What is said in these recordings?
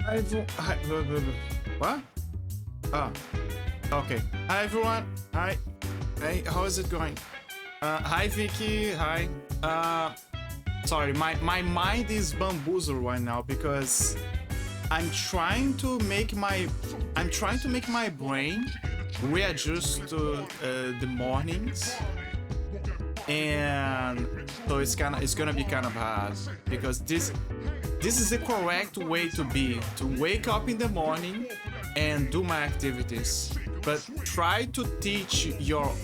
Hi, hi, what? Oh, okay. Hi, everyone. Hi. Hey, how is it going? Hi, Vicky. Hi. Sorry, my mind is bamboozled right now because I'm trying to make my brain readjust to the mornings, and so it's gonna be kind of hard because this is the correct way to be, to wake up in the morning and do my activities. But try to teach your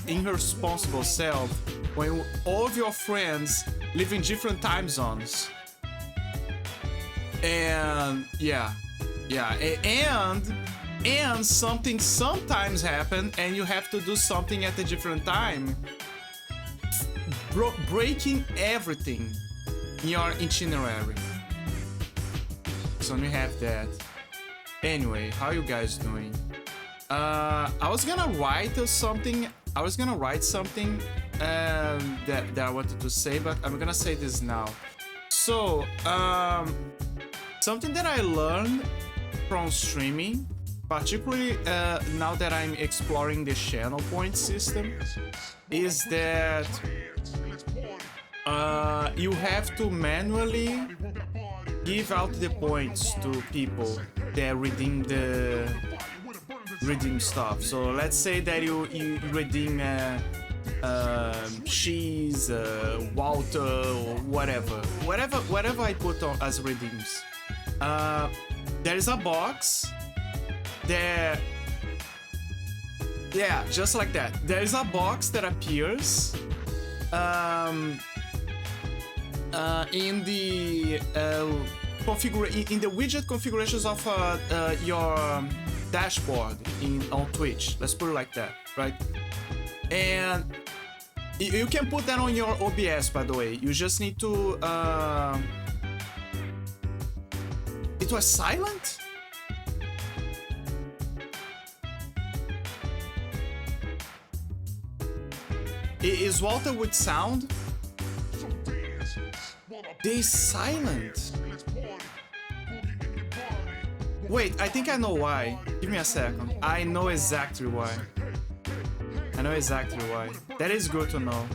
irresponsible self when all of your friends live in different time zones. And and something sometimes happen and you have to do something at a different time, breaking everything in your itinerary. So we have that. Anyway, how you guys doing? I was gonna write something. That I wanted to say, but I'm gonna say this now. So, something that I learned from streaming, particularly now that I'm exploring the channel point system, is that you have to manually give out the points to people that redeem stuff. So let's say that you redeem cheese, Walter, or whatever I put on as redeems. There is a box there. Yeah, just like that. There is a box that appears in the in the widget configurations of your dashboard on Twitch. Let's put it like that, right? And you can put that on your OBS, by the way. You just need to. It was silent? Is Walter with sound? They silent. Wait, I think I know why. Give me a second. I know exactly why. That is good to know.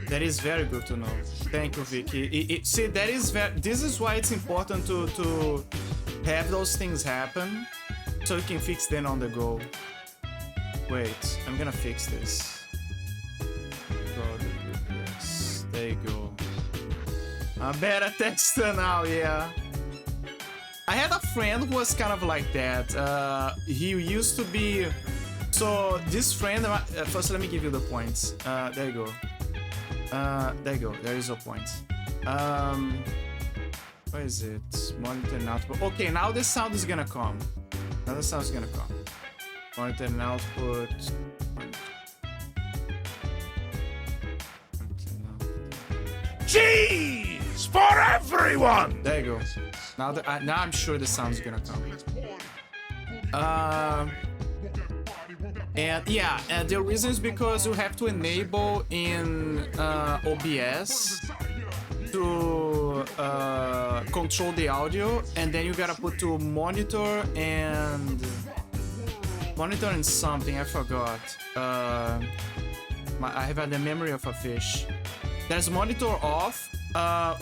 That is very good to know. Thank you, Vicky. See, this is why it's important to have those things happen, so you can fix them on the go. Wait, I'm gonna fix this. Yes, there you go. A better texture now, yeah. I had a friend who was kind of like that. He used to be. So this friend, first let me give you the points. There you go. There you go. There is a point. Where is it? Monitor and output. Okay, now the sound is gonna come. Monitor and output. Cheese for everyone! There you go. Now I'm sure the sound's gonna come. And yeah, the reason is because you have to enable in OBS to control the audio, and then you gotta put to monitor and something. I forgot. I have the memory of a fish. There's monitor off,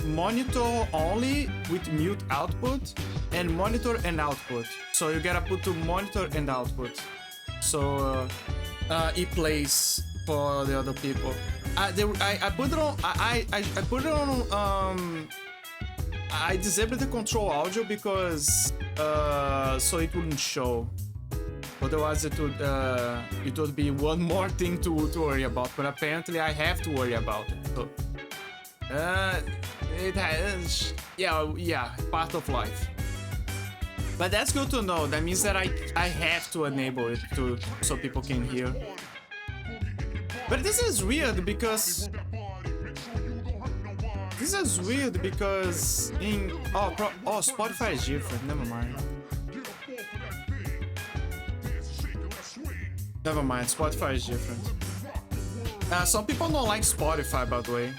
monitor only with mute output, and monitor and output. So you gotta put to monitor and output. So it plays for the other people. I put it on. I put it on. I disabled the control audio because so it wouldn't show. Otherwise, it would be one more thing to worry about. But apparently, I have to worry about it. So it has, yeah, part of life. But that's good to know. That means that I have to enable it so people can hear. But this is weird because in Spotify is different. Never mind. Spotify is different. Some people don't like Spotify, by the way.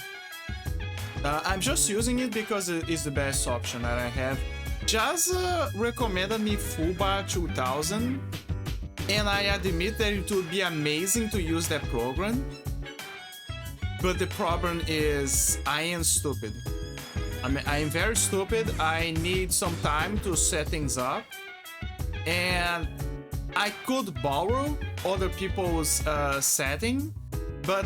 I'm just using it because it is the best option that I have. Just recommended me Fullbar 2000, and I admit that it would be amazing to use that program. But the problem is I am stupid. I am very stupid. I need some time to set things up, and I could borrow other people's setting, but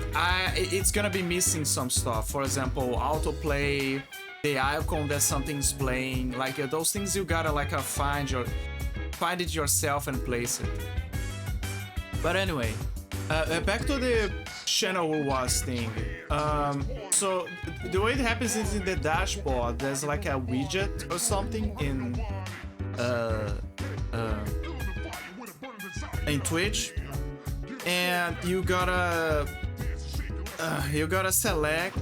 it's gonna be missing some stuff. For example, autoplay, the icon that something's playing, like those things you gotta like find it yourself and place it. But anyway, back to the channel was thing. So the way it happens is in the dashboard. There's like a widget or something in Twitch, and you gotta select.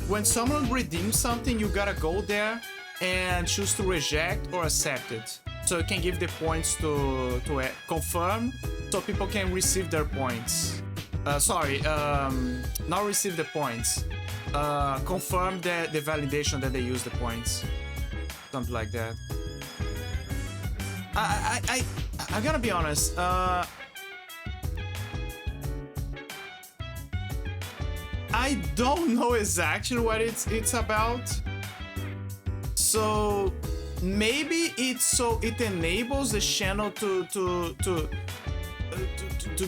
When someone redeems something, you gotta go there and choose to reject or accept it. So you can give the points to confirm, so people can receive their points. Not receive the points. Confirm the validation that they use the points. Something like that. I gotta be honest. I don't know exactly what it's about. So maybe it enables the channel to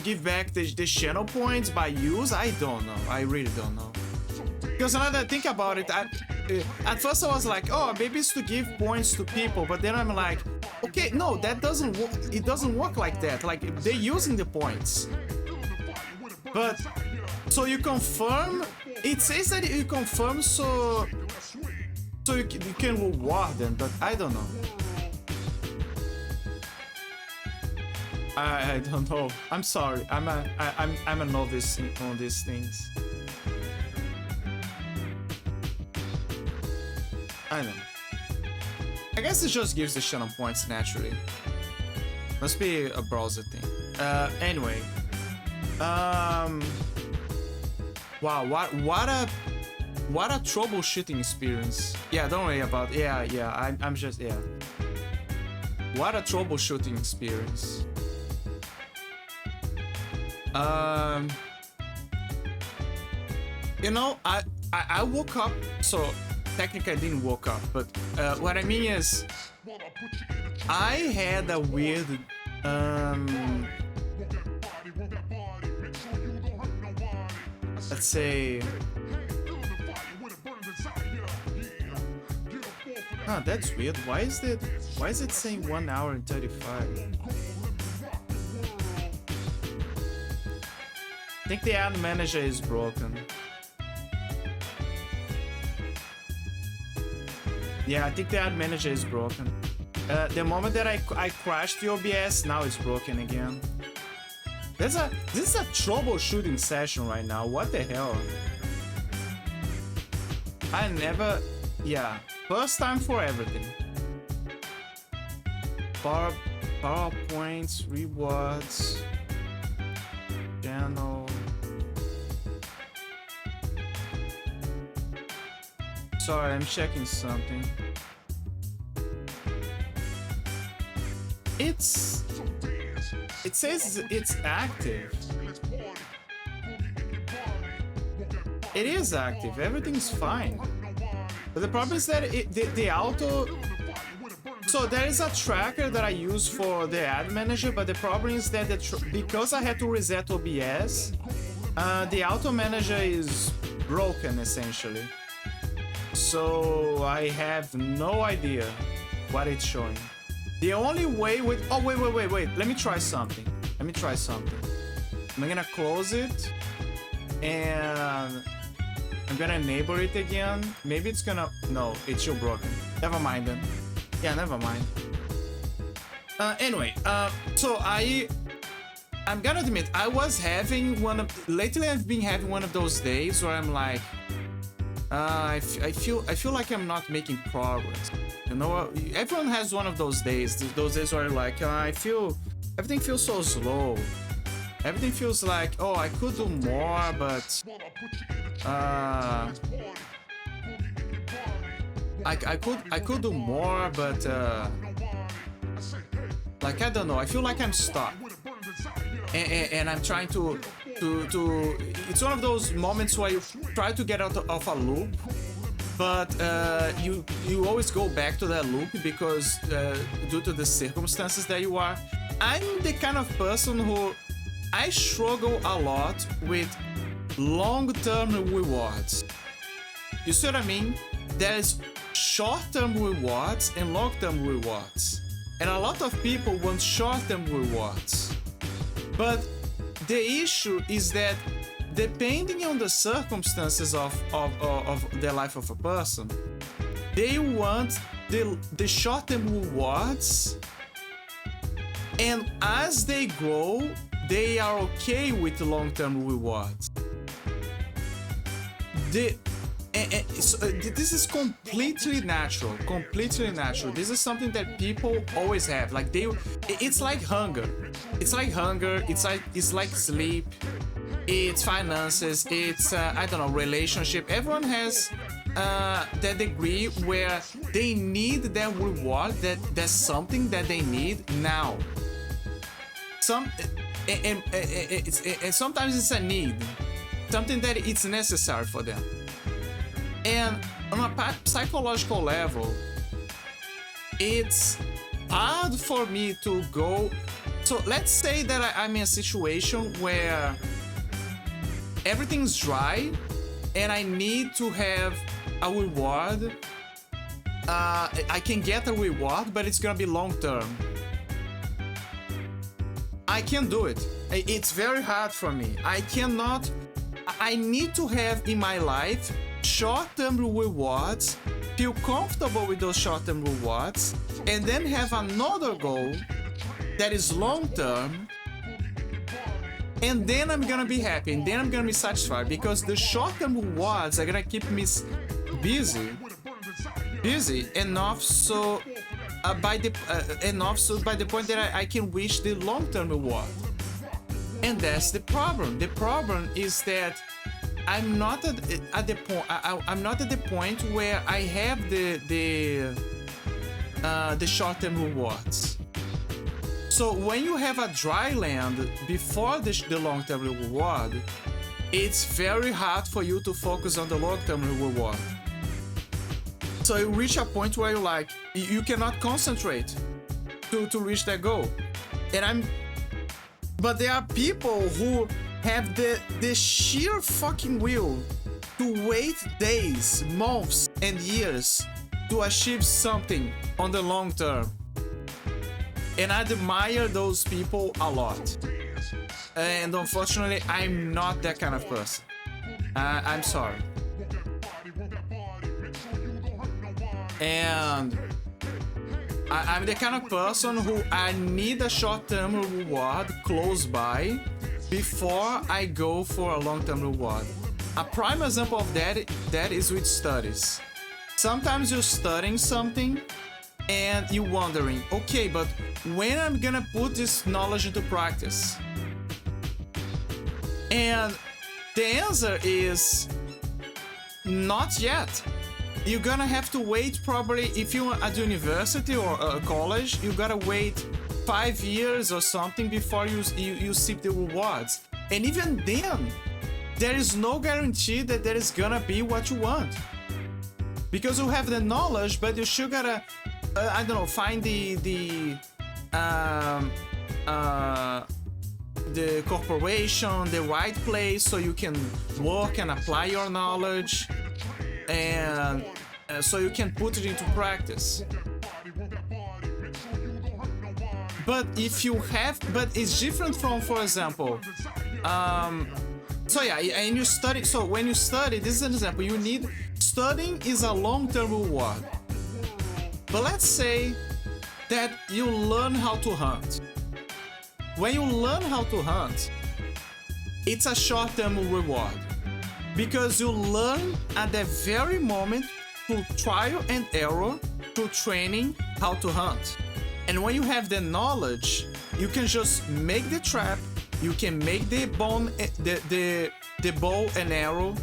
give back the channel points by use. I don't know. I really don't know. Because now that I think about it, at first I was like, oh, maybe it's to give points to people, but then I'm like, okay, no, that doesn't work. It doesn't work like that. Like, they're using the points. But so you confirm. It says that you confirm so you can reward them, but I don't know. I don't know. I'm sorry. I'm a novice on these things. I don't know. I guess it just gives the channel points naturally. Must be a browser thing. Anyway. Wow, what a troubleshooting experience. Yeah, don't worry about it. Yeah, I'm just, yeah. What a troubleshooting experience. You know, I woke up, so technically I didn't woke up, but what I mean is I had a weird let's say, that's weird. Why is it saying 1 hour and 35? I think the ad manager is broken. Yeah, I think the ad manager is broken. The moment that I crashed the OBS, now it's broken again. This is a troubleshooting session right now. What the hell? Yeah, first time for everything. PowerPoints, rewards, channel. Sorry, I'm checking something. It says it's active. It is active. Everything's fine. But the problem is that the auto. So there is a tracker that I use for the ad manager, but the problem is that because I had to reset OBS, the auto manager is broken essentially. So I have no idea what it's showing. The only way with... Oh, wait. Let me try something. I'm gonna close it. And I'm gonna enable it again. Maybe it's gonna... No, it's still broken. Never mind then. Yeah, never mind. Anyway, so I'm gonna admit, I was having lately I've been having one of those days where I'm like... I feel like I'm not making progress. You know, everyone has one of those days. Those days where like I feel everything feels so slow. Everything feels like, oh, I could do more, but I could do more, but like, I don't know. I feel like I'm stuck, and I'm trying to. It's one of those moments where you try to get out of a loop, but you always go back to that loop because due to the circumstances that you are. I'm the kind of person who I struggle a lot with long-term rewards. You see what I mean? There's short-term rewards and long-term rewards. And a lot of people want short-term rewards. But the issue is that depending on the circumstances of the life of a person, they want the short-term rewards, and as they grow, they are okay with long-term rewards. This is completely natural. This is something that people always have. Like it's like hunger. It's like sleep. It's finances. It's I don't know, relationship. Everyone has that degree where they need that reward. That's something that they need now. And sometimes it's a need, something that it's necessary for them. And on a psychological level, it's hard for me to go. So let's say that I'm in a situation where everything's dry and I need to have a reward. I can get a reward, but it's gonna be long term. I can't do it. It's very hard for me. I need to have in my life short-term rewards, feel comfortable with those short-term rewards, and then have another goal that is long-term, and then I'm gonna be happy, and then I'm gonna be satisfied, because the short-term rewards are gonna keep me busy enough so by the point that I can reach the long-term reward. And that's the problem. The problem is that I'm not at the point where I have the short-term rewards. So when you have a dry land before the long-term reward, it's very hard for you to focus on the long-term reward. So you reach a point where you cannot concentrate to reach that goal. But there are people who have the sheer fucking will to wait days, months, and years to achieve something on the long term. And I admire those people a lot. And unfortunately, I'm not that kind of person. I'm sorry. And I'm the kind of person who I need a short-term reward close by before I go for a long-term reward. A prime example of that is with studies. Sometimes you're studying something and you're wondering, okay, but when I'm gonna put this knowledge into practice? And the answer is not yet. You're gonna have to wait probably, if you're at university or college, you gotta wait 5 years or something before you see the rewards. And even then, there is no guarantee that there is gonna be what you want. Because you have the knowledge, but you still gotta, I don't know, find the corporation, the right place so you can work and apply your knowledge. And so you can put it into practice. But if you have, but it's different from, for example, so yeah, and you study. So when you study, this is an example. Studying is a long-term reward. But let's say that you learn how to hunt. When you learn how to hunt, it's a short-term reward. Because you learn at the very moment through trial and error, through training, how to hunt. And when you have the knowledge, you can just make the trap, You can make the the bow and arrow.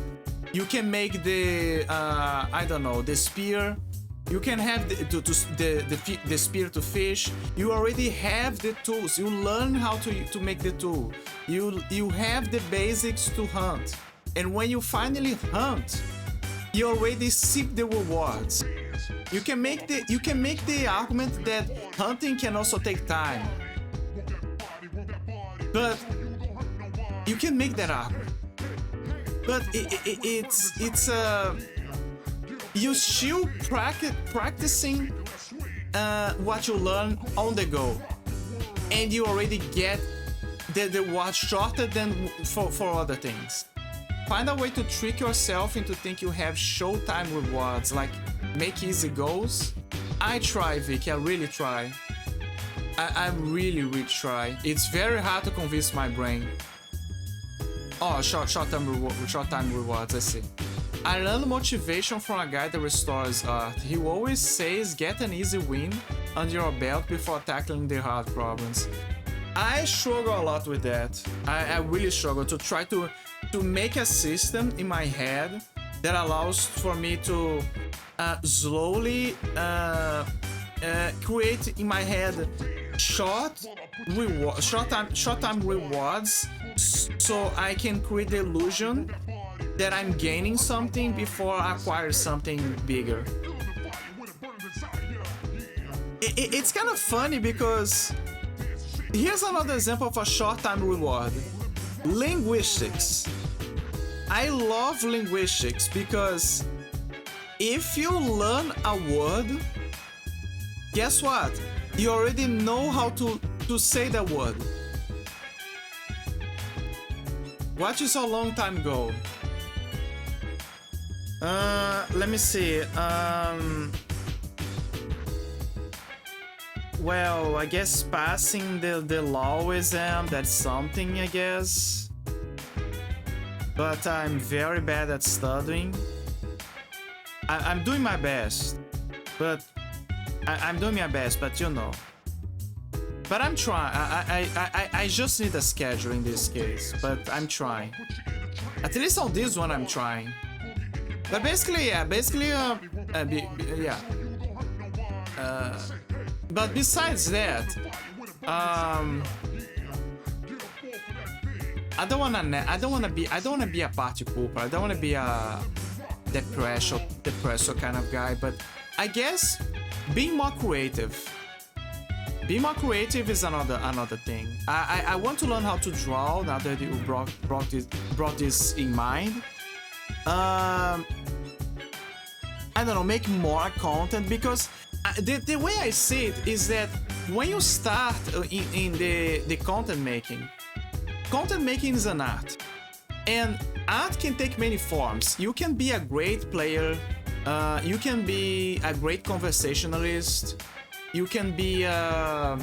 You can make the I don't know, the spear. You can have the spear to fish. You already have the tools. You learn how to make the tool. You have the basics to hunt. And when you finally hunt, you already see the rewards. You can make the argument that hunting can also take time. But you can make that argument. But it's you still practicing what you learn on the go, and you already get the reward shorter than for other things. Find a way to trick yourself into thinking you have showtime rewards, like make easy goals. I try, Vicky, I really try. I really try. It's very hard to convince my brain. Oh, short-time rewards, I see. I learned motivation from a guy that restores art. He always says get an easy win under your belt before tackling the hard problems. I struggle a lot with that. I really struggle to try to make a system in my head that allows for me to slowly create in my head short-time rewards, so I can create the illusion that I'm gaining something before I acquire something bigger. It's kind of funny because here's another example of a short-time reward. Linguistics. I love linguistics because if you learn a word, guess what? You already know how to say the word. What is a long time ago? Let me see. Well, I guess passing the law exam, that's something, I guess. But I'm very bad at studying. I'm doing my best, but I'm doing my best, but you know. But I'm trying. I just need a schedule in this case, but I'm trying. At least on this one, I'm trying. But basically, yeah. But besides that, I don't wanna be a party pooper. I don't wanna be a depressor kind of guy. But I guess being more creative. Being more creative is another thing. I want to learn how to draw now that you brought this in mind. I don't know, make more content, because the way I see it is that when you start in the content making is an art, and art can take many forms. You can be a great player, you can be a great conversationalist, you can be a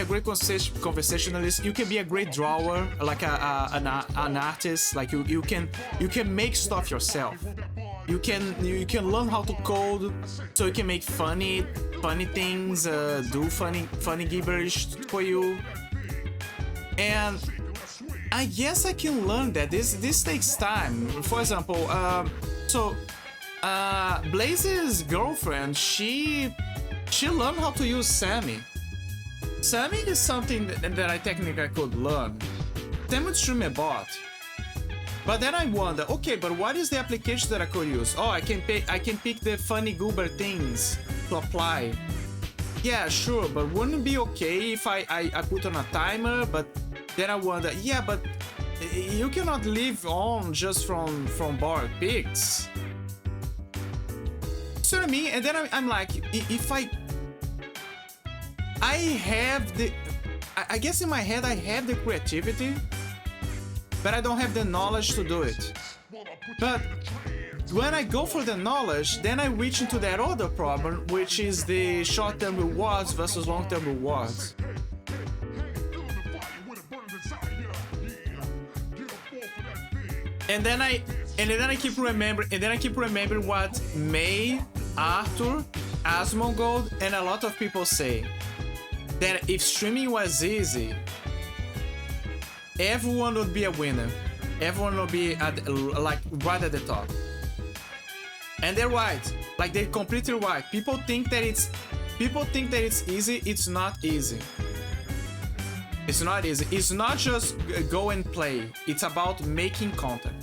great conversationalist. You can be a great drawer, like an artist. Like you can make stuff yourself. You can learn how to code, so you can make funny things, do funny gibberish for you. And I guess I can learn that. This takes time. For example, Blaze's girlfriend, she learned how to use Sammy. Sammy is something that I technically could learn. Sammy would stream a bot. But then I wonder, okay, but what is the application that I could use? Oh, I can pick the funny goober things to apply. Yeah, sure, but wouldn't it be okay if I put on a timer? But then I wonder, yeah, but you cannot live on just from bored pics. See what I mean? And then I'm like, if I guess in my head I have the creativity, but I don't have the knowledge to do it. But when I go for the knowledge, then I reach into that other problem, which is the short-term rewards versus long-term rewards. And then I keep remembering what made Arthur Asmongold, and a lot of people say that if streaming was easy, everyone would be a winner. Everyone would be like right at the top. And they're right. Like they're completely right. People think that it's easy. It's not easy. It's not easy. It's not just go and play. It's about making content.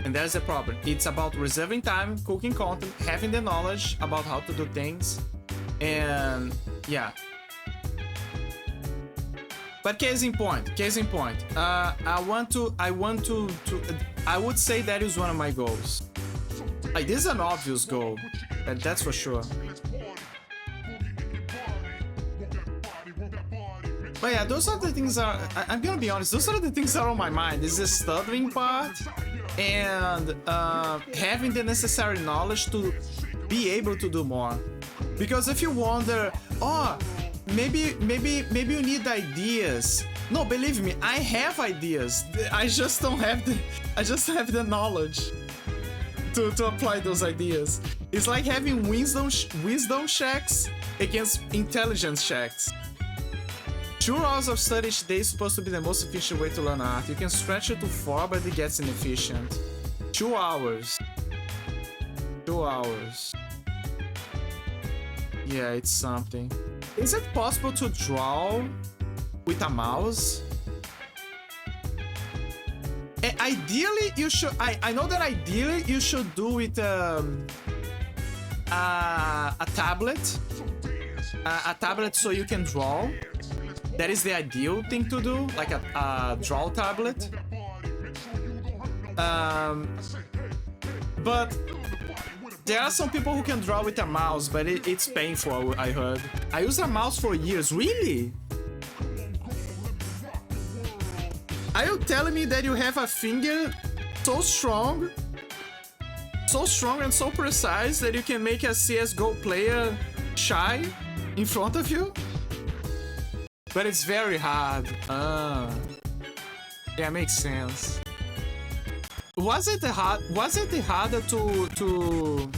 And there's the problem. It's about reserving time, cooking content, having the knowledge about how to do things. And yeah. But case in point. I would say that is one of my goals. Like, this is an obvious goal. That's for sure. But yeah, those are the things I'm gonna be honest, those are the things that are on my mind. Is the stuttering part and having the necessary knowledge to be able to do more. Because if you wonder, oh, maybe you need ideas. No, believe me, I have ideas. I just don't have the knowledge to apply those ideas. It's like having wisdom checks against intelligence checks. 2 hours of study each day is supposed to be the most efficient way to learn art. You can stretch it to 4, but it gets inefficient. 2 hours. 2 hours. Yeah, it's something. Is it possible to draw with a mouse? Ideally, you should. I know that ideally you should do with a tablet. A tablet so you can draw. That is the ideal thing to do, like a draw tablet. But there are some people who can draw with a mouse, but it's painful, I heard. I used a mouse for years. Really? Are you telling me that you have a finger so strong and so precise that you can make a CSGO player shy in front of you? But it's very hard. Yeah, makes sense. Was it harder to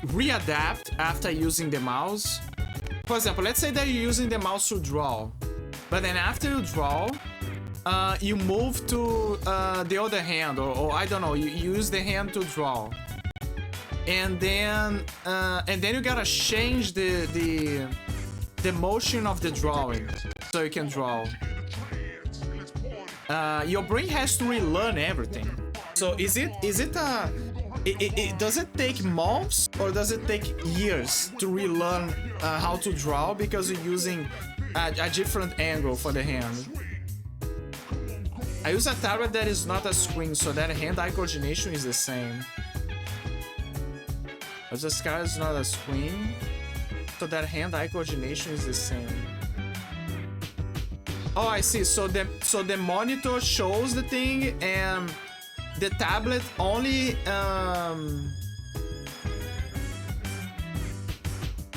readapt after using the mouse? For example, let's say that you're using the mouse to draw, but then after you draw, you move to the other hand, or I don't know, you use the hand to draw, and then you gotta change the motion of the drawing so you can draw. Your brain has to relearn everything. So does it take months or does it take years to relearn how to draw because you're using a different angle for the hand? I use a tablet that is not a screen, so that hand-eye coordination is the same. But the sky is not a screen, so that hand-eye coordination is the same. Oh, I see. So the monitor shows the thing, and the tablet only.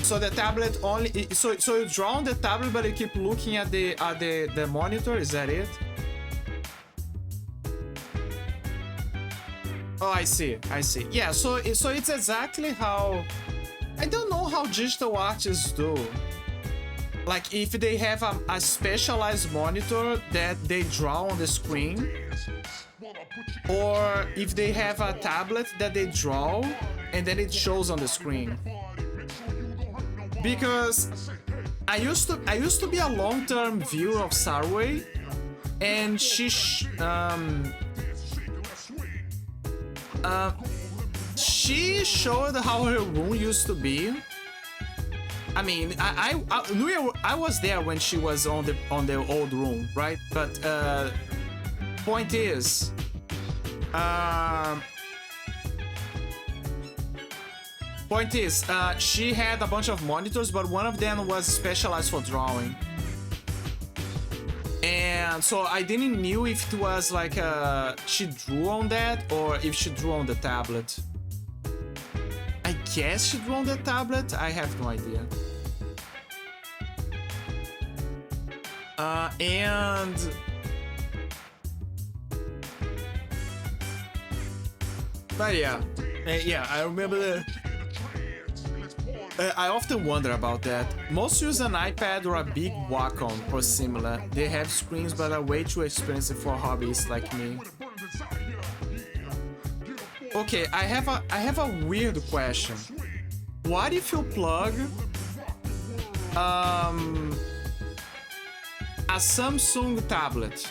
So the tablet only. So you draw on the tablet, but you keep looking at the monitor. Is that it? Oh, I see. Yeah. So it's exactly how. I don't know how digital artists do. Like if they have a specialized monitor that they draw on the screen, or if they have a tablet that they draw and then it shows on the screen. Because I used to be a long-term viewer of Sarway, and she showed how her room used to be. I mean, I was there when she was on the old room, right? But point is, she had a bunch of monitors, but one of them was specialized for drawing. And so I didn't know if it was like she drew on that or if she drew on the tablet. I guess she drew on the tablet. I have no idea. But yeah. Yeah, I remember that. I often wonder about that. Most use an iPad or a big Wacom or similar. They have screens but are way too expensive for hobbyists like me. Okay, I have a weird question. What if you plug a Samsung tablet?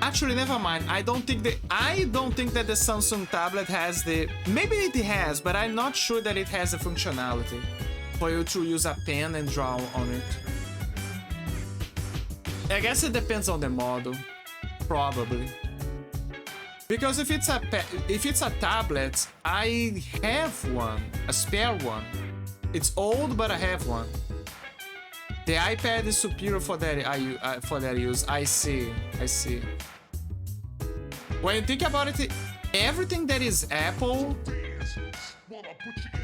Actually, never mind. I don't think that the Samsung tablet has the. Maybe it has, but I'm not sure that it has the functionality for you to use a pen and draw on it. I guess it depends on the model, probably. Because if it's a tablet, I have one, a spare one. It's old, but I have one. The iPad is superior for that use. I see. When you think about it, everything that is Apple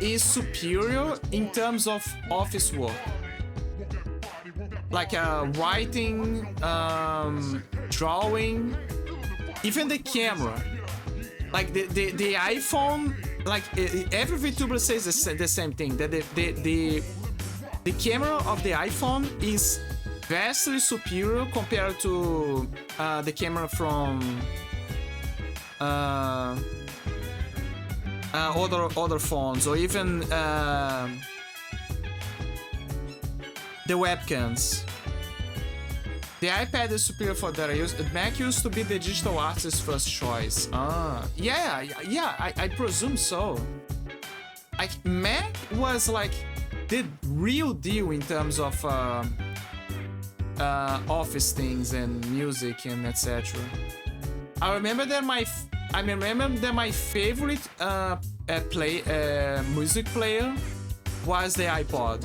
is superior in terms of office work. Like writing, drawing, even the camera. Like the iPhone, like every VTuber says the same thing, that the camera of the iPhone is vastly superior compared to the camera from other phones, or even the webcams. The iPad is superior for that use. Mac used to be the digital artist's first choice. Yeah, I presume so. Like Mac was like the real deal in terms of office things and music and etc. I remember that my favorite music player was the iPod.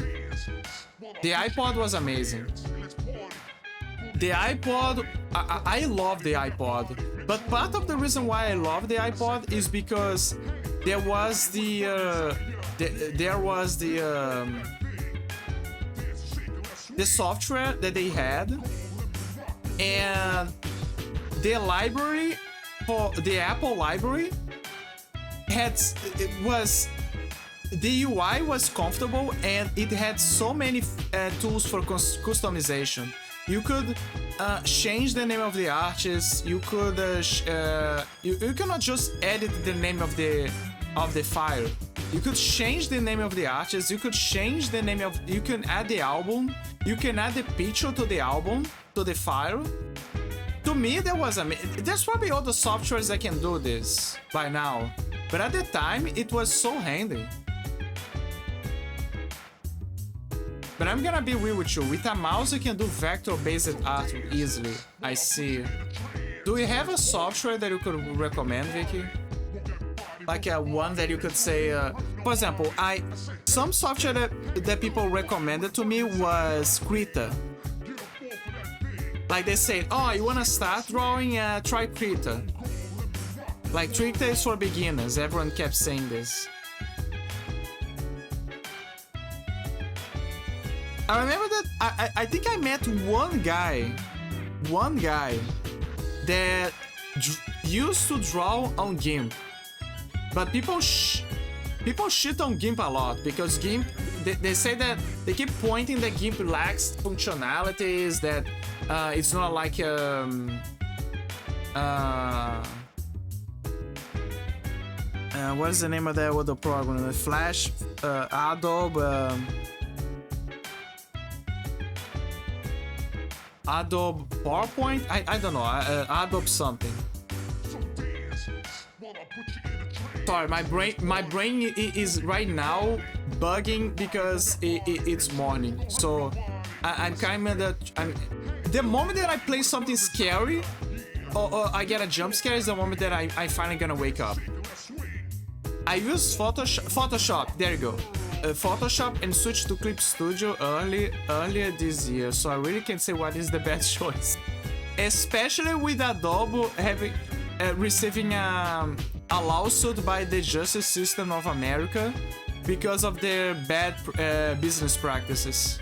The iPod was amazing. The iPod, I love the iPod, but part of the reason why I love the iPod is because there was the software that they had, and the library for the Apple library the UI was comfortable, and it had so many tools for customization. You could change the name of the artist. You could you cannot just edit the name of the file. You could change the name of the artist. You could change the name of. You can add the album. You can add the picture to the album, to the file. To me, there's probably other softwares that can do this by now, but at the time it was so handy. But I'm gonna be real with you. With a mouse, you can do vector-based art easily. I see. Do you have a software that you could recommend, Vicky? Like one that you could say, for example, some software that people recommended to me was Krita. Like they say, oh, you wanna start drawing? Try Krita. Like Krita is for beginners. Everyone kept saying this. I remember that I think I met one guy that used to draw on GIMP, but people shit on GIMP a lot because GIMP, they say that they keep pointing that GIMP lacks functionalities, that it's not like what is the name of that other program? Flash, Adobe. Adobe PowerPoint? I don't know. Adobe something. Sorry, my brain is right now bugging because it's morning. So I'm kind of the moment that I play something scary or I get a jump scare is the moment that I finally gonna wake up. I use Photoshop. There you go. Photoshop and switch to Clip Studio earlier this year, so I really can't say what is the best choice. Especially with Adobe receiving a lawsuit by the Justice System of America because of their bad business practices.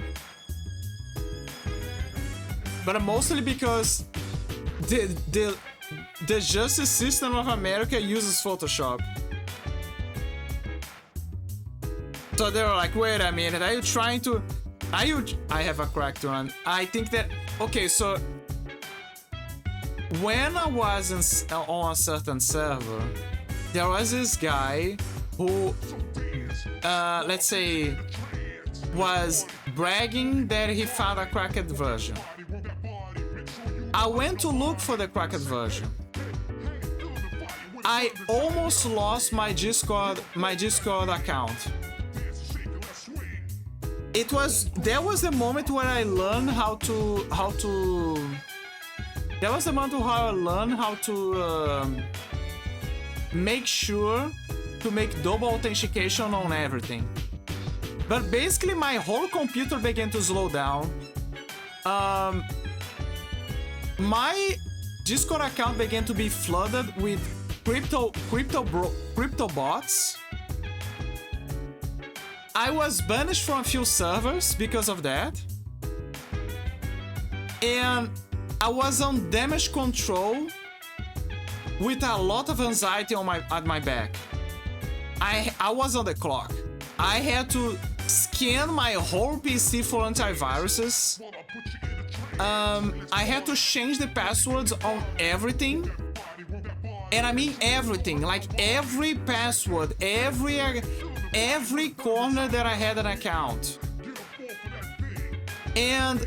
But mostly because the justice system of America uses Photoshop. So they were like, wait a minute, are you trying to... I have a cracked one. I think that... Okay, so... When I was on a certain server, there was this guy who, let's say, was bragging that he found a cracked version. I went to look for the cracked version. I almost lost my Discord account. There was the moment where I learned how to make sure to make double authentication on everything. But basically my whole computer began to slow down. My Discord account began to be flooded with crypto bots. I was banished from a few servers because of that. And I was on damage control with a lot of anxiety at my back. I was on the clock. I had to scan my whole PC for antiviruses. I had to change the passwords on everything. And I mean everything, like every password, every corner that I had an account. And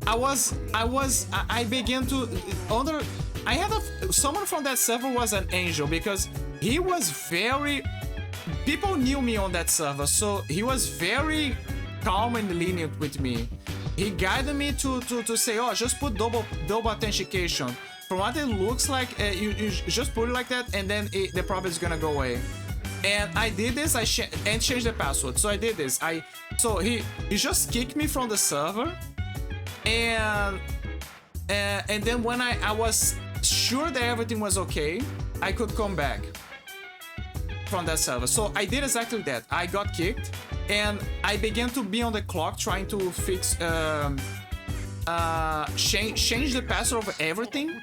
I began to someone from that server was an angel because he was very, people knew me on that server, so he was very calm and lenient with me. He guided me to say, oh, just put double authentication. From what it looks like, you just put it like that, and then the problem is gonna go away. And I did this, and changed the password. So I did this. So he just kicked me from the server, and then when I was sure that everything was okay, I could come back from that server. So I did exactly that. I got kicked, and I began to be on the clock trying to fix, change the password of everything,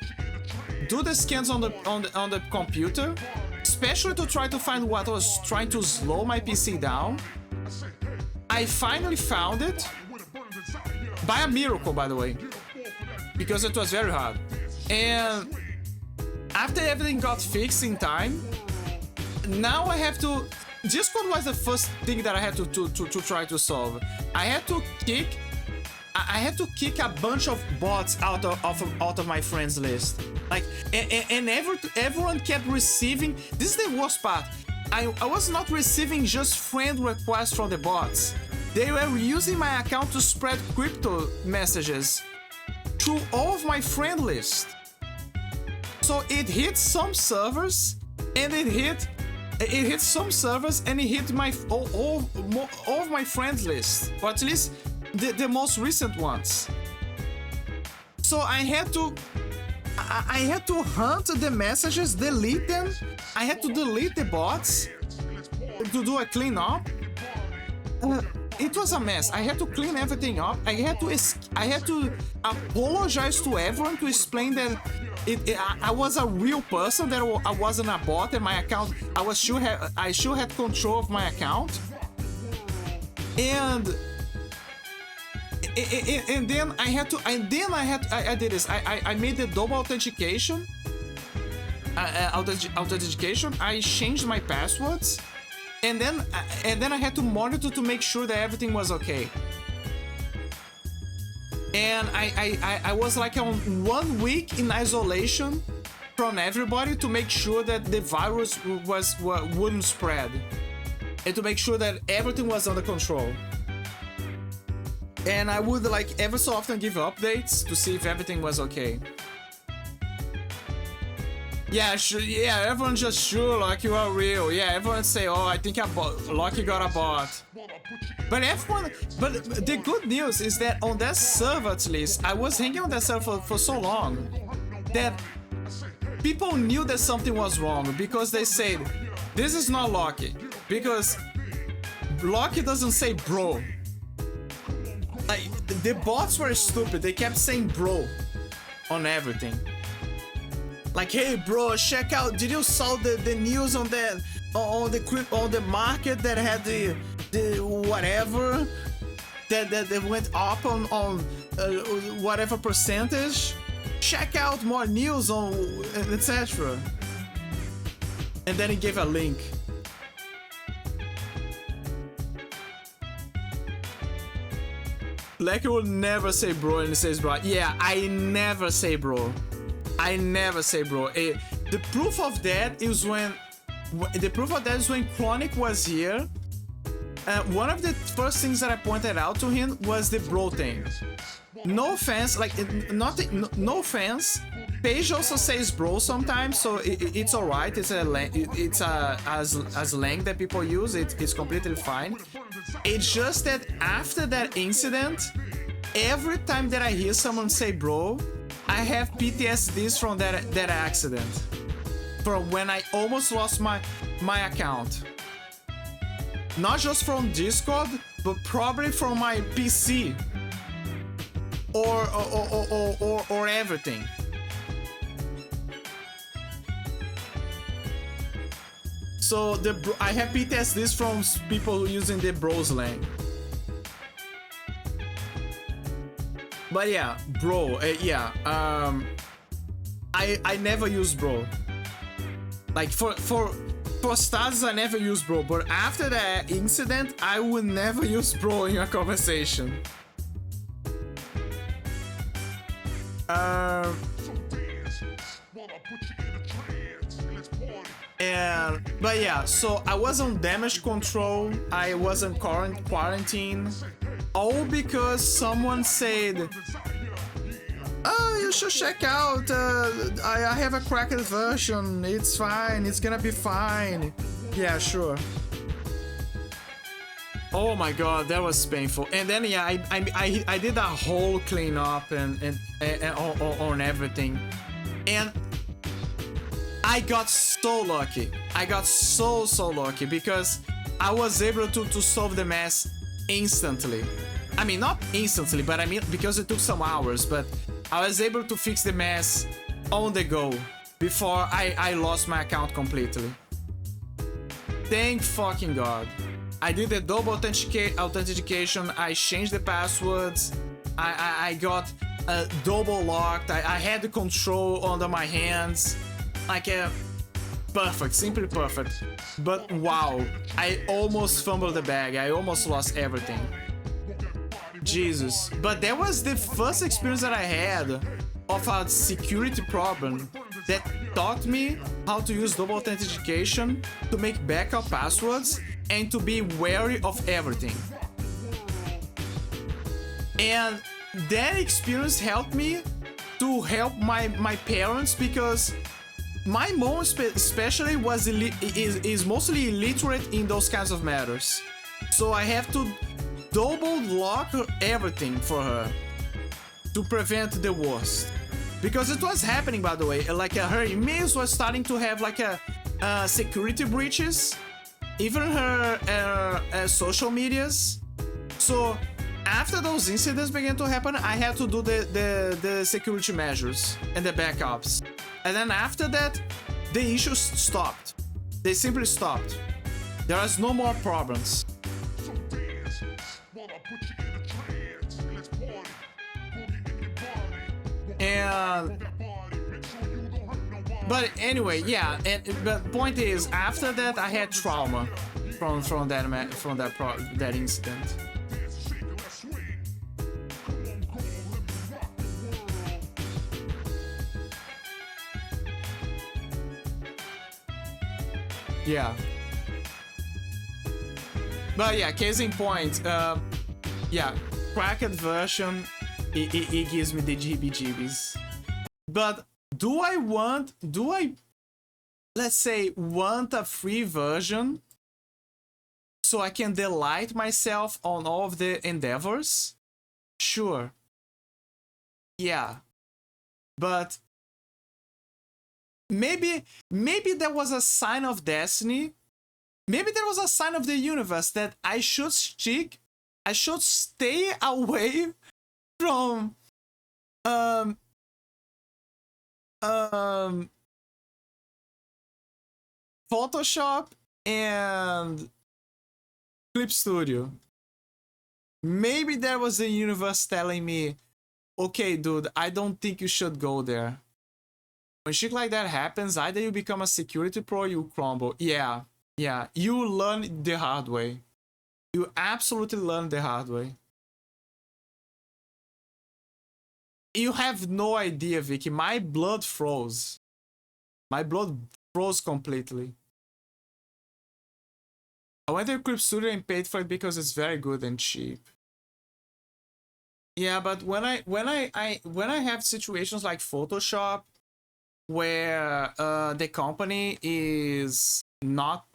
do the scans on the computer, especially to try to find what was trying to slow my PC down. I finally found it, by a miracle, by the way, because it was very hard. And after everything got fixed in time, now I have to... Discord was the first thing that I had to try to solve. I had to kick a bunch of bots out of my friends list. Like, and everyone kept receiving... This is the worst part. I was not receiving just friend requests from the bots. They were using my account to spread crypto messages through all of my friend list. So it hit some servers, and it hit some servers, and it hit all of my friends list, or at least the most recent ones. So I had to hunt the messages, delete them. I had to delete the bots to do a cleanup. It was a mess. I had to clean everything up. I had to apologize to everyone to explain that I was a real person, that I wasn't a bot, and my account, I should have control of my account. And then I did this. I made the double authentication. I changed my passwords, and then I had to monitor to make sure that everything was okay. And I was like on 1 week in isolation from everybody to make sure that the virus wouldn't spread, and to make sure that everything was under control. And I would like ever so often give updates to see if everything was okay. Yeah, sure, yeah, everyone just sure like you are real. Yeah, everyone say, oh, I think Lucky got a bot. But the good news is that on that server, at least, I was hanging on that server for so long that people knew that something was wrong, because they said, this is not Lucky, because Lucky doesn't say bro. Like, the bots were stupid. They kept saying bro on everything. Like, hey bro, check out, did you saw the news on that on the market that had the whatever that went up on whatever percentage? Check out more news on etc. And then he gave a link. Lecky will never say bro, and he says bro. Yeah, I never say bro. I never say bro. The proof of that is when Chronic was here. One of the first things that I pointed out to him was the bro thing. No offense, like no offense. Paige also says bro sometimes, so it's alright. It's a slang that people use. It's completely fine. It's just that after that incident, every time that I hear someone say bro, I have PTSDs from that accident, from when I almost lost my account. Not just from Discord, but probably from my PC or everything. So I have PTSDs from people using the bro slang. But yeah, bro, I never use bro. Like for starters, I never use bro, but after that incident, I would never use bro in a conversation. But yeah, so I was on damage control, I was on quarantine, all because someone said, oh, you should check out, I have a cracked version, it's fine, it's gonna be fine. Yeah, sure. Oh my god, that was painful. And then yeah, I did a whole cleanup and on everything. And I got so lucky. I got so lucky because I was able to solve the mess instantly. I mean, not instantly, but I mean because it took some hours, but I was able to fix the mess on the go before I lost my account completely. Thank fucking god. I did the double authentication, I changed the passwords, I got double locked, I had the control under my hands. Like perfect, simply perfect. But wow, I almost fumbled the bag, I almost lost everything. Jesus. But that was the first experience that I had of a security problem that taught me how to use double authentication to make backup passwords and to be wary of everything. And that experience helped me to help my parents, because my mom especially is mostly illiterate in those kinds of matters. So I have to double lock everything for her to prevent the worst. Because it was happening, by the way, like her emails were starting to have like security breaches, even her social medias. So after those incidents began to happen, I had to do the security measures and the backups. And then after that, the issues stopped. They simply stopped. There was no more problems. And but anyway, yeah. But point is, after that, I had trauma from that incident. Yeah. But yeah, case in point, yeah, cracked version, it gives me the heebie-jeebies. But do I, let's say, want a free version so I can delight myself on all of the endeavors? Sure. Yeah. But maybe there was a sign of destiny. Maybe there was a sign of the universe that I should stay away from Photoshop and Clip Studio. Maybe there was a universe telling me, okay, dude, I don't think you should go there. When shit like that happens, either you become a security pro or you crumble. Yeah, you learn the hard way. You absolutely learn the hard way. You have no idea, Vicky. My blood froze. My blood froze completely. I went to Clip Studio and paid for it because it's very good and cheap. Yeah, but when I have situations like Photoshop where the company is not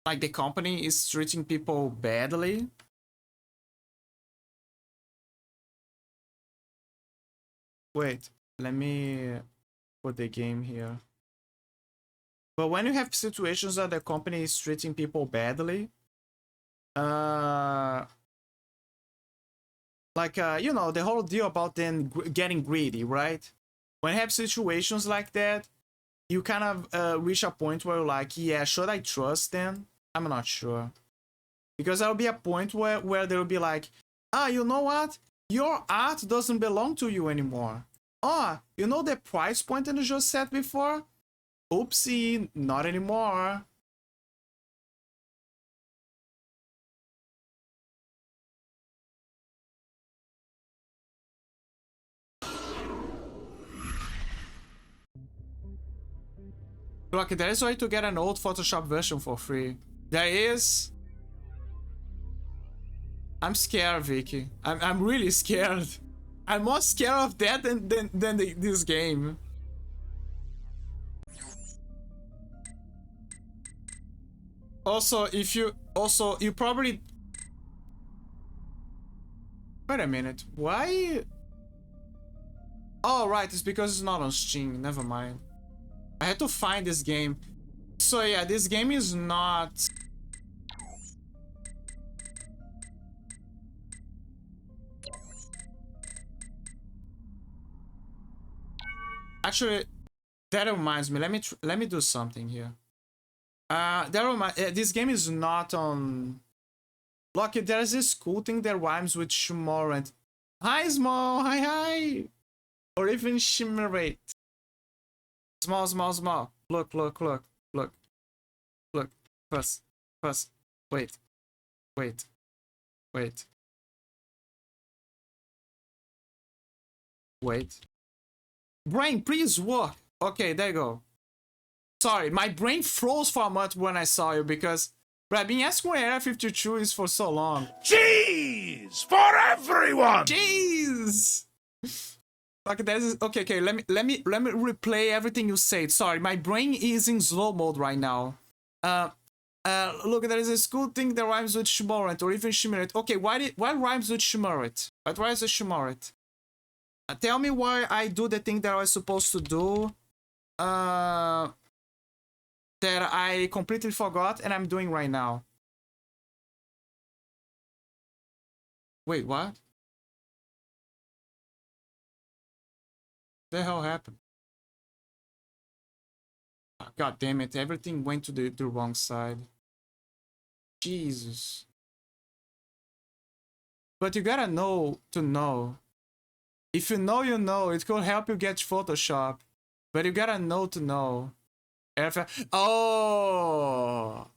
like the company is treating people badly. Wait, let me put the game here. But when you have situations that the company is treating people badly, you know, the whole deal about them getting greedy, right? When you have situations like that, you kind of reach a point where you're like, yeah, should I trust them? I'm not sure. Because there'll be a point where they'll be like, ah, you know what? Your art doesn't belong to you anymore. Oh, you know the price point that you just said before? Oopsie, not anymore. Look, there is a way to get an old Photoshop version for free. There is. I'm scared, Vicky. I'm really scared. I'm more scared of that than this game. Also, you probably... Wait a minute, why? Oh, right, it's because it's not on Steam, never mind. I had to find this game. So yeah, this game is not... Actually, that reminds me, let me do something here. This game is not on... Look, there's this cool thing that rhymes with Shimorant. Hi, Small, hi. Or even Shimmerate. Small. Look. First. Wait. Brain, please work. Okay, there you go. Sorry, my brain froze for a month when I saw you because I've been asking where Area 52 is for so long. Cheese for everyone! Jeez! Okay, okay. Let me replay everything you said. Sorry, my brain is in slow mode right now. Look, there is a school thing that rhymes with Shimorant or even Shimmerate. Okay, why rhymes with Shimmerate? But why is it Shimmerate? Tell me why I do the thing that I was supposed to do. That I completely forgot and I'm doing right now. Wait, what? The hell happened? Oh, God damn it, everything went to the wrong side. Jesus. But you gotta know to know. If you know, you know. It could help you get Photoshop. But you gotta know to know. Oh!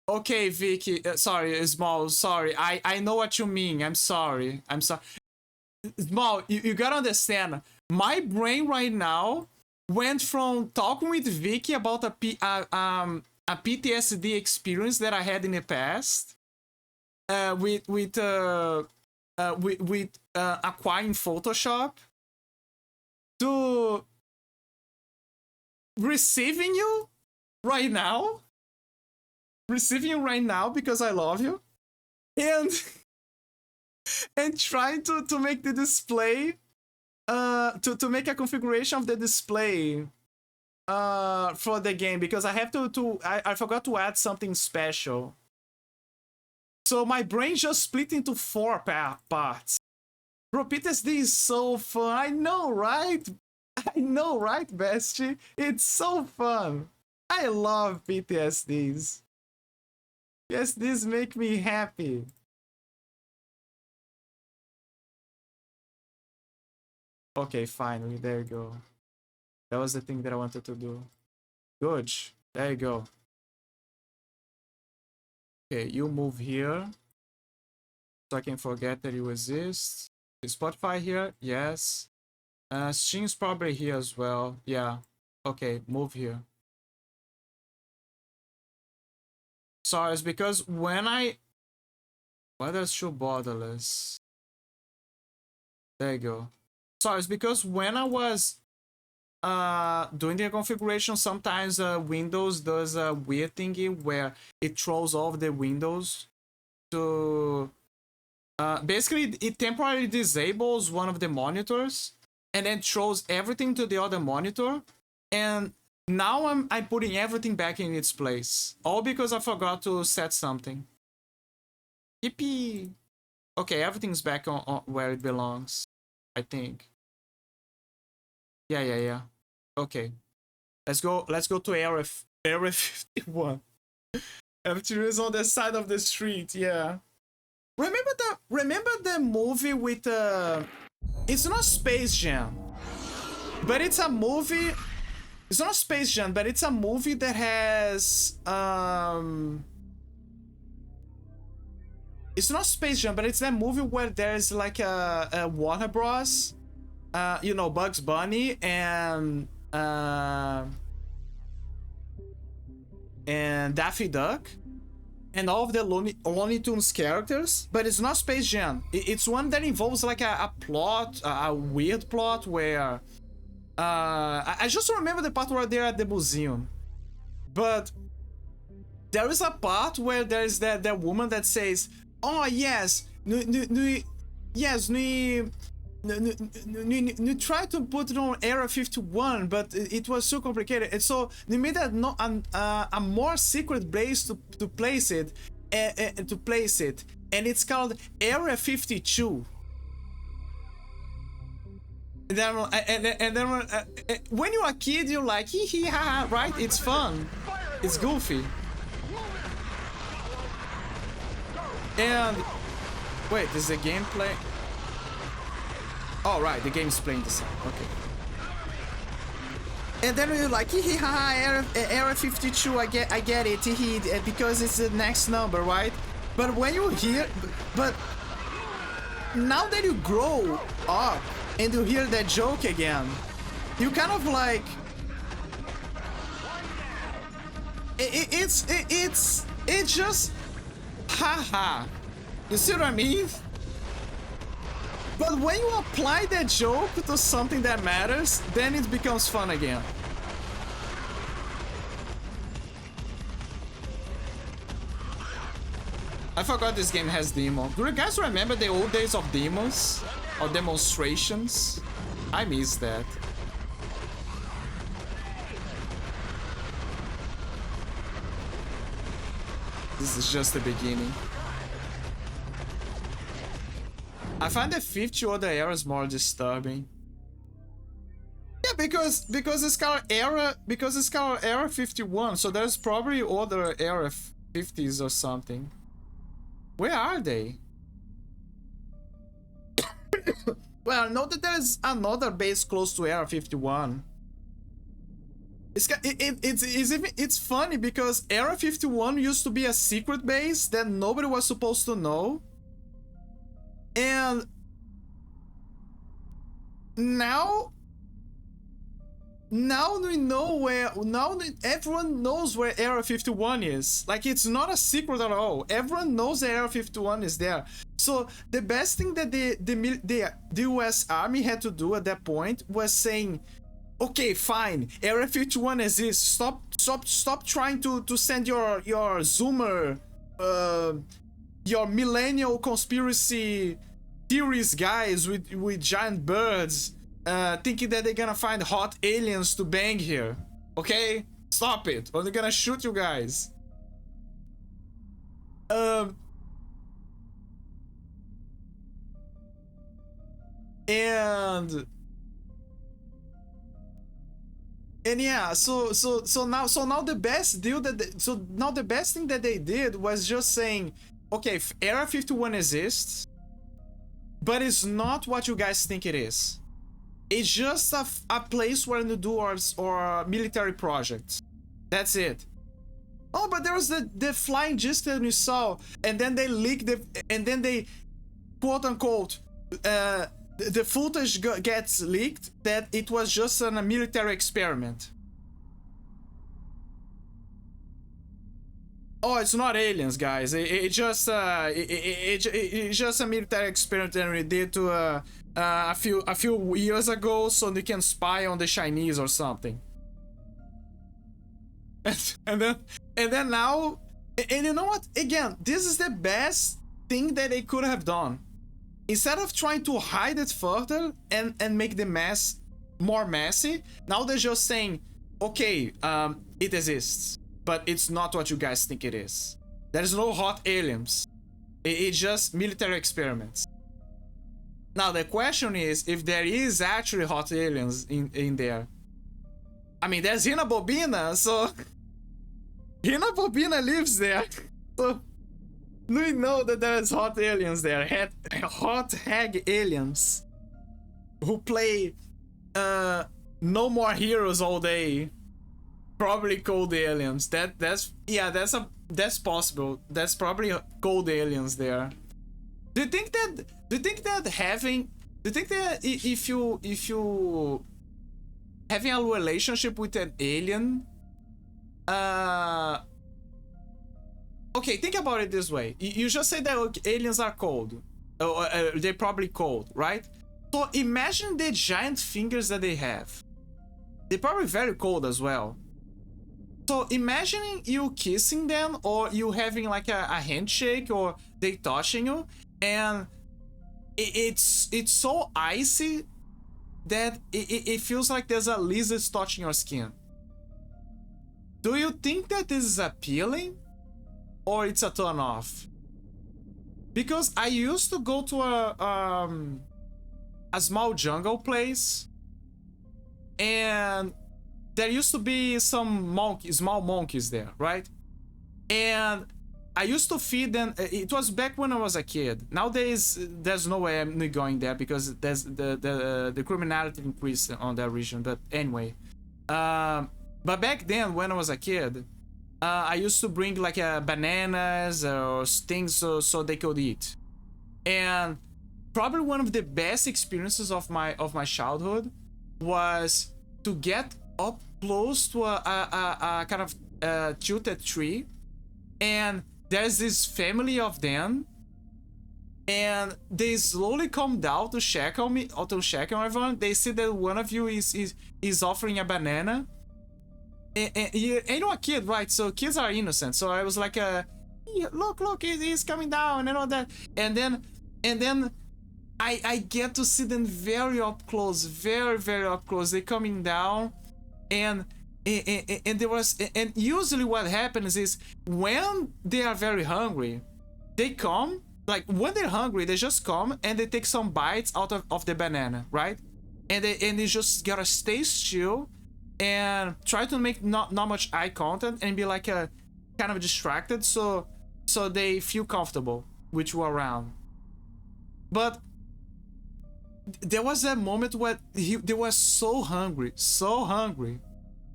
Okay, Vicky. Sorry, Small. Sorry. I know what you mean. I'm sorry. Small, you gotta understand. My brain right now went from talking with Vicky about a PTSD experience that I had in the past, with acquiring Photoshop, to receiving you right now. Receiving you right now because I love you. And trying to make the display, to make a configuration of the display for the game, because I have I forgot to add something special. So my brain just split into 4 parts. Bro, PTSD is so fun. I know, right? I know, right, Bestie? It's so fun. I love PTSDs. PTSDs make me happy. Okay, finally, there you go. That was the thing that I wanted to do. Good. There you go. Okay, you move here. So I can forget that you exist. Is Spotify here? Yes. Steam's probably here as well. Yeah. Okay, move here. Sorry, it's because when I... Why does show borderless? There you go. Sorry, it's because when I was doing the configuration, sometimes Windows does a weird thingy where it throws off the windows to... basically, it temporarily disables one of the monitors and then throws everything to the other monitor. And now I'm putting everything back in its place. All because I forgot to set something. Yippee! Okay, everything's back on where it belongs, I think. Yeah. Okay. Let's go to area 51. Everything is on the side of the street, yeah. Remember the movie with it's not Space Jam, but it's a movie. It's not Space Jam, but it's a movie that has it's not Space Jam, but it's that movie where there's like a Warner Bros. You know, Bugs Bunny and Daffy Duck. And all of the Looney Tunes characters, but it's not Space Jam. It's one that involves like a plot, a weird plot where... I just remember the part where they're at the museum. But there is a part where there's that woman that says, oh yes, yes, we tried to put it on Area 51, but it was so complicated. And so they made a more secret place to place it, and it's called Area 52. And then when you're a kid, you're like, hee hee ha ha, right? It's fun, it's goofy. And wait, is the gameplay? Oh, right, the game's playing the same. Okay. And then you're like, hee ha, Area 52, I get it, because it's the next number, right? But when you hear, but now that you grow up and you hear that joke again, you kind of like, it's just, haha. You see what I mean? But when you apply that joke to something that matters, then it becomes fun again. I forgot this game has demo. Do you guys remember the old days of demos? Or demonstrations? I miss that. This is just the beginning. I find the 50 other eras more disturbing. Yeah, because it's called Era 51, so there's probably other Era 50s or something. Where are they? Well, I know that there's another base close to Era 51. It's funny because Era 51 used to be a secret base that nobody was supposed to know. And now we know where, now everyone knows where Area 51 is. Like, it's not a secret at all. Everyone knows that Area 51 is there. So the best thing that the US Army had to do at that point was saying, okay, fine, Area 51 exists. Stop trying to send your Zoomer, your millennial conspiracy theories guys with giant birds, thinking that they're gonna find hot aliens to bang here. Okay? Stop it, or they're gonna shoot you guys. and yeah, so now the best deal the best thing that they did was just saying, okay, Area 51 exists, but it's not what you guys think it is. It's just a place where you do or military projects. That's it. Oh, but there was the flying disc that you saw, and then they leaked and then they, quote unquote, the footage gets leaked that it was just a military experiment. Oh, it's not aliens, guys. It's just a military experiment that we did to a few years ago, so they can spy on the Chinese or something. and then now, and you know what? Again, this is the best thing that they could have done. Instead of trying to hide it further and make the mess more messy, now they're just saying, okay, it exists, but it's not what you guys think it is. There's no hot aliens. It's just military experiments. Now the question is if there is actually hot aliens in there. I mean, there's Hina Bobina, so Hina Bobina lives there. So we know that there's hot aliens there, hot hag aliens who play No More Heroes all day. Probably cold aliens. That's possible. That's probably cold aliens there. Do you think that if you having a relationship with an alien, okay, think about it this way. You just say that aliens are cold. They're probably cold, right? So imagine the giant fingers that they have. They're probably very cold as well. So imagining you kissing them, or you having like a handshake, or they touching you, and it's so icy that it feels like there's a lizard touching your skin. Do you think that this is appealing, or it's a turn off? Because I used to go to a small jungle place, and there used to be some small monkeys there, right? And I used to feed them. It was back when I was a kid. Nowadays, there's no way I'm going there because there's the criminality increased on that region. But anyway, but back then when I was a kid, I used to bring like bananas or things so they could eat. And probably one of the best experiences of my childhood was to get up close to a kind of tilted tree, and there's this family of them, and they slowly come down to check on me, or to check on everyone. They see that one of you is offering a banana, and you're a kid, right? So kids are innocent. So I was like, look, he's coming down and all that, and then I get to see them very up close, very up close. They're coming down, and there was, and usually what happens is when they are very hungry, they come, like when they're hungry, they just come and they take some bites out of the banana, right? And they just gotta stay still and try to make not much eye contact and be like kind of distracted, so they feel comfortable with you around. But there was that moment where they were so hungry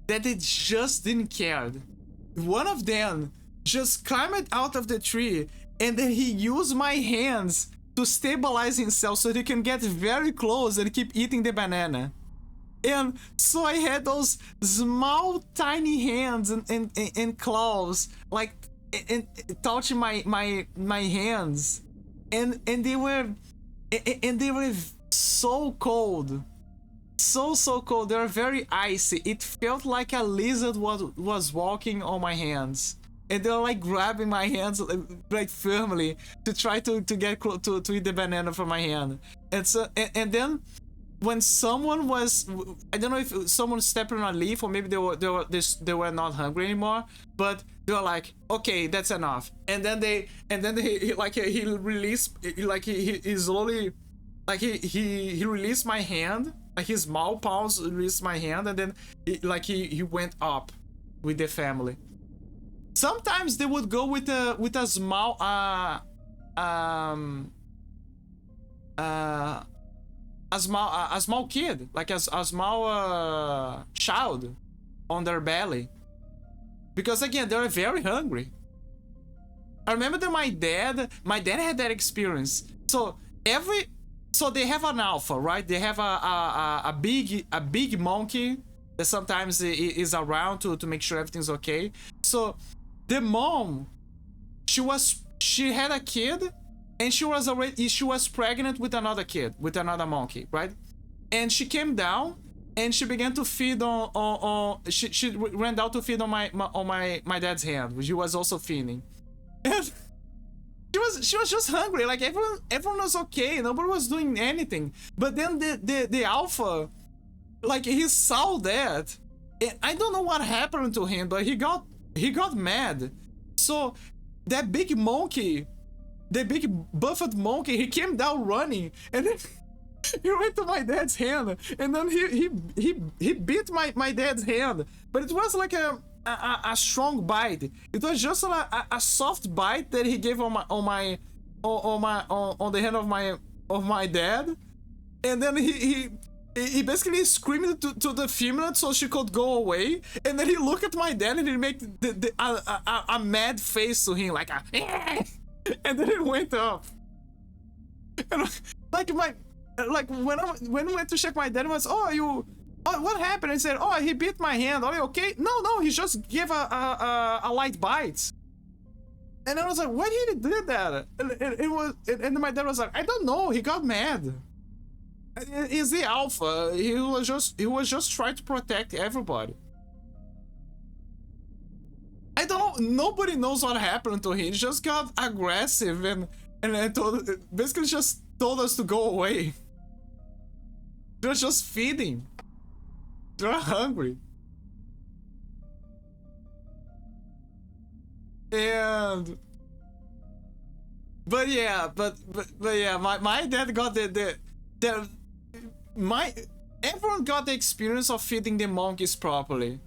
that they just didn't care. One of them just climbed out of the tree, and then he used my hands to stabilize himself so he can get very close and keep eating the banana. And so I had those small tiny hands and claws, like, and touching my hands, and they were so cold, so cold. They were very icy. It felt like a lizard was walking on my hands, and they were like grabbing my hands like firmly to try to get close to eat the banana from my hand. And so and then when someone was, I don't know if someone stepped on a leaf, or maybe they were not hungry anymore, but they were like, okay, that's enough. And then he released, like he slowly Like he released my hand, like his small paws released my hand, and then he went up with the family. Sometimes they would go with a small a small kid, like a small child on their belly, because again they're very hungry. I remember that my dad had that experience. So they have an alpha, right? They have a big monkey that sometimes is around to make sure everything's okay. So the mom, she had a kid, and she was pregnant with another kid, with another monkey, right? And she came down and she began to feed she ran down to feed on my dad's hand. She was also feeding. And she was just hungry. Like everyone was okay. Nobody was doing anything. But then the alpha, like, he saw that. And I don't know what happened to him, but he got mad. So that big monkey, the big buffed monkey, he came down running, and then he went to my dad's hand, and then he bit my dad's hand. But it was like a strong bite. It was just a soft bite that he gave on the hand of my dad, and then he basically screamed to the female so she could go away, and then he looked at my dad and he made a mad face to him, like and then it went up. And when we went to check, my dad was, what happened? I said, he bit my hand. Are you okay? No, he just gave a light bite. And I was like, why did he do that? And my dad was like, I don't know. He got mad. He's the alpha. He was just trying to protect everybody. I don't know. Nobody knows what happened to him. He just got aggressive and basically just told us to go away. They're just feeding. They're hungry. But yeah, my dad got everyone got the experience of feeding the monkeys properly.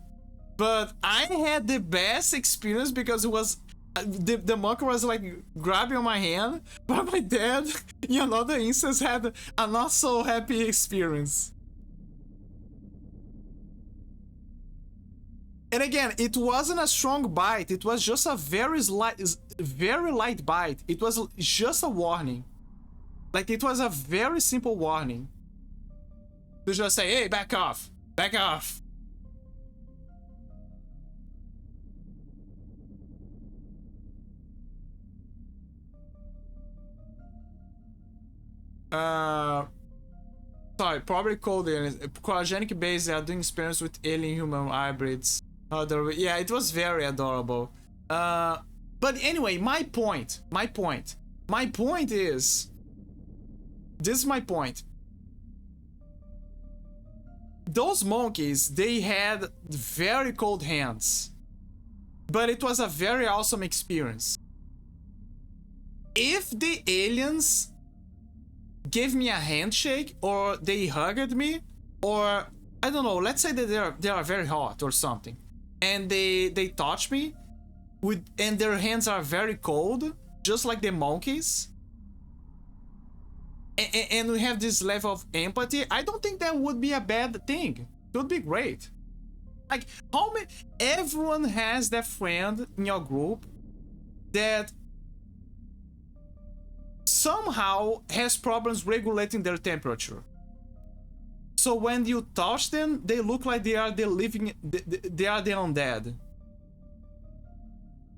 But I had the best experience because it was the monkey was like grabbing on my hand, but my dad in another instance had a not so happy experience. And again, it wasn't a strong bite. It was just a very light bite. It was just a warning. Like, it was a very simple warning. To just say, hey, back off. Back off. Sorry, probably cold aliens. Cryogenic base, they are doing experiments with alien human hybrids. Yeah, it was very adorable. But anyway, my point is, this is my point. Those monkeys, they had very cold hands, but it was a very awesome experience. If the aliens gave me a handshake, or they hugged me, or I don't know, let's say that they are very hot or something, and they touch me and their hands are very cold, just like the monkeys, and we have this level of empathy, I don't think that would be a bad thing. It would be great. Like, everyone has that friend in your group that somehow has problems regulating their temperature. So when you touch them, they look like they are the undead.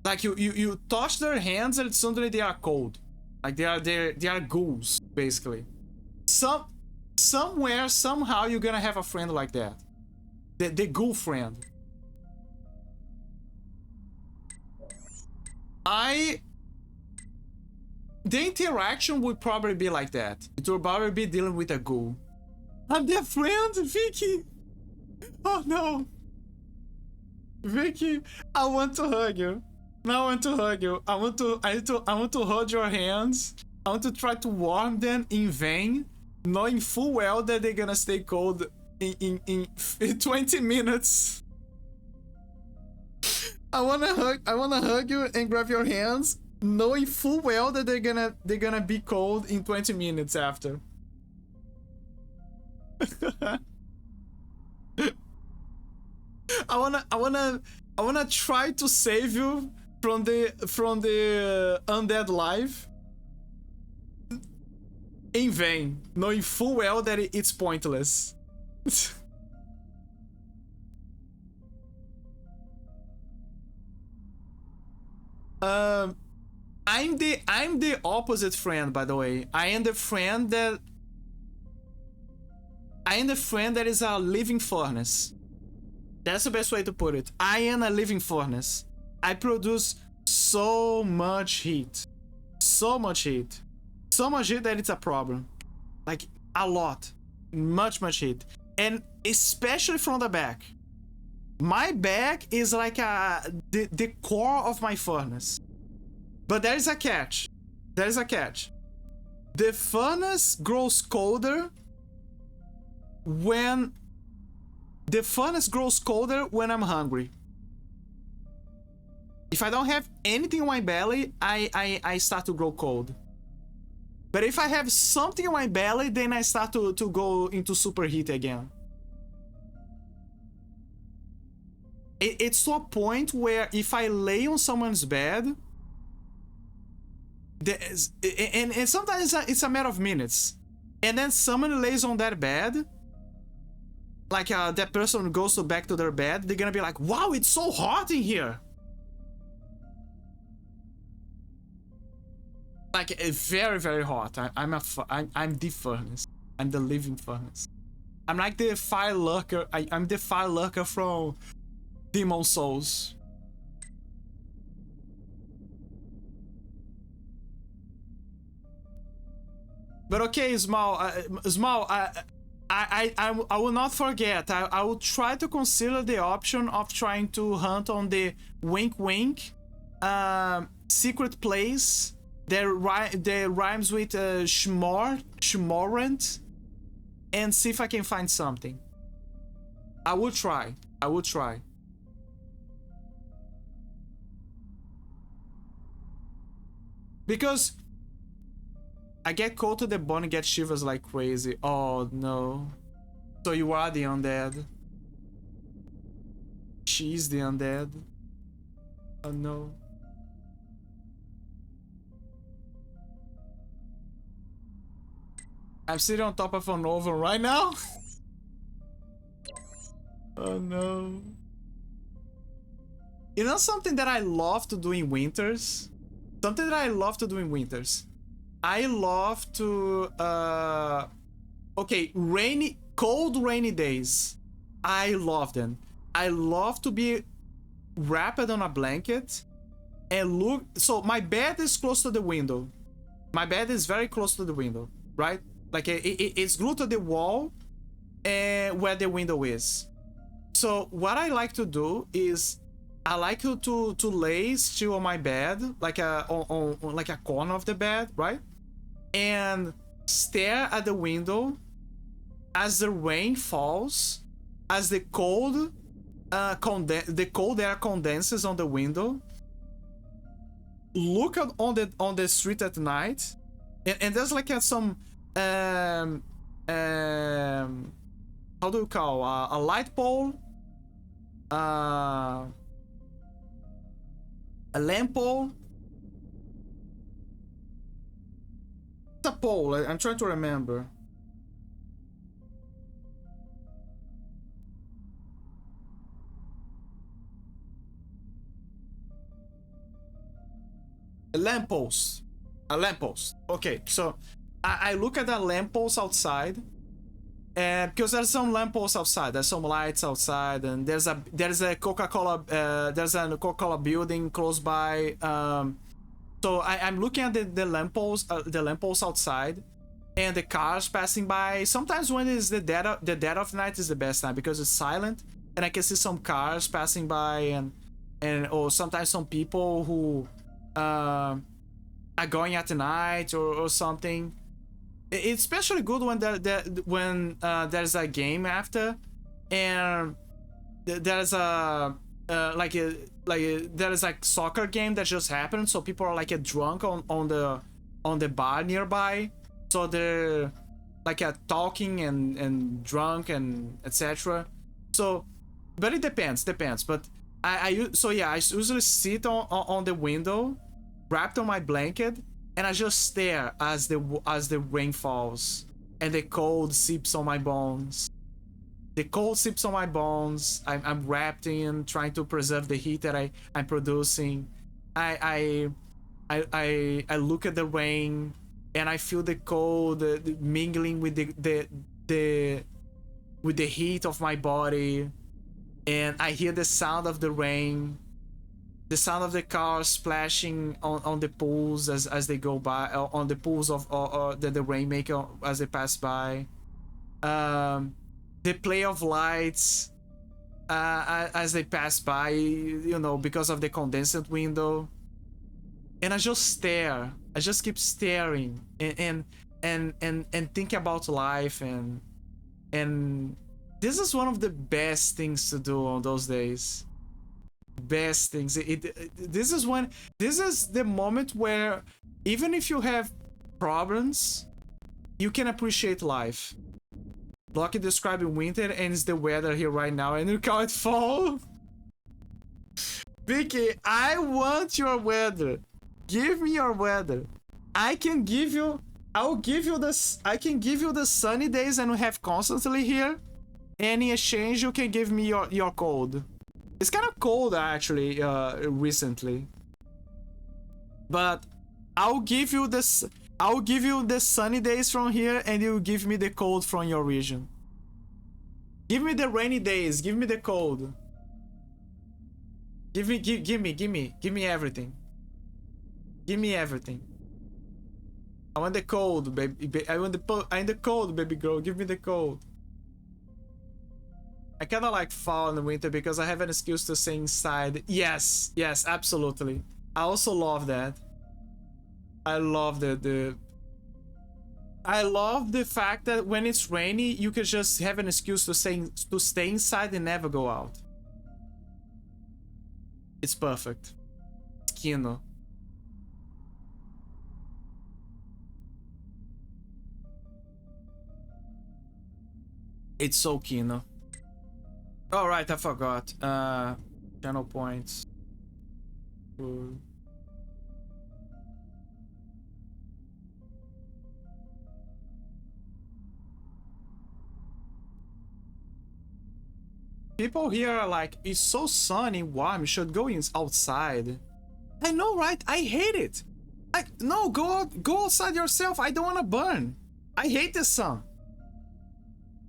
Like you touch their hands and suddenly they are cold. Like they are ghouls, basically. Somewhere, somehow you're gonna have a friend like that. The ghoul friend. The interaction would probably be like that. It would probably be dealing with a ghoul. I'm their friend, Vicky. Oh no, Vicky, I want to hug you. Now I want to hug you. I want to hold your hands. I want to try to warm them in vain. knowing full well that they're gonna stay cold in 20 minutes. I wanna hug you and grab your hands, knowing full well that they're gonna be cold in 20 minutes after. I wanna try to save you from the undead life in vain, knowing full well that it's pointless. I'm the opposite friend, by the way. I am the friend that is a living furnace. That's the best way to put it. I am a living furnace. I produce so much heat. So much heat. So much heat that it's a problem. Like, a lot. Much heat. And especially from the back. My back is like the core of my furnace. But there is a catch. There is a catch. The furnace grows colder when... The furnace grows colder when I'm hungry. If I don't have anything in my belly, I start to grow cold. But if I have something in my belly, then I start to go into superheat again. It's to a point where if I lay on someone's bed, and sometimes it's a matter of minutes, and then someone lays on that bed, like that person goes back to their bed, they're gonna be like, wow, it's so hot in here. Like, very hot. I'm the furnace. I'm the living furnace. I'm like the fire lurker. I'm the fire lurker from Demon Souls. But okay, Small, I will not forget. I will try to consider the option of trying to hunt on the wink secret place that rhymes with Schmorrent, and see if I can find something. I will try. Because I get cold to the bone and get shivers like crazy. Oh no. So you are the undead. She's the undead. Oh no. I'm sitting on top of an oven right now. Oh no. You know something that I love to do in winters? I love to okay, cold rainy days. I love them. I love to be wrapped on a blanket and look. So my bed is close to the window. My bed is very close to the window, right? Like it's glued to the wall and where the window is. So what I like to do is I like to lay still on my bed, like on like a corner of the bed, right? And stare at the window as the rain falls, as the cold air condenses on the window. Look out on the street at night, and there's like some how do you call a light pole, a lamp pole. A pole. I'm trying to remember. A lamppost. Okay, so I look at the lamppost outside, and because there's some lampposts outside, there's some lights outside, and there's a Coca-Cola building close by. So I'm looking at the lampposts outside, and the cars passing by. Sometimes when it's the dead of night is the best time because it's silent, and I can see some cars passing by, and or sometimes some people who are going at night or something. It's especially good when there's a game after, and there's a there's like soccer game that just happened, so people are like drunk on the bar nearby, so they're like talking and drunk and etc. So, but it depends. But I usually sit on the window, wrapped on my blanket, and I just stare as the rain falls and the cold seeps on my bones. The cold seeps on my bones. I'm wrapped in, trying to preserve the heat that I'm producing. I look at the rain and I feel the cold mingling with the heat of my body, and I hear the sound of the rain, the sound of the cars splashing on the pools as they go by, on the pools of the rainmaker as they pass by. The play of lights as they pass by, you know, because of the condensed window. And I just stare. I just keep staring and think about life, and this is one of the best things to do on those days. Best things. This is the moment where even if you have problems, you can appreciate life. Blocky describing winter, and it's the weather here right now, and you call it fall. Vicky, I want your weather. Give me your weather. I can give you the sunny days and we have constantly here. And in exchange, you can give me your cold. It's kind of cold actually, recently. But I'll give you the sunny days from here, and you give me the cold from your region. Give me the rainy days. Give me the cold. Give me everything. Give me everything. I want the cold, baby. I want the cold, baby girl. Give me the cold. I kind of like fall and winter because I have an excuse to stay inside. Yes, absolutely. I also love that. I love I love the fact that when it's rainy, you can just have an excuse to stay inside and never go out. It's perfect. Kino. It's so Kino. Oh right, I forgot. Channel points. People here are like, it's so sunny, warm, you should go outside. I know, right? I hate it. Like, no, go outside yourself. I don't want to burn. I hate the sun.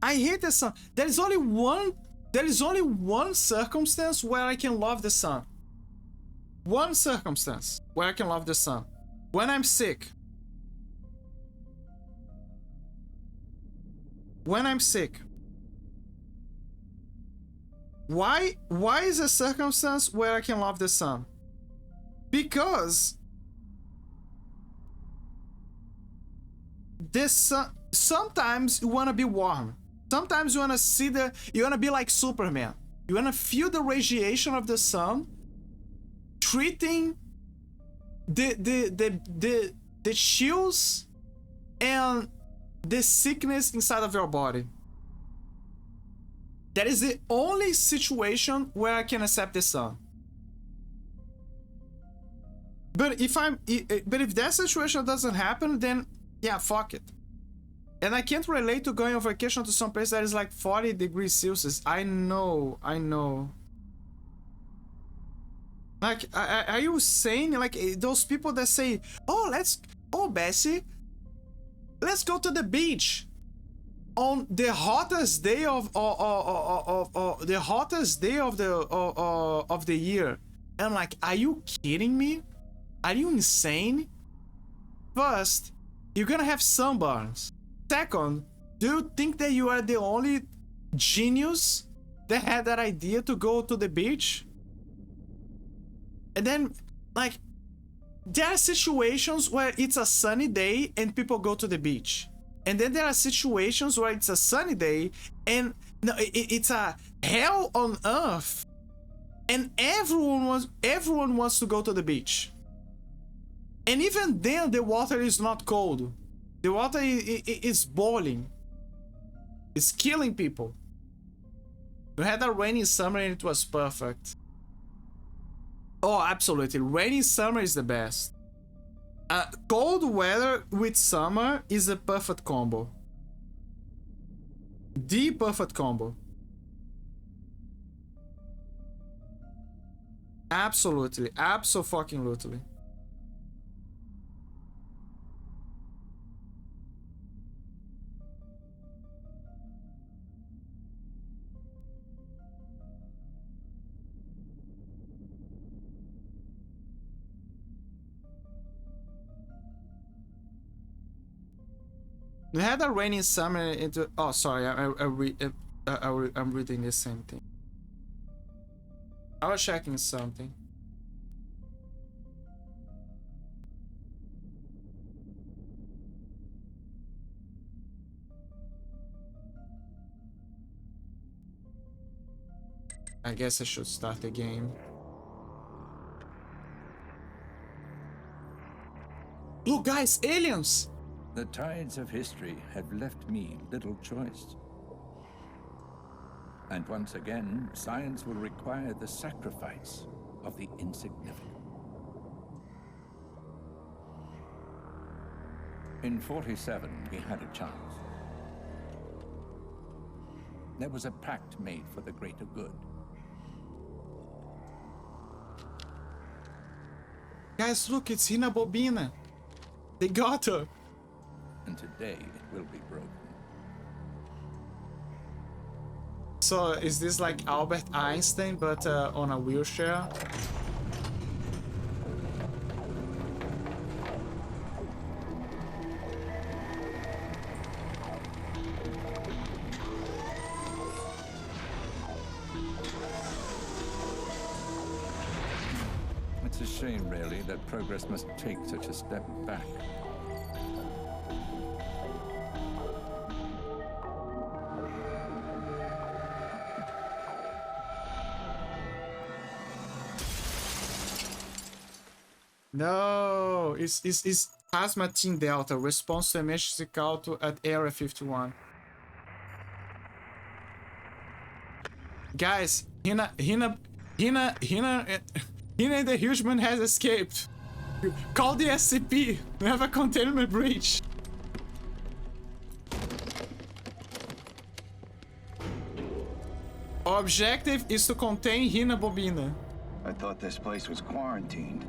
I hate the sun. There is only one circumstance where I can love the sun. One circumstance where I can love the sun. When I'm sick. When I'm sick. Why is a circumstance where I can love the sun? Because the sun, sometimes you want to be warm. Sometimes you want to be like Superman. You want to feel the radiation of the sun treating the chills and the sickness inside of your body. That is the only situation where I can accept the sun. But if that situation doesn't happen, then yeah, fuck it. And I can't relate to going on vacation to some place that is like 40 degrees Celsius. I know. Like, are you saying, like, those people that say, oh Bessie, let's go to the beach on the hottest day of the year. And I'm like, are you kidding me? Are you insane? First, you're gonna have sunburns. Second, do you think that you are the only genius that had that idea to go to the beach? And then, like, there are situations where it's a sunny day and people go to the beach. And then there are situations where it's a sunny day and no, it's a hell on earth, and everyone wants to go to the beach. And even then, the water is not cold. The water is boiling. It's killing people. We had a rainy summer and it was perfect. Oh, absolutely. Rainy summer is the best. Cold weather with summer is a perfect combo. The perfect combo. Absolutely. Abso-fucking-lutely. We had a rainy summer into. Oh, sorry, I'm reading the same thing. I was checking something. I guess I should start the game. Look, guys, aliens! The tides of history have left me little choice. And once again, science will require the sacrifice of the insignificant. In 47, we had a chance. There was a pact made for the greater good. Guys, look, it's Hina Bobina. They got her. And today it will be broken. So, is this like Albert Einstein, but on a wheelchair? It's a shame, really, that progress must take such a step back. No, it's Hazmat Team Delta, response to emergency call to at Area 51. Guys, Hina and the Hugeman has escaped. Call the SCP. We have a containment breach. Our objective is to contain Hina Bobina. I thought this place was quarantined.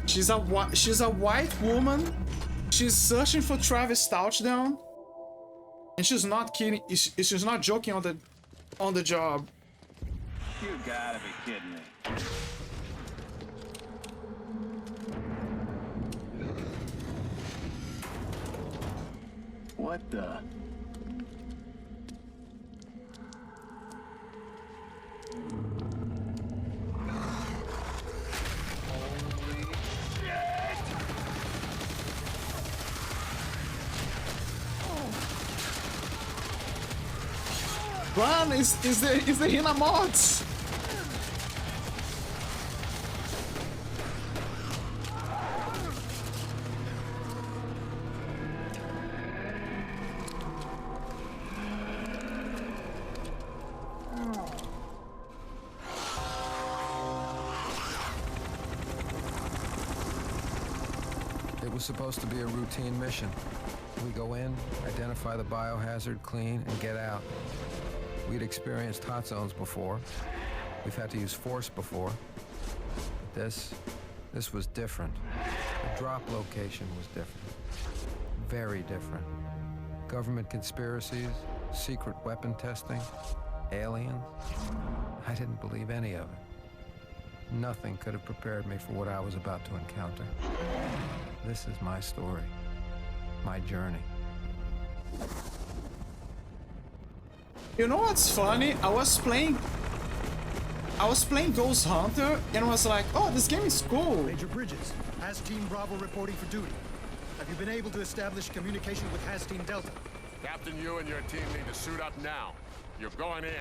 She's a white woman. She's searching for Travis Touchdown, and she's not kidding. She's not joking on the job. You gotta be kidding me. What the? Run! Is the Hina mods? It was supposed to be a routine mission. We go in, identify the biohazard, clean, and get out. We'd experienced hot zones before. We've had to use force before. But this was different. The drop location was different. Very different. Government conspiracies, secret weapon testing, aliens. I didn't believe any of it. Nothing could have prepared me for what I was about to encounter. This is my story, my journey. You know what's funny? I was playing Ghost Hunter and was like, oh, this game is cool. Major Bridges, has Team Bravo reporting for duty. Have you been able to establish communication with Hastine Delta? Captain, you and your team need to suit up now. You're going in.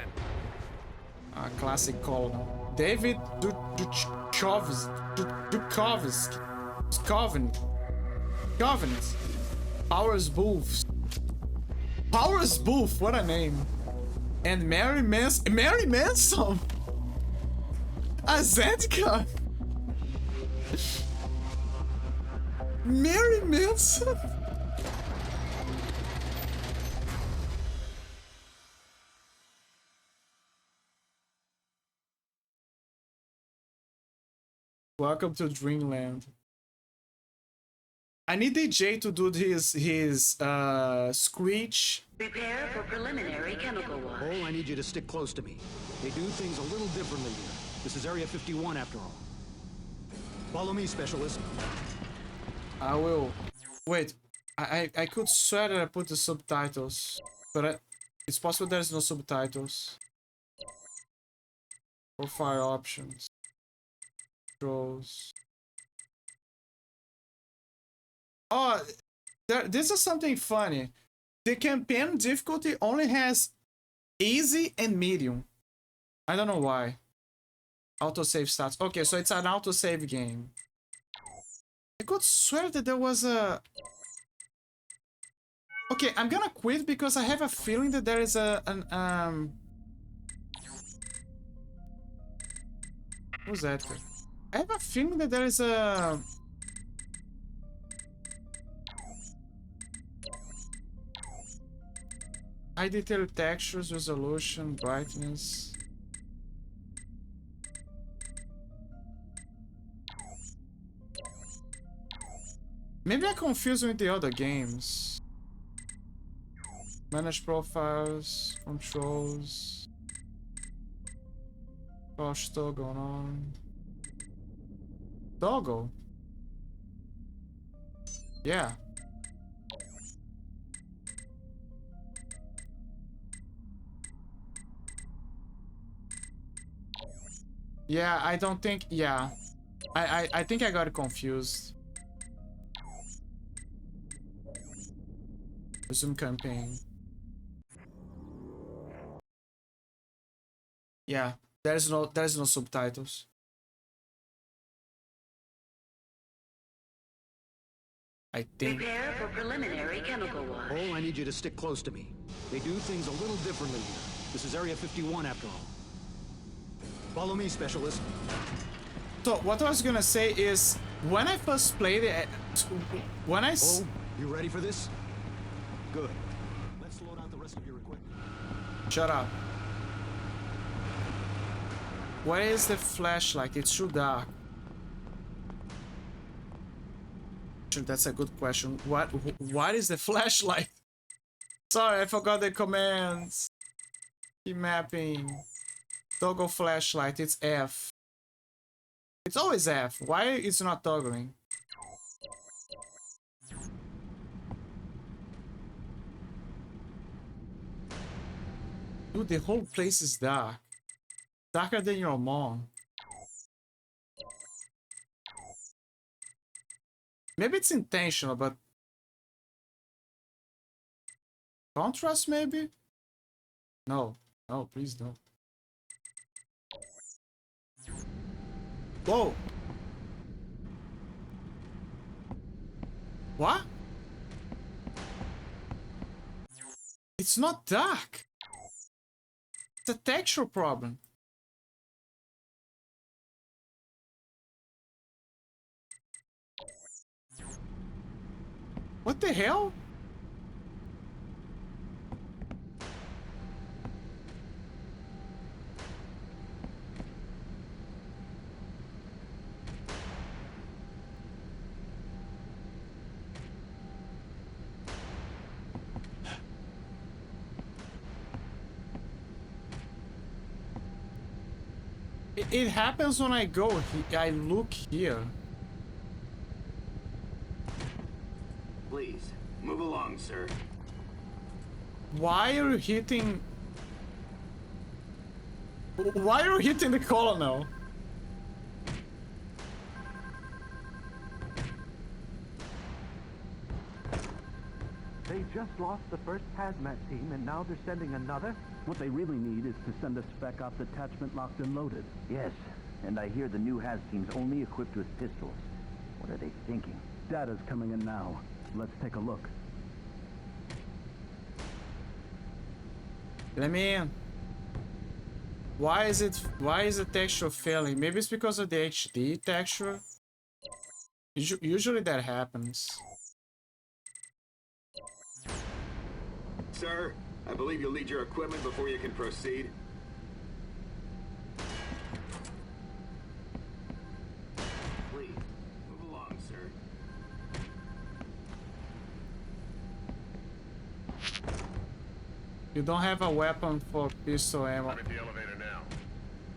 Classic colonel. David Dukovsky. Covenant. Powers Booth. Powers Booth, what a name. And Mary Manson. Mary Manson? A Zedka? Mary Manson? Welcome to Dreamland. I need DJ to do his screech. Prepare for preliminary chemical wash. Cole, I need you to stick close to me. They do things a little differently here. This is Area 51 after all. Follow me, Specialist. I will. Wait, I could swear that I put the subtitles, but it's possible there's no subtitles. Profile options. Controls. Oh, this is something funny. The campaign difficulty only has easy and medium. I don't know why. Autosave stats. Okay, so it's an autosave game. I could swear that there was a... Okay, I'm gonna quit because I have a feeling that there is What's that? I have a feeling that there is a... High detail textures, resolution, brightness. Maybe I confuse with the other games. Manage profiles, controls. Gosh, toggle on. Toggle? Yeah. Yeah, I don't think... Yeah. I think I got confused. Resume campaign. Yeah, there's no subtitles. I think. Prepare for preliminary chemical wash. Cole, I need you to stick close to me. They do things a little differently here. This is Area 51 after all. Follow me, Specialist. So what I was gonna say is, when I first played it, Oh, you ready for this? Good. Let's load out the rest of your equipment. Shut up. Where is the flashlight? It's too dark. That's a good question. What is the flashlight? Sorry, I forgot the commands. Keep mapping. Toggle flashlight, it's F. It's always F. Why it's not toggling? Dude, the whole place is dark. Darker than your mom. Maybe it's intentional, but... Contrast, maybe? No. No, please don't. Whoa! What? It's not dark! It's a texture problem. What the hell? It happens when I go. I look here. Please, move along, sir. Why are you hitting? Why are you hitting the colonel? They just lost the first hazmat team, and now they're sending another? What they really need is to send a spec ops detachment locked and loaded. Yes, and I hear the new Haz team's only equipped with pistols. What are they thinking? Data's coming in now. Let's take a look. Let me in. Why is the texture failing? Maybe it's because of the HD texture. Usually that happens. Sir, I believe you'll need your equipment before you can proceed. Please, move along, sir. You don't have a weapon for pistol ammo. I'm at the elevator now.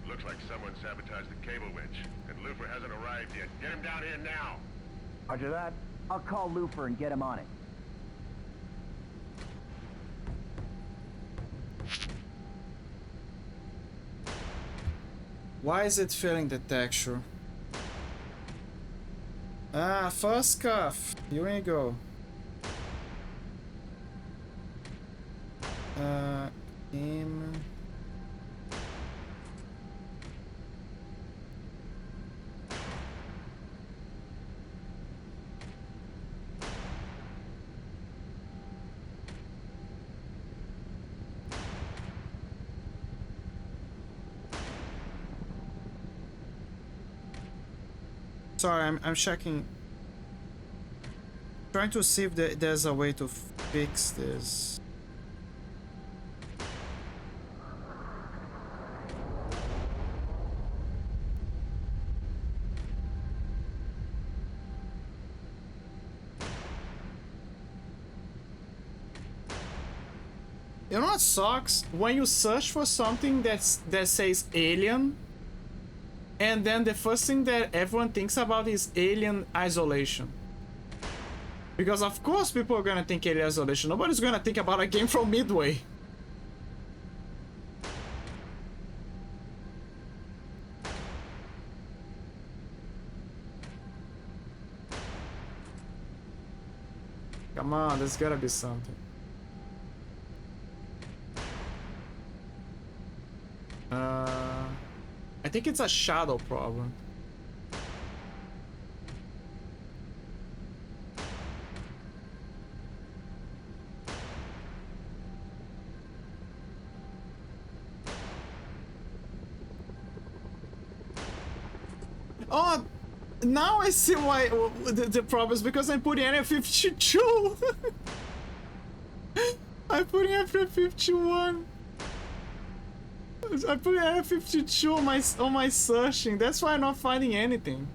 Looks like someone sabotaged the cable winch, and Lufer hasn't arrived yet. Get him down here now! Roger that. I'll call Lufer and get him on it. Why is it failing the texture? Ah, first cuff. Here we go. Game. Sorry, I'm checking. Trying to see if there's a way to fix this. You know what sucks? When you search for something that says alien, and then the first thing that everyone thinks about is Alien Isolation. Because of course people are gonna think Alien Isolation. Nobody's gonna think about a game from Midway. Come on, there's gotta be something. I think it's a shadow problem. Oh, now I see why the problem is because I'm putting F52. I'm putting F51. I put F52 on my searching. That's why I'm not finding anything.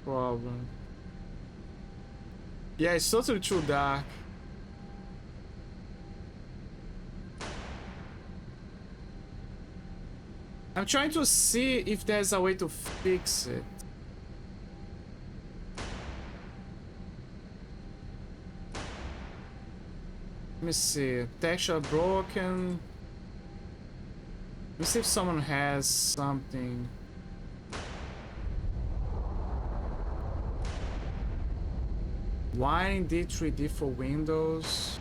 Problem. Yeah, it's totally too dark. I'm trying to see if there's a way to fix it. Let me see. Texture broken. Let me see if someone has something. Wiring D3D for Windows.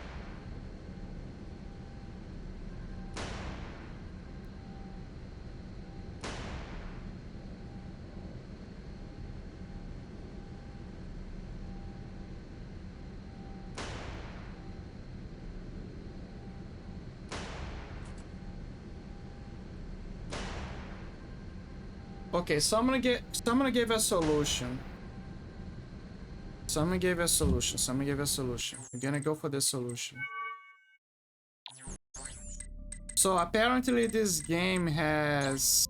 Okay, so I'm gonna give a solution. We're gonna go for the solution. So apparently this game has...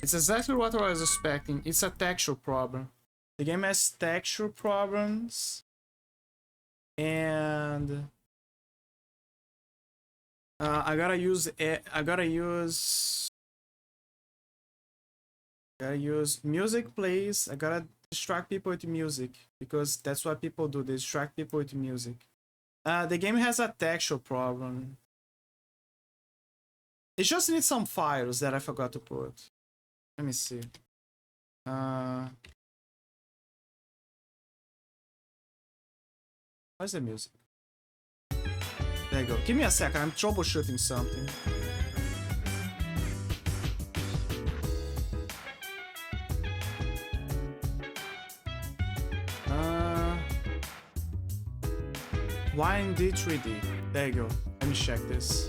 It's exactly what I was expecting. It's a texture problem. The game has texture problems. And... I gotta use music plays. I gotta distract people with music because that's what people do. They distract people with music. The game has a texture problem. It just needs some files that I forgot to put. Let me see. Where's the music? There you go. Give me a second. I'm troubleshooting something. YND 3D. There you go. Let me check this.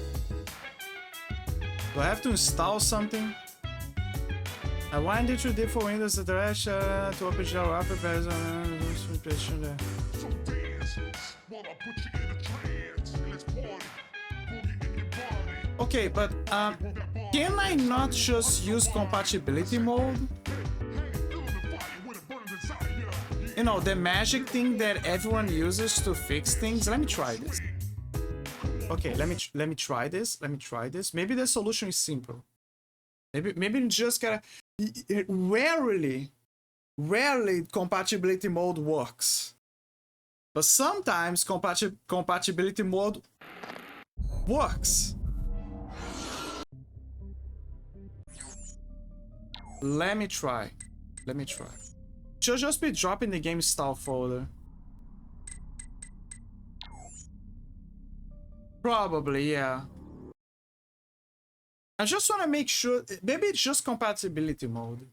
Do I have to install something? YND 3D for Windows Direction to open Java prepares on Okay, but can I not just use compatibility mode? You know, the magic thing that everyone uses to fix things. Let me try this. Okay, let me try this. Let me try this. Maybe the solution is simple. Maybe you just gotta. Rarely compatibility mode works, but sometimes compatibility mode works. Let me try. Should just be dropping the game style folder. Probably, yeah. I just want to make sure. Maybe it's just compatibility mode.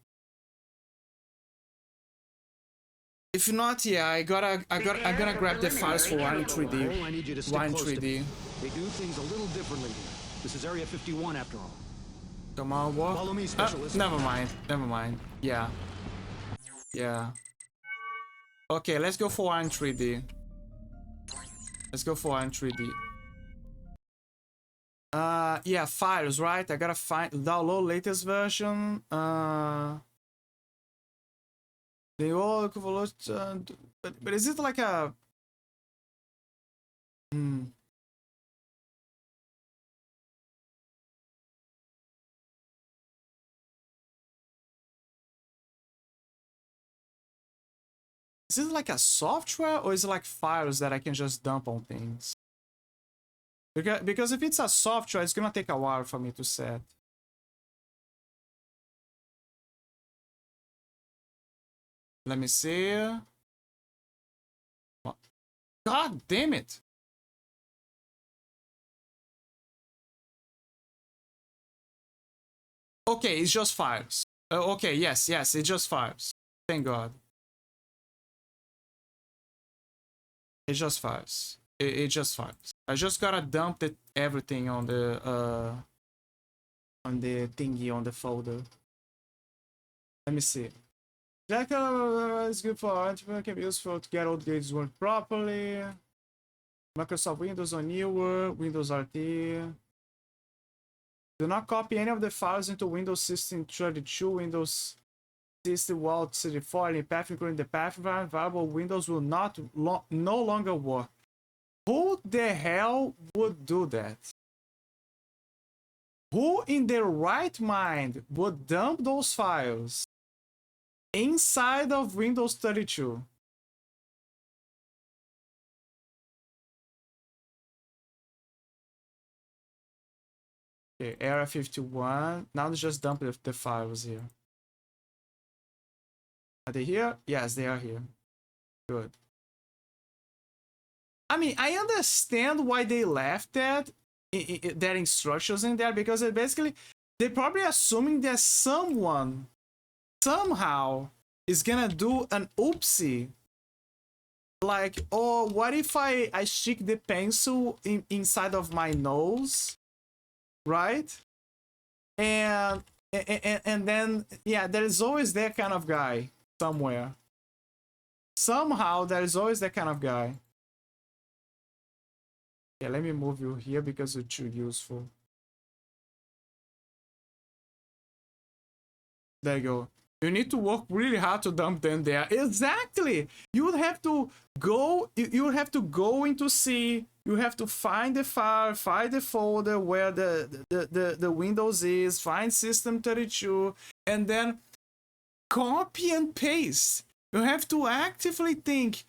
If not, yeah, I'm gonna grab the files for Wine 3D. I need you to stick close to me. They do things a little differently here. This is Area 51 after all. Come on, what? Follow me, specialist. Never mind. Yeah. Okay, let's go for Wine 3D. Yeah, files, right? I gotta download latest version. The old equivalent, but is it like a? Is it like a software or is it like files that I can just dump on things? Because if it's a software, it's gonna take a while for me to set. Let me see. God damn it. Okay, it's just files. Okay, yes, it's just files. Thank God. It's just files. It's just files. I just gotta dump everything on the thingy, on the folder. Let me see. That is good for Artifact, can be useful to get old gates work properly. Microsoft Windows on newer, Windows RT. Do not copy any of the files into Windows System 32, Windows System Vault 64, any path including the path environment variable. Windows will no longer work. Who the hell would do that? Who in their right mind would dump those files inside of Windows 32? Okay, Area 51. Now let's just dump the files here. Are they here? Yes, they are here. Good. I mean, I understand why they left that instructions in there, because they're probably assuming that someone somehow is gonna do an oopsie, like, oh, what if I stick the pencil inside of my nose, right? And then, yeah, there is always that kind of guy somewhere. Somehow there is always that kind of guy. Yeah, let me move you here because it's too useful. There you go. You need to work really hard to dump them there. Exactly. You would have to go. You would have to go into C. You have to find the file, find the folder where the Windows is, find System 32, and then copy and paste. You have to actively think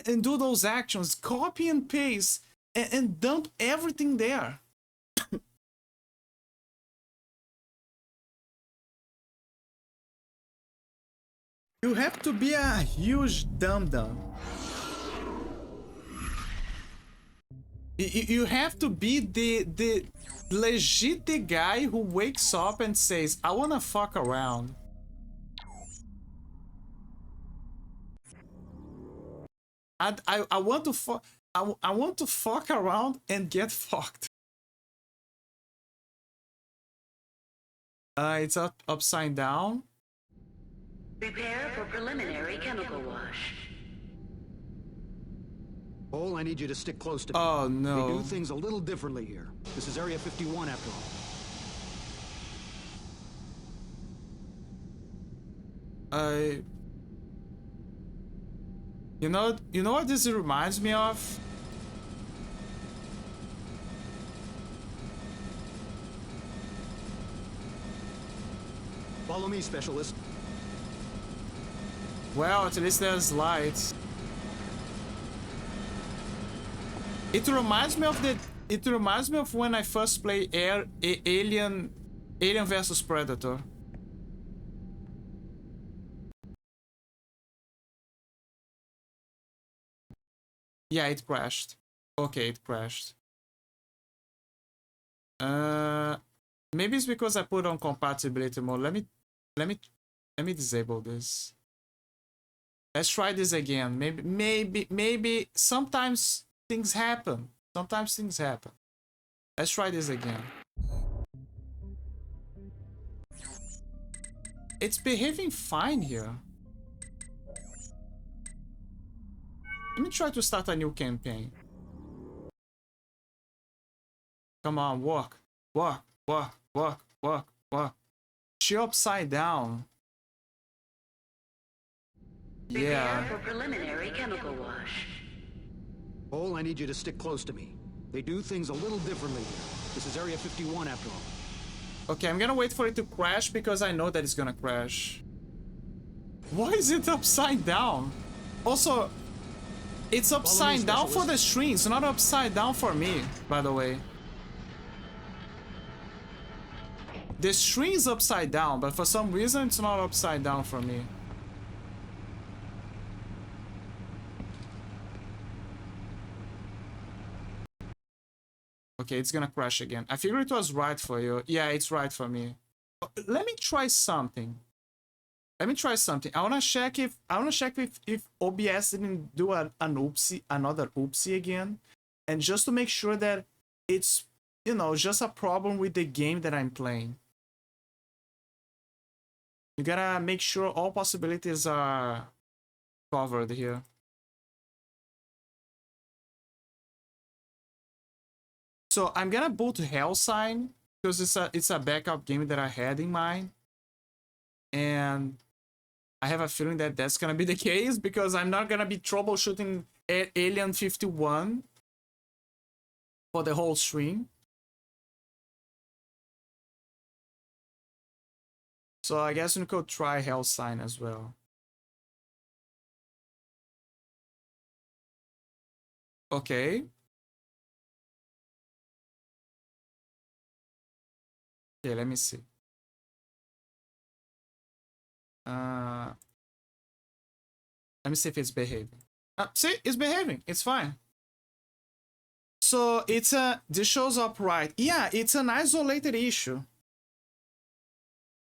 and do those actions. Copy and paste and dump everything there. You have to be a huge dum-dum. You have to be the legit the guy who wakes up and says, I wanna fuck around. I want to fuck. I want to fuck around and get fucked. It's upside down. Prepare for preliminary chemical wash. Cole, I need you to stick close to me. Oh no. We do things a little differently here. This is Area 51 after all. You know what this reminds me of? Follow me, specialist. Well, at least there's lights. It reminds me of when I first played Alien vs Predator. Yeah, it crashed. Okay, it crashed. Maybe it's because I put on compatibility mode. Let me disable this. Let's try this again. Maybe sometimes things happen. Sometimes things happen. Let's try this again. It's behaving fine here. Let me try to start a new campaign. Come on, walk. Walk, walk, walk, walk, walk. She upside down. Yeah. Prepare for preliminary chemical wash. Cole, I need you to stick close to me. They do things a little differently here. This is Area 51 after all. Okay, I'm gonna wait for it to crash because I know that it's gonna crash. Why is it upside down? Also, it's upside down for the screen. It's not upside down for me, by the way. The screen is upside down, but for some reason it's not upside down for me. Okay, it's gonna crash again. I figured it was right for you. Yeah, it's right for me. Let me try something. Let me try something. I wanna check if OBS didn't do another oopsie again, and just to make sure that it's, you know, just a problem with the game that I'm playing. You gotta make sure all possibilities are covered here. So I'm gonna boot Hellsign because it's a backup game that I had in mind, and I have a feeling that that's gonna be the case because I'm not gonna be troubleshooting Alien 51 for the whole stream. So I guess we could try Hellsign as well. Okay. Okay, let me see. Let me see if it's behaving. See, it's behaving. It's fine. So it's this shows up right. Yeah, it's an isolated issue.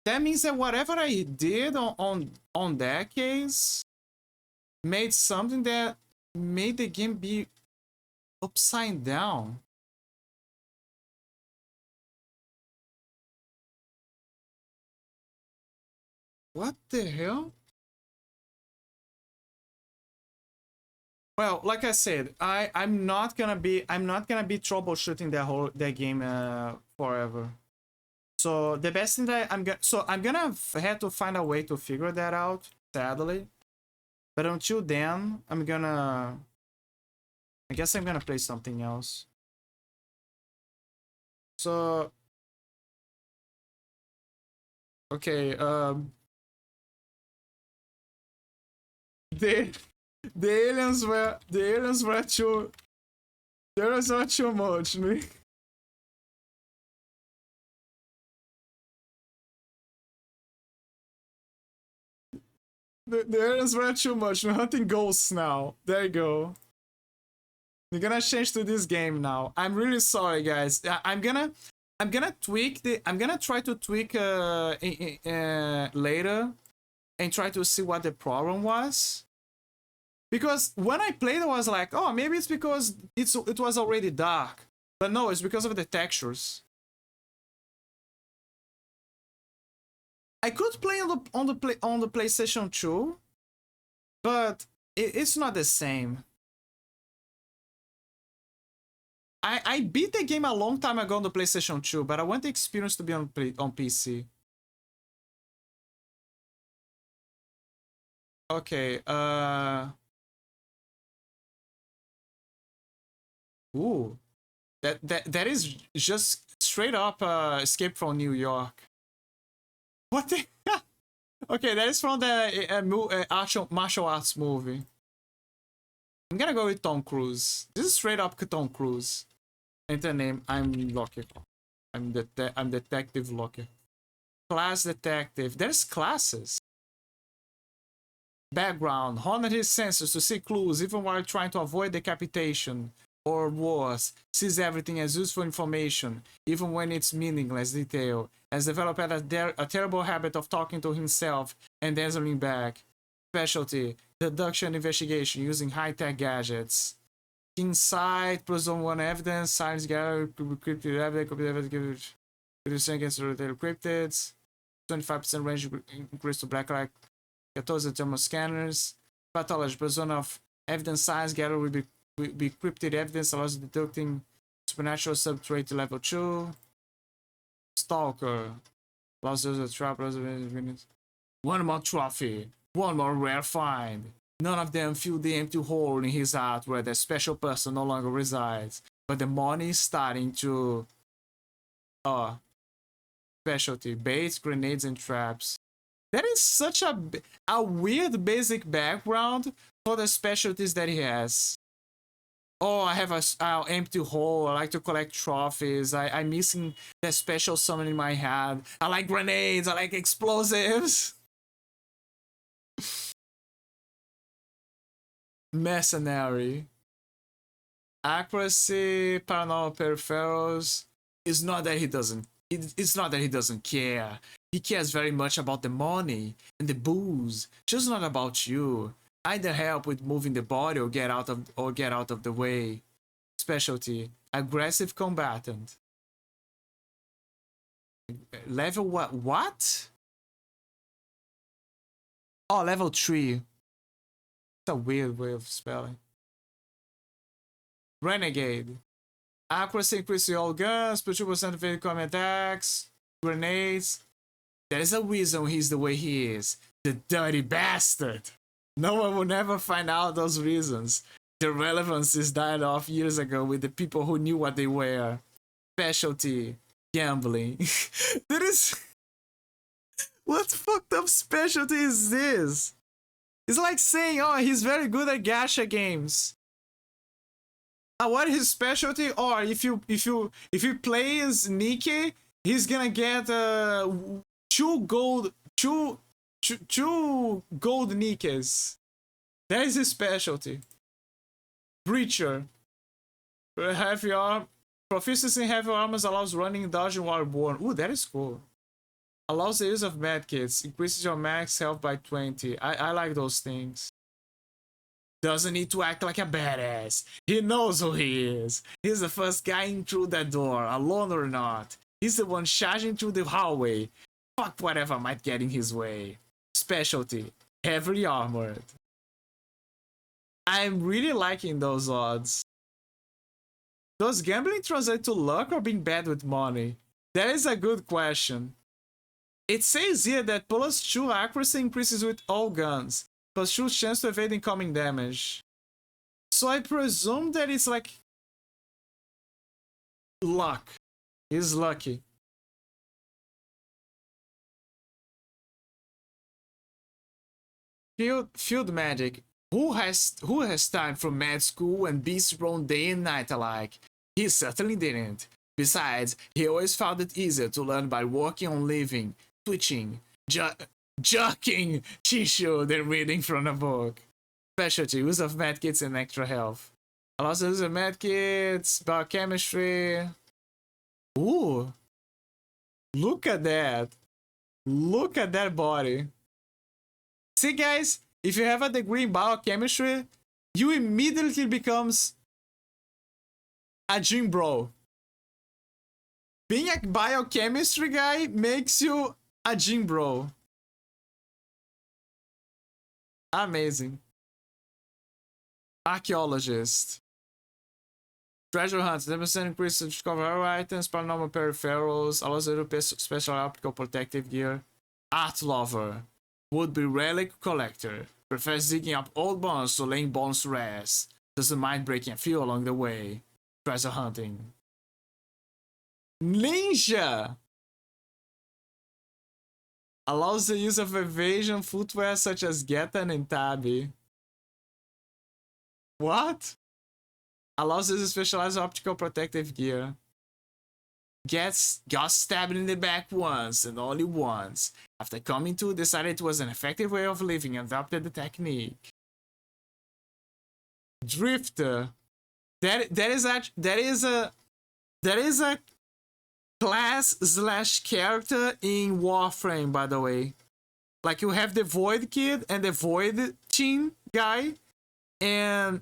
That means that whatever I did on that case made something that made the game be upside down. What the hell? Well, like I said, I'm not gonna be troubleshooting that game forever. So the best thing that I'm gonna have to find a way to figure that out, sadly. But until then, I guess I'm gonna play something else. So okay, the aliens were too much, man. The areas were too much. We're hunting ghosts now. There you go. You're gonna change to this game now. I'm really sorry, guys. I'm gonna tweak the. I'm gonna try to tweak later and try to see what the problem was. Because when I played, I was like, oh, maybe it's because it was already dark. But no, it's because of the textures. I could play on the PlayStation 2, but it's not the same. I beat the game a long time ago on the PlayStation 2, but I want the experience to be on PC. Okay, ooh. That is just straight up Escape from New York. What the Okay, that is from the martial arts movie. I'm gonna go with Tom Cruise. This is straight up Tom Cruise. Enter name, I'm Loki. I'm Detective Loki. Class Detective. There's classes. Background. Honor his senses to see clues even while trying to avoid decapitation. Or worse, sees everything as useful information, even when it's meaningless detail. Has developed a terrible habit of talking to himself and answering back. Specialty, deduction investigation using high-tech gadgets. Insight, plus on one evidence, science gallery, cryptid evidence, against related cryptids. 25% range increase to black light, 14 thermal scanners. Pathology, plus one of evidence, science gallery will be cryptid evidence, allows deducting supernatural subtrait to level 2. Stalker, allows those to trap minutes. One more trophy, one more rare find. None of them fill the empty hole in his heart where the special person no longer resides, but the money is starting to. Specialty, baits, grenades, and traps. That is such a weird basic background for the specialties that he has. Oh, I have a empty hole. I like to collect trophies. I'm missing the special summon in my head. I like grenades. I like explosives. Mercenary. Accuracy, paranormal peripherals. It's not that he doesn't. It's not that he doesn't care. He cares very much about the money and the booze. Just not about you. Either help with moving the body or get out of the way. Specialty, aggressive combatant. Level what? What? Oh, level 3. It's a weird way of spelling. Renegade. Accuracy increases all guns, plus 2% of incoming attacks, grenades. There is a reason he's the way he is. The dirty bastard. No one will never find out those reasons. The relevance is died off years ago with the people who knew what they were. Specialty, gambling. That is... What fucked up specialty is this? It's like saying, oh, he's very good at gacha games. What is his specialty? Or if you play as Nikki, he's gonna get two gold Nikes. That is his specialty. Breacher. Heavy arm. Proficiency in heavy armors allows running and dodging while born. Ooh, that is cool. Allows the use of medkits. Increases your max health by 20. I like those things. Doesn't need to act like a badass. He knows who he is. He's the first guy in through that door, alone or not. He's the one charging through the hallway. Fuck whatever might get in his way. Specialty, heavily armored. I'm really liking those odds. Does gambling translate to luck or being bad with money? That is a good question. It says here that +2 accuracy increases with all guns. +2 chance to evade incoming damage. So I presume that it's like luck. He's lucky. Field magic. Who has time for med school and beasts roam day and night alike? He certainly didn't. Besides, he always found it easier to learn by working on living, twitching, Jerking tissue than reading from a book. Specialty, use of medkits and extra health. Allows the use of medkits, biochemistry. Ooh. Look at that. Look at that body. See, guys, if you have a degree in biochemistry, you immediately becomes a gym bro. Being a biochemistry guy makes you a gym bro. Amazing. Archaeologist. Treasure hunts. 10% increase to discover rare items, paranormal peripherals, allows you to special optical protective gear. Art lover. Would-be relic collector. Prefers digging up old bones to laying bones to rest. Doesn't mind breaking a few along the way. Treasure hunting. Ninja! Allows the use of evasion footwear such as Getan and Tabi. What? Allows the use of specialized optical protective gear. Got stabbed in the back once and only once. After coming to, decided it was an effective way of living and adopted the technique. Drifter. That is a class / character in Warframe, by the way. Like, you have the Void Kid and the Void Team guy, and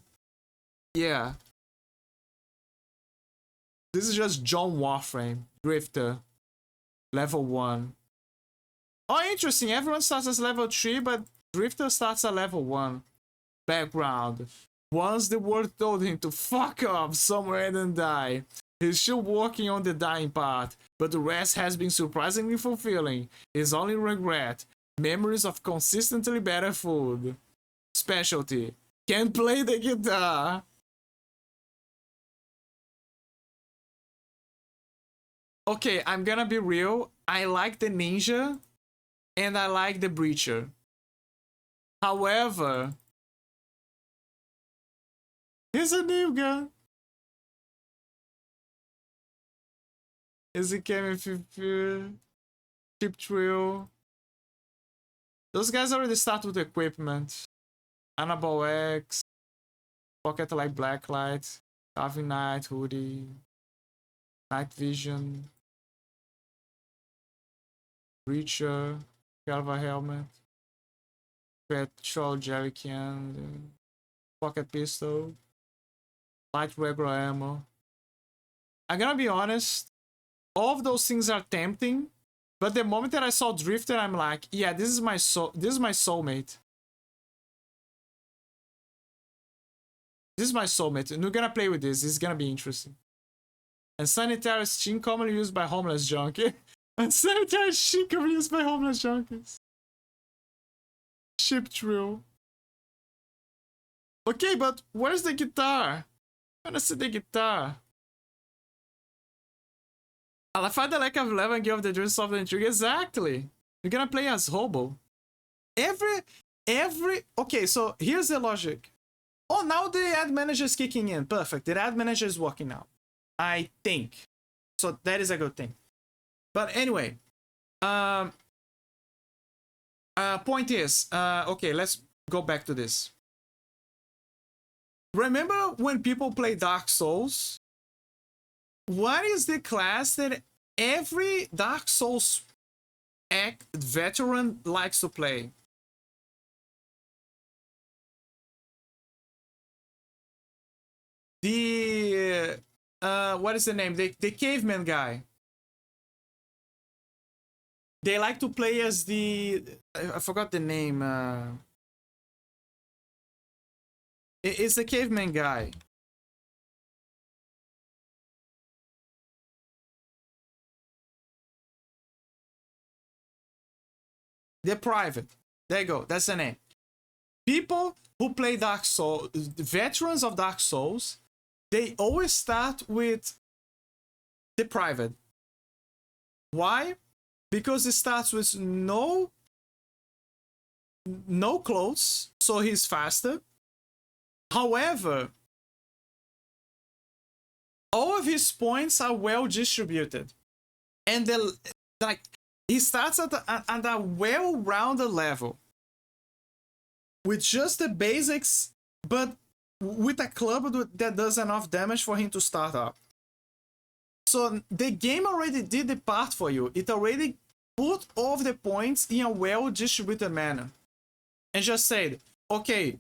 yeah. This is just John Warframe. Drifter. Level 1. Oh, interesting. Everyone starts as level 3, but Drifter starts at level 1. Background. Once the world told him to fuck off somewhere and die. He's still working on the dying part, but the rest has been surprisingly fulfilling. His only regret, memories of consistently better food. Specialty, can play the guitar. Okay, I'm gonna be real. I like the ninja and I like the breacher. However, here's a new gun. Is it coming Chip Trill? Those guys already start with equipment. Annabelle X, Pocket Light Blacklight, Carving Night, Hoodie, Night Vision, Breacher, Calva Helmet, Petrol Jerry Can, Pocket Pistol, Light Regular Ammo. I'm gonna be honest, all of those things are tempting, but the moment that I saw Drifter, I'm like, yeah, this is my soulmate. This is my soulmate, and we're gonna play with this. This is gonna be interesting. And sanitary steam commonly used by homeless junkie. And sanitary steam commonly used by homeless junkies. Ship drill. Okay, but where's the guitar? I wanna see the guitar. I find the lack of level and give of the dreams of the intrigue. Exactly. You're gonna play as Hobo. Okay, so here's the logic. Oh, now the ad manager is kicking in. Perfect. The ad manager is working now. I think. So that is a good thing. But anyway. Point is, okay, let's go back to this. Remember when people play Dark Souls? What is the class that every Dark Souls veteran likes to play? The what is the name? The caveman guy. They like to play as the I forgot the name. It's the caveman guy. The private. There you go. That's the name. People who play Dark Souls, veterans of Dark Souls, they always start with the private. Why? Because it starts with no clothes, so he's faster. However, all of his points are well distributed, and He starts at a well-rounded level with just the basics, but with a club that does enough damage for him to start up. So the game already did the part for you. It already put all of the points in a well-distributed manner. And just said, okay,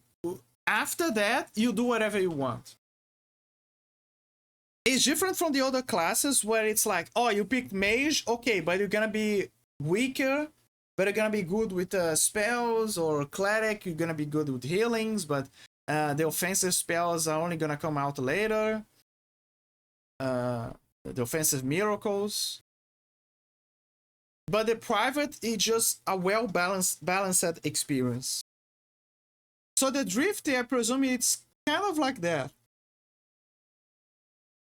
after that, you do whatever you want. It's different from the other classes where it's like, oh, you picked mage, okay, but you're gonna be weaker, but you're gonna be good with spells, or cleric, you're gonna be good with healings, but the offensive spells are only gonna come out later. The offensive miracles. But the private is just a balanced experience. So the Drifty, I presume it's kind of like that.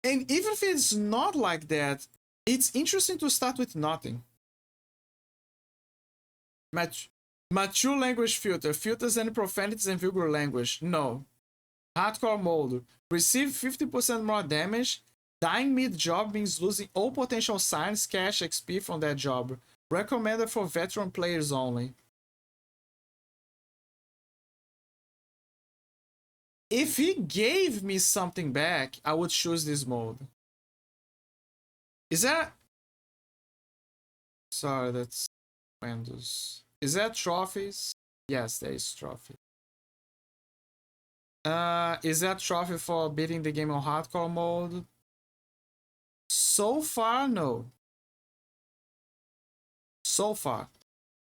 And even if it's not like that, it's interesting to start with nothing. Mature language filter. Filters any profanities and vulgar language. No. Hardcore mode. Receive 50% more damage. Dying mid-job means losing all potential signs, cash, XP from that job. Recommended for veteran players only. If he gave me something back, I would choose this mode. Is that... Sorry, that's Windows. Is that trophies? Yes, there is trophy. Is that trophy for beating the game on hardcore mode? So far, no. So far.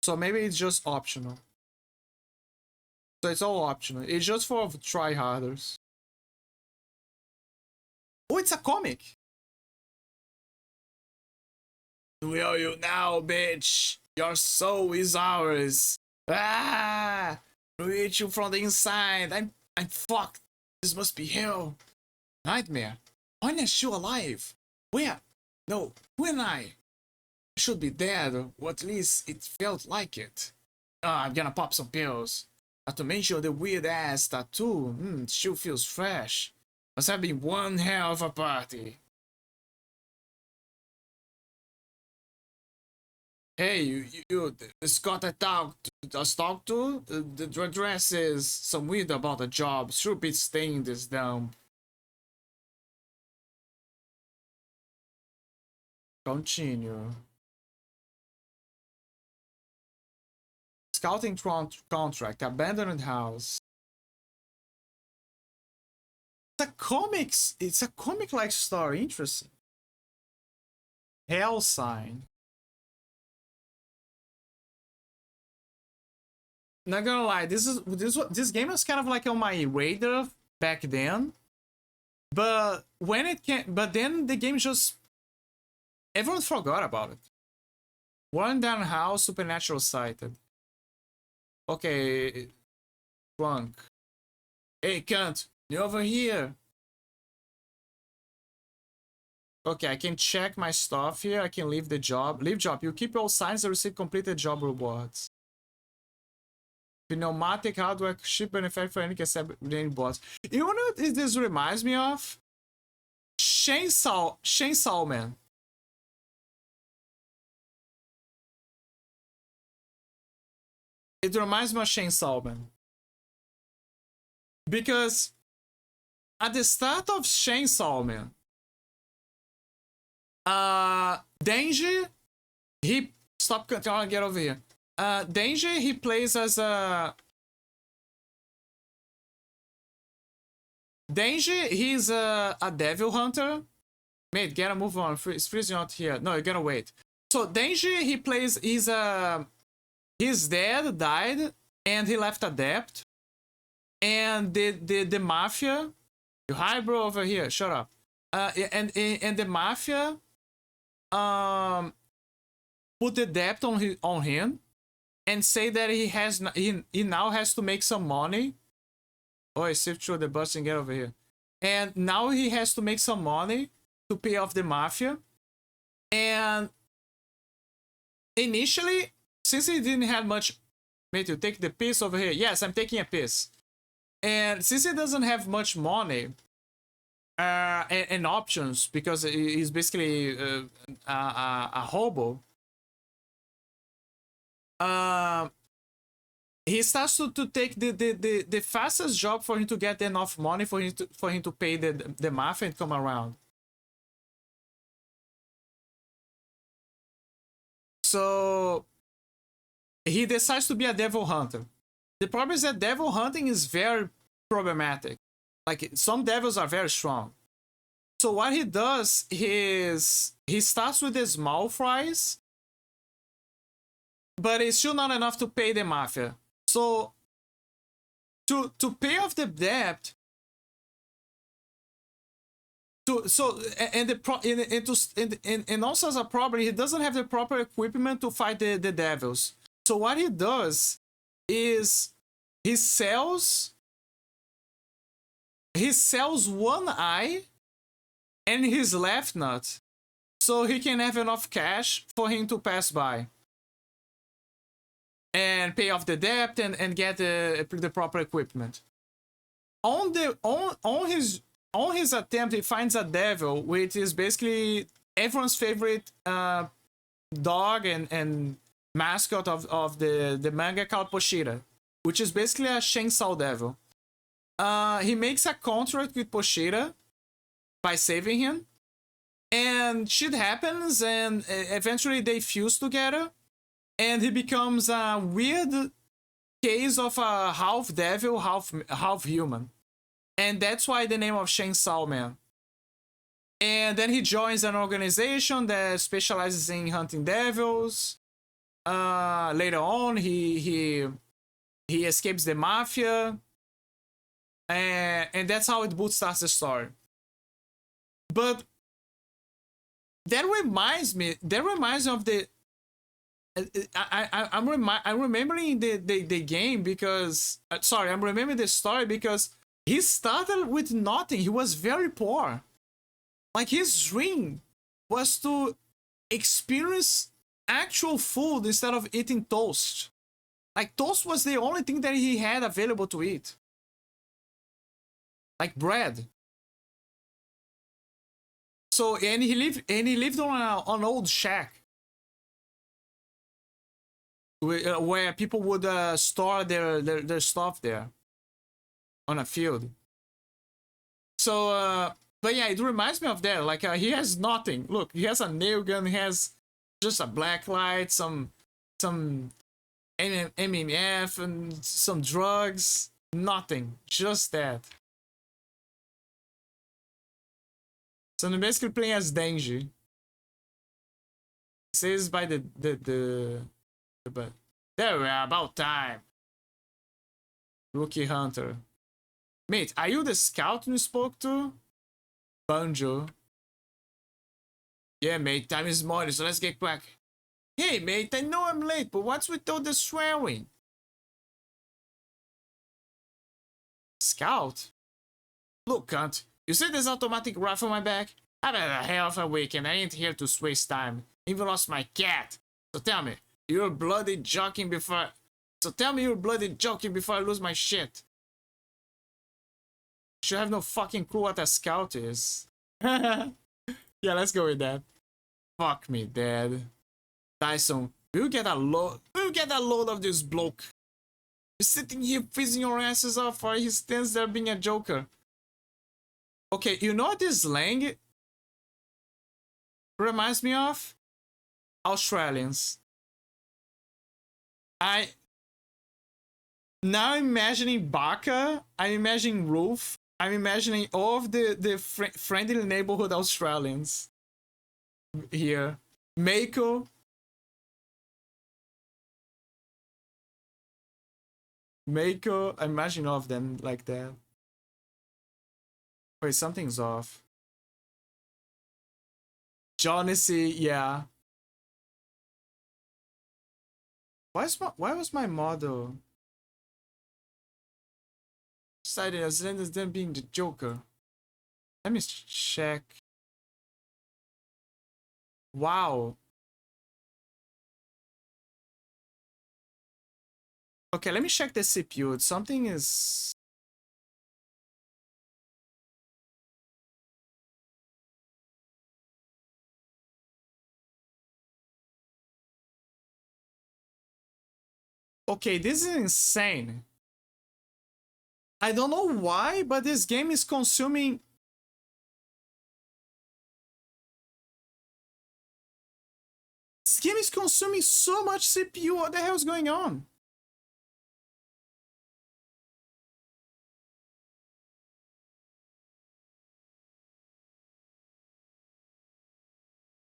So maybe it's just optional. So it's all optional. It's just for tryharders. Oh, it's a comic. We owe you now, bitch. Your soul is ours. Ah! We eat you from the inside. I'm fucked. This must be hell. Nightmare. Why is you alive? Where? No, who am I? I should be dead, or at least it felt like it. I'm gonna pop some pills. Not to mention the weird ass tattoo. Still feels fresh. Must have been one hell of a party. Hey, you the Scott I talked to, the dress is some weird about the job. Should be staying this down. Continue. Scouting contract, abandoned house. It's a comic-like story. Interesting. Hell sign. Not gonna lie, this game was kind of like on my radar back then, but then the game just everyone forgot about it. One down house, supernatural sighted. Okay, drunk. Hey, cunt, you over here? Okay, I can check my stuff here. I can leave the job. Leave job. You keep all signs and receive completed job rewards. Pneumatic hardware ship manufacturer any can bots. You know what this reminds me of? Chainsaw Man. It reminds me of Chainsaw Man. Because at the start of Chainsaw Man, Denji, stop trying to get over here. Denji, he plays as a... Denji, he's a devil hunter. Mate, gotta move on. It's freezing out here. No, you gotta wait. So Denji, he plays... His dad died, and he left a debt. And the mafia... Hi, bro, over here. Shut up. And the mafia... put the debt on him. And say that he now has to make some money. Oh, I sift through the bus and get over here. And now he has to make some money to pay off the mafia. And initially, since he didn't have much... Mate, you take the piss over here. Yes, I'm taking a piss. And since he doesn't have much money and options, because he's basically a hobo, he starts to take the fastest job for him to get enough money for him to pay the mafia and come around. So he decides to be a devil hunter. The problem is that devil hunting is very problematic. Like, some devils are very strong. So what he does is he starts with the small fries, but it's still not enough to pay the mafia. So to pay off the debt, and also as a problem, he doesn't have the proper equipment to fight the devils. So what he does is he sells one eye and his left nut so he can have enough cash for him to pass by and pay off the debt and get the proper equipment. On his attempt, he finds a devil, which is basically everyone's favorite dog and mascot of the manga called Poshira, which is basically a chainsaw devil. He makes a contract with Poshira by saving him, and shit happens, and eventually they fuse together, and he becomes a weird case of a half devil, half human. And that's why the name of Chainsaw Man. And then he joins an organization that specializes in hunting devils. Later on, he escapes the mafia. And that's how it boot-starts the story. But that reminds me of the... I'm remembering the game because... sorry, I'm remembering the story because he started with nothing. He was very poor. Like, his dream was to experience actual food instead of eating toast. Like, toast was the only thing that he had available to eat. Like bread. So, and he lived on an old shack where people would store their stuff there on a field. So, but yeah, it reminds me of that. Like, he has nothing. Look, he has a nail gun. He has just a black light, some MMF, and some drugs. Nothing. Just that. So I'm basically playing as Denji. It says by but there we are, about time. Rookie Hunter. Mate, are you the scout you spoke to? Banjo. Yeah, mate, time is money, so let's get back. Hey, mate, I know I'm late, but what's with all the swearing? Scout? Look, cunt, you see this automatic rifle on my back? I've had a hell of a week and I ain't here to waste time. Even lost my cat. So tell me, you're bloody joking before... So tell me you're bloody joking before I lose my shit. Should have no fucking clue what a scout is. Yeah, let's go with that. Fuck me, Dad. Tyson, we'll get a load of this bloke. You're sitting here fizzing your asses off while he stands there being a joker. Okay, you know what this slang reminds me of? Australians. Now I'm imagining Baka, I'm imagining Rolf, I'm imagining all of the friendly neighborhood Australians here. Mako. I imagine all of them like that. Wait, something's off. Johnny, yeah. Why was my model decided as them being the Joker? Let me check. Wow. Okay, let me check the CPU. Something is... Okay, this is insane. I don't know why, but this game is consuming... This game is consuming so much CPU. What the hell is going on?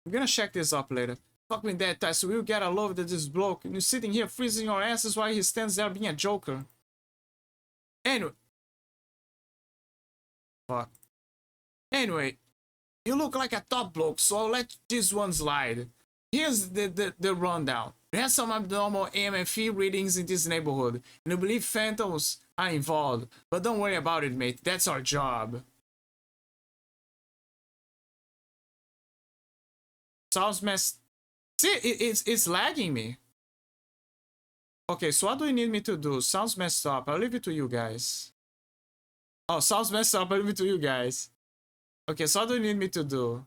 I'm gonna check this up later. Fuck me that time, so we'll get a load at this bloke. And you're sitting here freezing your asses while he stands there being a joker. Anyway. Fuck. Anyway. You look like a top bloke, so I'll let this one slide. Here's the rundown. We have some abnormal AMFE readings in this neighborhood, and we believe phantoms are involved. But don't worry about it, mate. That's our job. Sounds messed. See, it's lagging me. Okay, so what do you need me to do? Sounds messed up. I'll leave it to you guys. Oh, sounds messed up. I'll leave it to you guys. Okay, so what do you need me to do?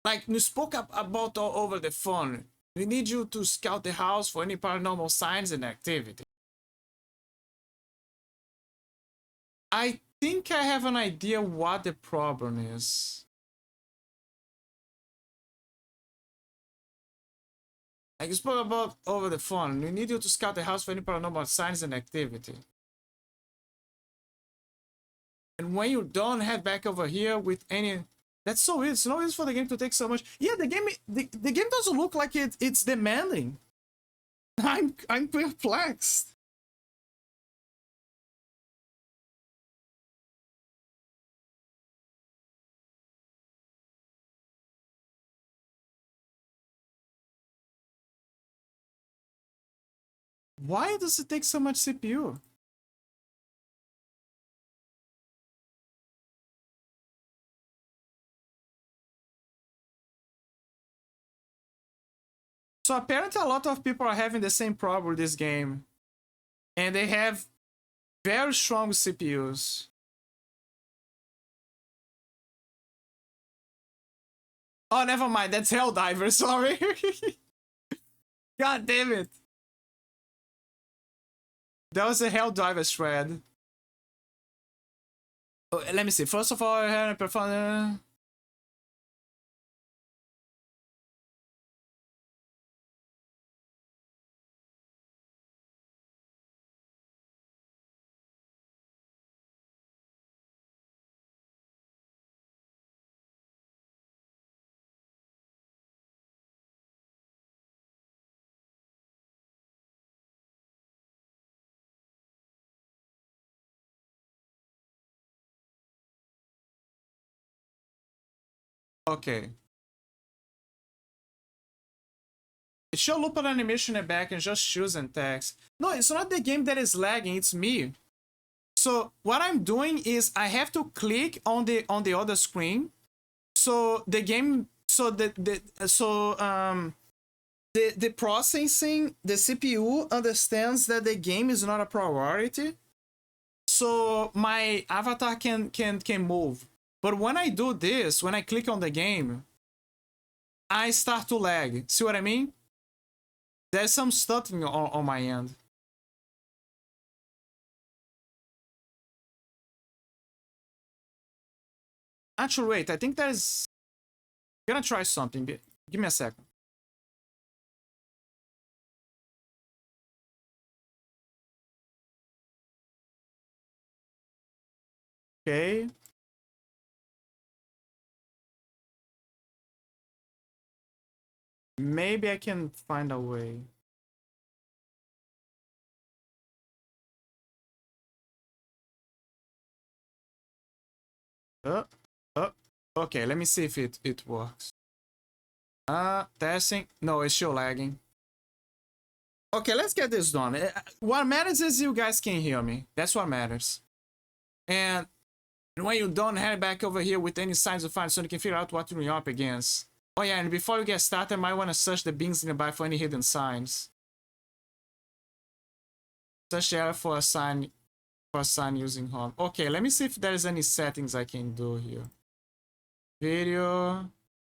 Like, you spoke about all over the phone. We need you to scout the house for any paranormal signs and activity. I think I have an idea what the problem is. Like, you spoke about over the phone. We need you to scout the house for any paranormal signs and activity. And when you're done, head back over here with any... That's so weird. It's no reason for the game to take so much. Yeah, the game doesn't look like it's demanding. I'm perplexed. Why does it take so much CPU? So apparently a lot of people are having the same problem with this game. And they have very strong CPUs. Oh, never mind. That's Helldiver. Sorry. God damn it. That was a Helldiver thread. Oh, let me see. First of all, I had a performance. Okay. It should loop an animation in the back and just choose and text. No, it's not the game that is lagging, it's me. So what I'm doing is I have to click on the other screen. So the game, so the processing, the CPU understands that the game is not a priority. So my avatar can move. But when I do this, when I click on the game, I start to lag. See what I mean? There's some stuttering on my end. Actually, wait, I think there's... I'm gonna try something. Give me a second. Okay. Maybe I can find a way. Okay, let me see if it works. Testing. No, it's still lagging. Okay, let's get this done. What matters is you guys can hear me. That's what matters. And when you're done, head back over here with any signs of fire so you can figure out what you're up against. Oh yeah, and before you get started, I might want to search the bins nearby for any hidden signs. Search the area for a sign using home. Okay, let me see if there's any settings I can do here. Video.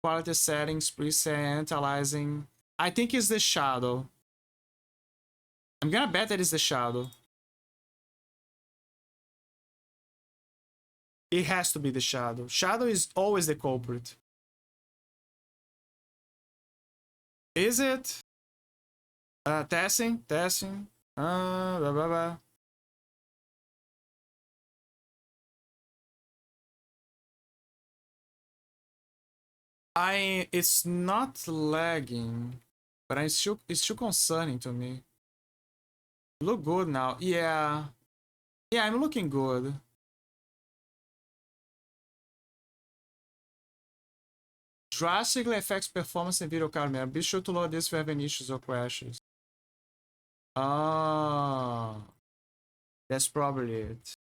Quality settings, preset, analyzing. I think it's the shadow. I'm gonna bet that it's the shadow. It has to be the shadow. Shadow is always the culprit. Is it? Testing. Blah, blah, blah. It's not lagging, but it's still concerning to me. Look good now. Yeah, I'm looking good. Drastically affects performance in video camera. Be sure to load this if you have any issues or crashes. Ah, that's probably it.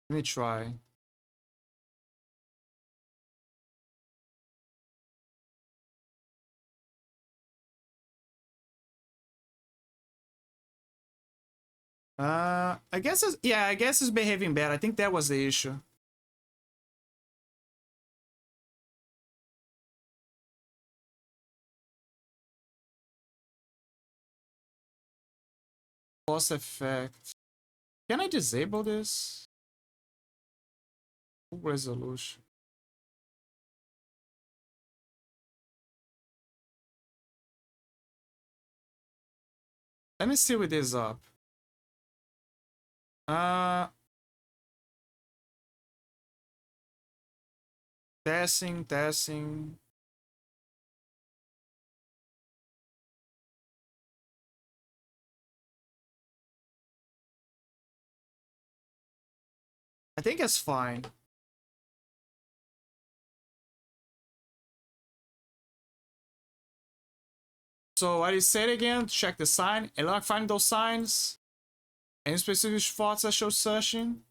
Let me try. I guess it's behaving bad. I think that was the issue. Cost effect. Can I disable this? Full resolution. Let me see with this up. Testing. I think it's fine. So what you said again, check the sign, and like find those signs. Any specific spots I show searching?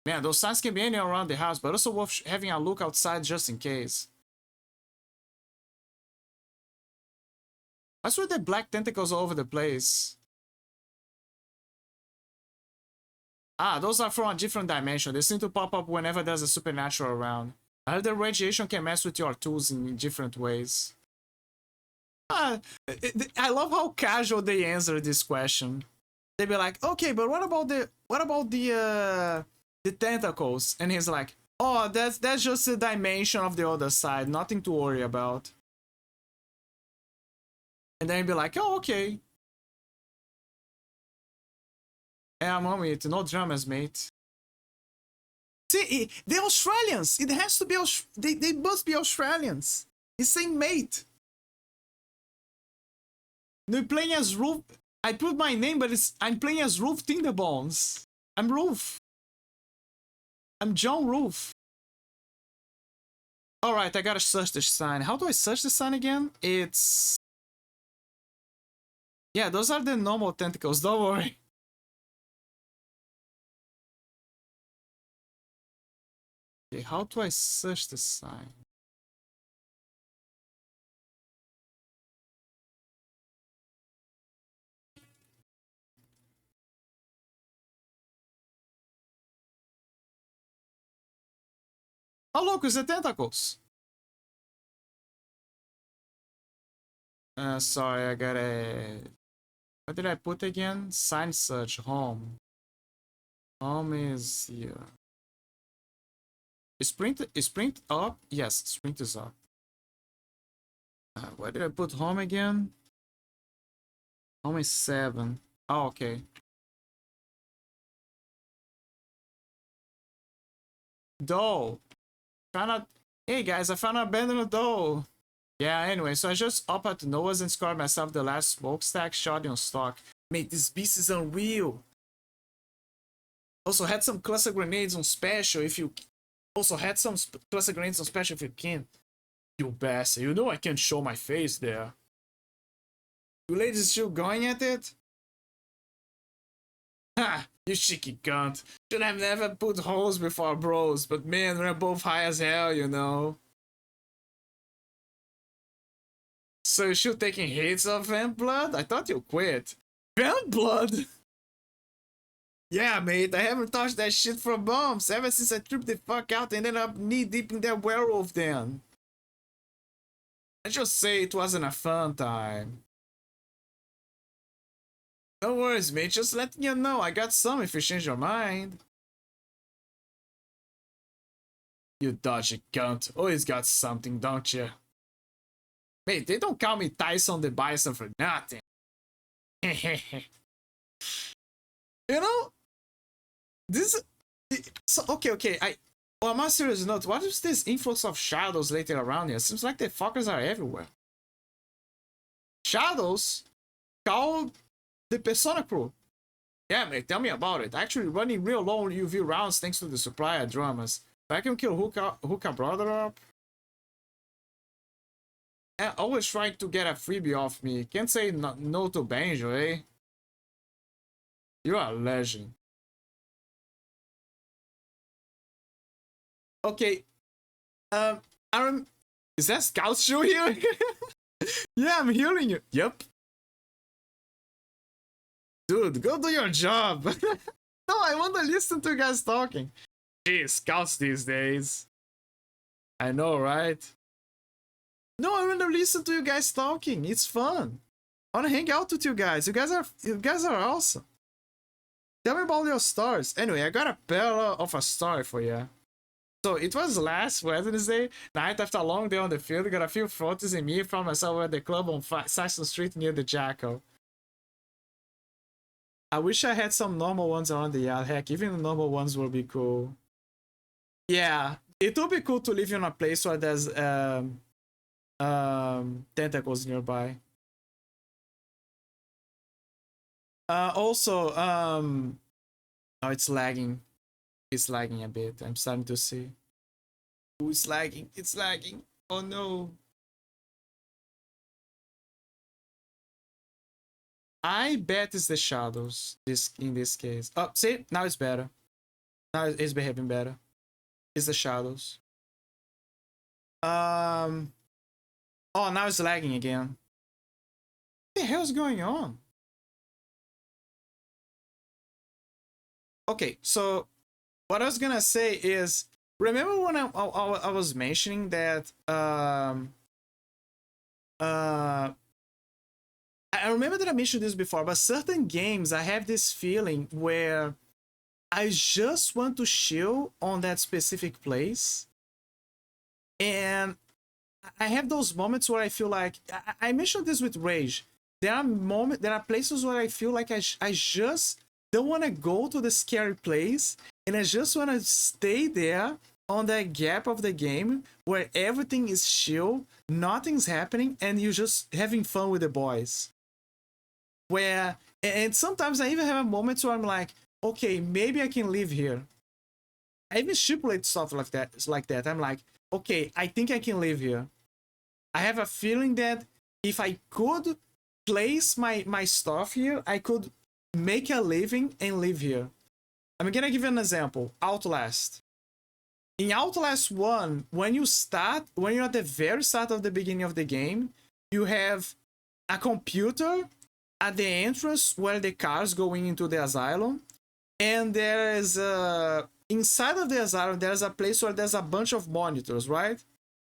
Man, those signs can be anywhere around the house, but also worth having a look outside just in case. I swear the black tentacles all over the place. Ah, those are from a different dimension. They seem to pop up whenever there's a supernatural around. I heard the radiation can mess with your tools in different ways. I love how casual they answer this question. They'd be like, okay, but what about the tentacles? And he's like, oh, that's just a dimension of the other side, nothing to worry about. And then he'd be like, oh, okay. Yeah, I'm on it. No dramas, mate. See, the Australians. It has to be. They must be Australians. He's saying mate. No, playing as Roof. I put my name, but I'm playing as Roof Tinderbones. I'm Roof. I'm John Roof. Alright, I gotta search the sign. How do I search the sign again? It's... Yeah, those are the normal tentacles, don't worry. Okay, how do I search the sign? Oh, look, it's the tentacles. Sorry, I gotta... What did I put again? Sign search, home. Home is here. Is print up? Yes, sprint is up. Where did I put home again? Home is 7. Oh, okay. Doll. Found out. Hey guys, I found an abandoned doll. Yeah, anyway, so I just up at Noah's and scored myself the last smokestack shot on stock. Mate, this beast is unreal. Also had some cluster grenades on special if you... cluster grenades on special if you can. You bastard, you know I can't show my face there. You ladies still going at it? Ha! You cheeky cunt. Should have never put holes before bros, but man, we're both high as hell, you know. So you're still taking hits of vamp blood? I thought you quit. Vamp blood? Yeah, mate, I haven't touched that shit for bombs ever since I tripped the fuck out and ended up knee deep in that werewolf den. Let's just say it wasn't a fun time. No worries, mate. Just letting you know I got some if you change your mind. You dodgy cunt. Always got something, don't you? Mate, they don't call me Tyson the Bison for nothing. You know, this. So okay. On a more serious note, what is this influx of shadows lately around here? Seems like the fuckers are everywhere. Shadows called the Persona crew. Yeah, mate, tell me about it. Actually running real low UV rounds thanks to the supply of dramas. If I can kill Hookah brother up. Always trying to get a freebie off me. Can't say no to Banjo, eh? You're a legend. Okay. Is that Scout Show here? Yeah, I'm hearing you. Yep. Dude, go do your job. No, I want to listen to you guys talking. Gee, Scouts these days. I know, right? No, I want to listen to you guys talking. It's fun. I want to hang out with you guys. You guys are awesome. Tell me about your stories. Anyway, I got a parallel of a story for you. So it was last Wednesday night after a long day on the field. Got a few photos in me from myself at the club on Saxon Street near the Jackal. I wish I had some normal ones around the yard. Heck, even the normal ones would be cool. Yeah, it would be cool to live in a place where there's tentacles nearby. Also, oh, it's lagging. It's lagging a bit. I'm starting to see. Oh, it's lagging. It's lagging. Oh no. I bet it's the shadows. In this case. Oh, see, now it's better. Now it's behaving better. It's the shadows. Oh, now it's lagging again. What the hell's going on? Okay, so what I was gonna say is, remember when I was mentioning that I remember that I mentioned this before, but certain games I have this feeling where I just want to chill on that specific place, and I have those moments where I feel like I mentioned this with Rage. There are places where I feel like I just don't want to go to the scary place, and I just want to stay there on that gap of the game where everything is chill, nothing's happening, and you're just having fun with the boys. And sometimes I even have moments where I'm like, okay, maybe I can live here. I even stipulate stuff like that. I'm like, okay, I think I can live here. I have a feeling that if I could place my stuff here, I could make a living and live here. I'm gonna give you an example. Outlast. In Outlast 1, when you're at the very start of the beginning of the game, you have a computer at the entrance where the cars going into the asylum, and there is inside of the asylum there's a place where there's a bunch of monitors, right?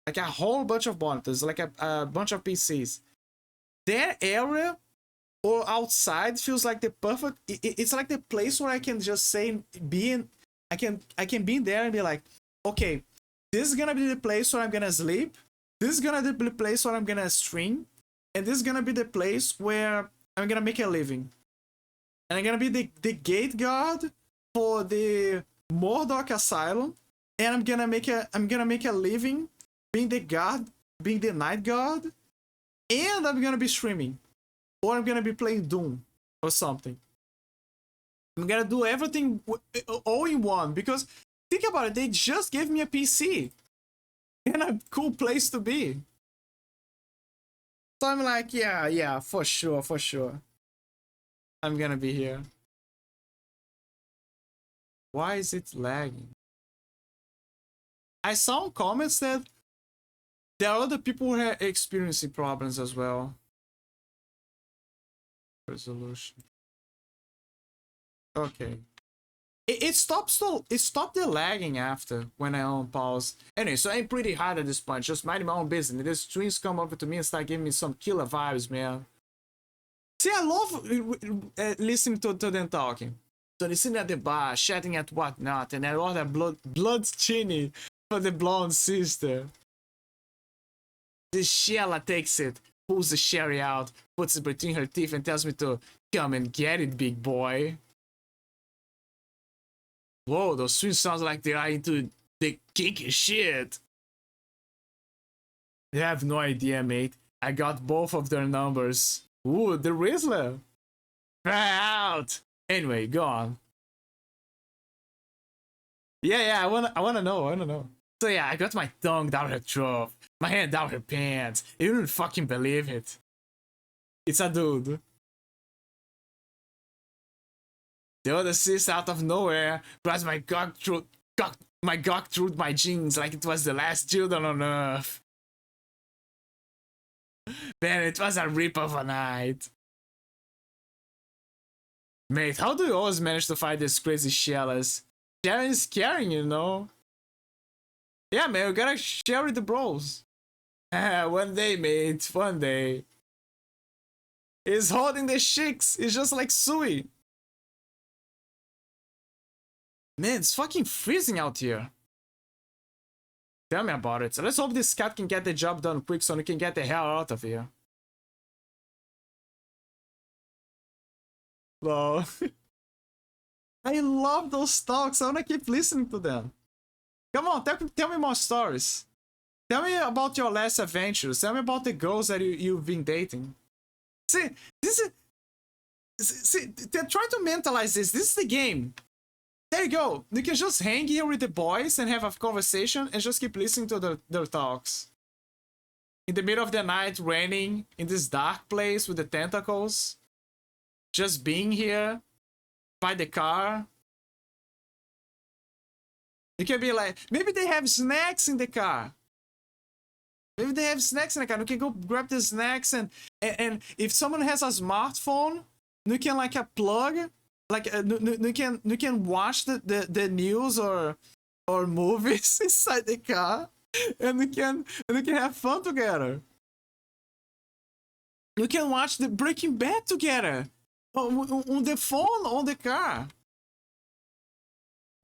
Like a whole bunch of monitors, like a bunch of PCs. That area or outside feels like the perfect. It's like the place where I can just say I can be in there and be like, okay, this is gonna be the place where I'm gonna sleep. This is gonna be the place where I'm gonna stream, and this is gonna be the place where I'm gonna make a living. And I'm gonna be the gate guard for the Murdoch Asylum, and I'm gonna make a living being the guard, being the night guard, and I'm gonna be streaming, or I'm gonna be playing Doom or something. I'm gonna do everything all in one, because think about it, they just gave me a PC and a cool place to be. So I'm like, yeah, for sure. I'm gonna be here. Why is it lagging? I saw comments that there are other people who are experiencing problems as well. Resolution. Okay. It stopped the lagging after when I unpause. Anyway, so I'm pretty hard at this point. Just minding my own business. These twins come over to me and start giving me some killer vibes, man. See, I love listening to them talking. So they're sitting at the bar, chatting at whatnot, and I order blood chini for the blonde sister. The Sheila takes it, pulls the sherry out, puts it between her teeth, and tells me to come and get it, big boy. Whoa, those twins sounds like they are into the kinky shit. They have no idea, mate. I got both of their numbers. Ooh, the Rizzler. Out. Anyway, go on. Yeah, I wanna know. So yeah, I got my tongue down her throat, my hand down her pants. You don't fucking believe it. It's a dude. The other sis out of nowhere grabs my cock through my jeans like it was the last children on earth. Man, it was a rip of a night. Mate, how do you always manage to fight these crazy shellas? Sharing is caring, you know? Yeah, man, we gotta share with the bros. One day, mate, one day. He's holding the chicks. It's just like Sui. Man, it's fucking freezing out here. Tell me about it. So let's hope this cat can get the job done quick so we can get the hell out of here. Lol. I love those talks. I wanna keep listening to them. Come on, tell me more stories. Tell me about your last adventures. Tell me about the girls that you've been dating. See, they're trying to mentalize this. This is the game. There you go. You can just hang here with the boys and have a conversation and just keep listening to their talks. In the middle of the night, raining, in this dark place with the tentacles. Just being here, by the car. You can be like, maybe they have snacks in the car. Maybe they have snacks in the car. You can go grab the snacks and if someone has a smartphone, you can like a plug, like you can watch the news or movies inside the car, and you can have fun together. You can watch the Breaking Bad together on the phone on the car.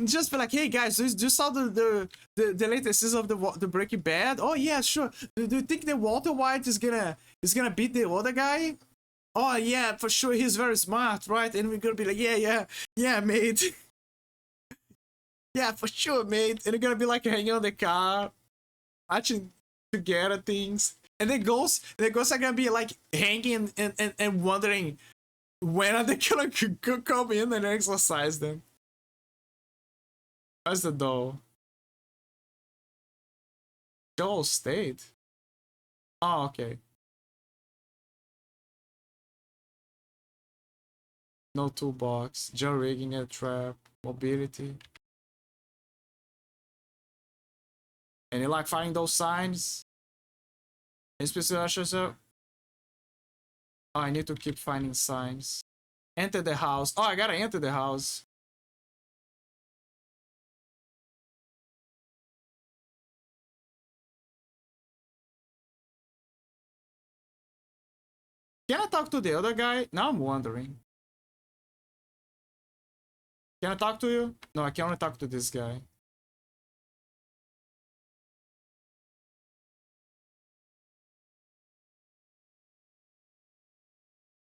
Just be like, hey guys, do you saw the latest season of the Breaking Bad? Oh yeah, sure. Do you think the Walter White is gonna beat the other guy? Oh yeah, for sure. He's very smart, right? And we're gonna be like, yeah, mate. Yeah, for sure, mate. And we're gonna be like hanging on the car, watching together things. And the ghosts are gonna be like hanging and wondering when are they gonna come in and exorcise them. Where's the doll? Doll state? Oh, okay. No toolbox. Gel rigging a trap. Mobility. And you like finding those signs? Oh, I need to keep finding signs. Enter the house. Oh, I gotta enter the house. Can I talk to the other guy? Now I'm wondering. Can I talk to you? No, I can only talk to this guy.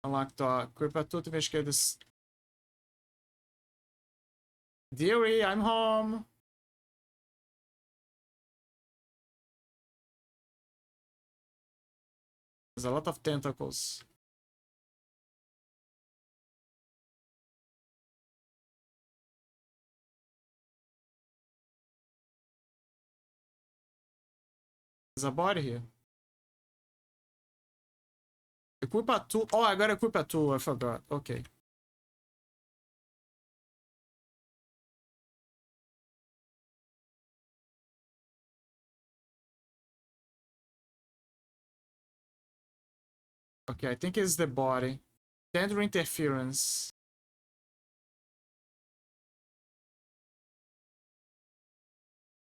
Unlock talk. Equip a tool to investigate this. Dearie, I'm home. There's a lot of tentacles. There's a body here. Equip a tool. Oh, I gotta equip a tool. I forgot. Okay. Okay, I think it's the body. Tender interference.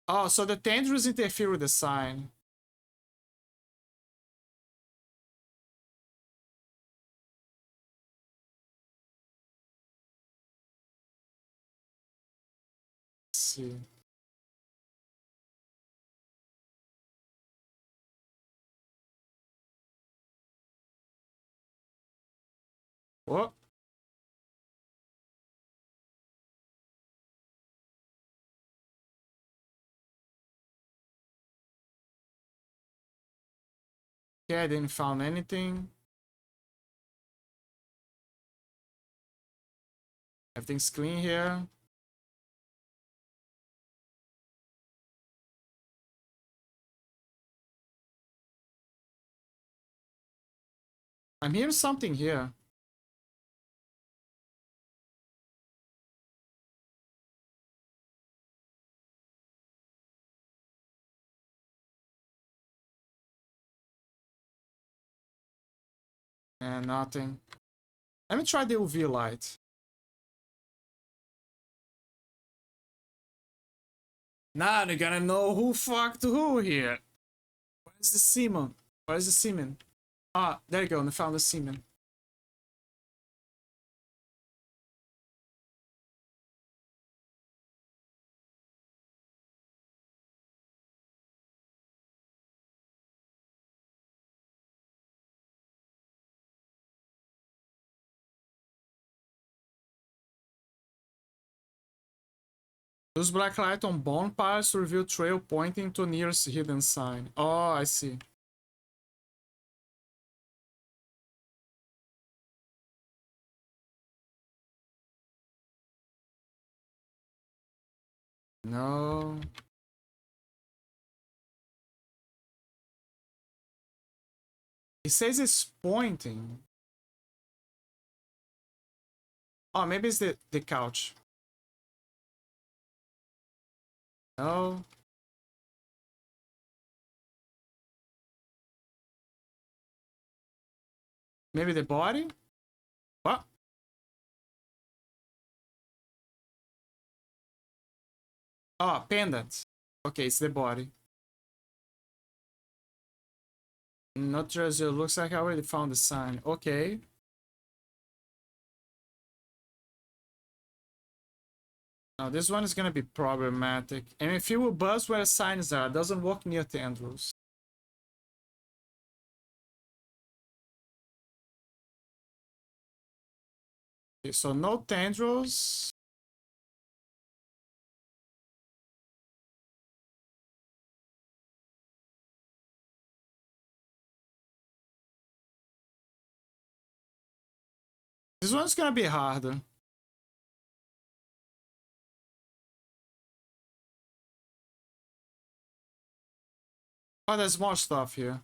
Oh, so the tendrils interfere with the sign. Let's see. Oh. Okay, I didn't found anything. Everything's clean here. I'm hearing something here. And nothing. Let me try the UV light. Now they're gonna know who fucked who here. Where's the semen? Where's the semen? Ah, there you go. I found the semen. Use black light on bonfires to reveal trail pointing to nearest hidden sign. Oh, I see. No. It says it's pointing. Oh, maybe it's the couch. No. Maybe the body? What? Oh, pendant. Okay, it's the body. Not just it looks like I already found the sign. Okay. Now this one is gonna be problematic. And if you will buzz where the signs are, doesn't walk near tendrils. Okay, so no tendrils. This one's gonna be harder. Oh, there's more stuff here.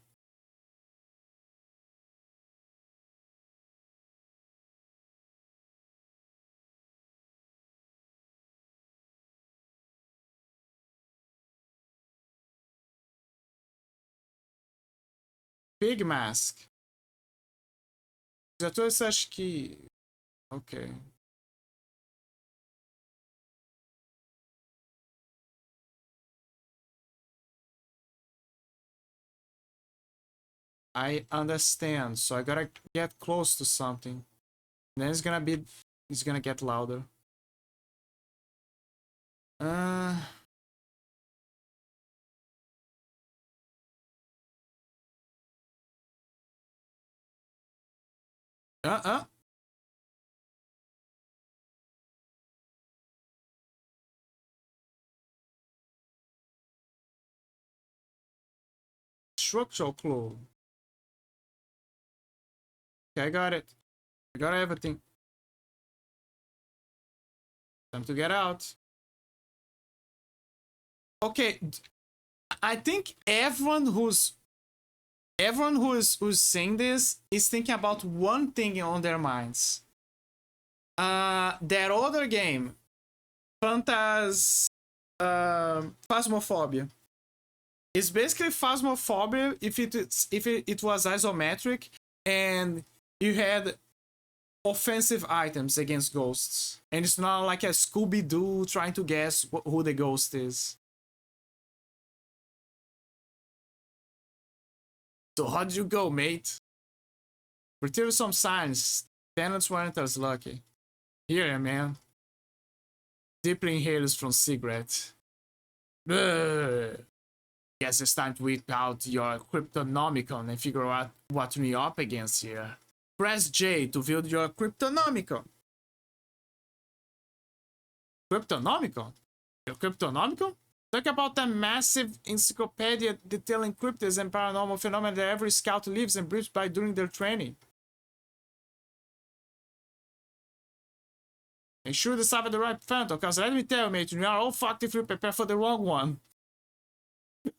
Big mask. Já tô acho que... Ok. I understand. So I gotta get close to something. Then it's gonna get louder. Uh... Uh-uh. Structural clue. Okay, I got it. I got everything. Time to get out. Okay, I think everyone who's seeing this is thinking about one thing on their minds. That other game, Phasmophobia. It's basically Phasmophobia if it was isometric and you had offensive items against ghosts, and it's not like a Scooby-Doo trying to guess who the ghost is. So how did you go, mate? Retrieve some signs. Tenants weren't as lucky. Here, man. Deeply inhalers from cigarette. Ugh. Guess it's time to whip out your Cryptonomicon and figure out what we're up against here. Press J to view your Cryptonomicon. Cryptonomicon? Your Cryptonomicon? Talk about a massive encyclopedia detailing cryptids and paranormal phenomena that every scout lives and breathes by during their training. Make sure to decide the right phantom, because let me tell you, mate, you are all fucked if you prepare for the wrong one.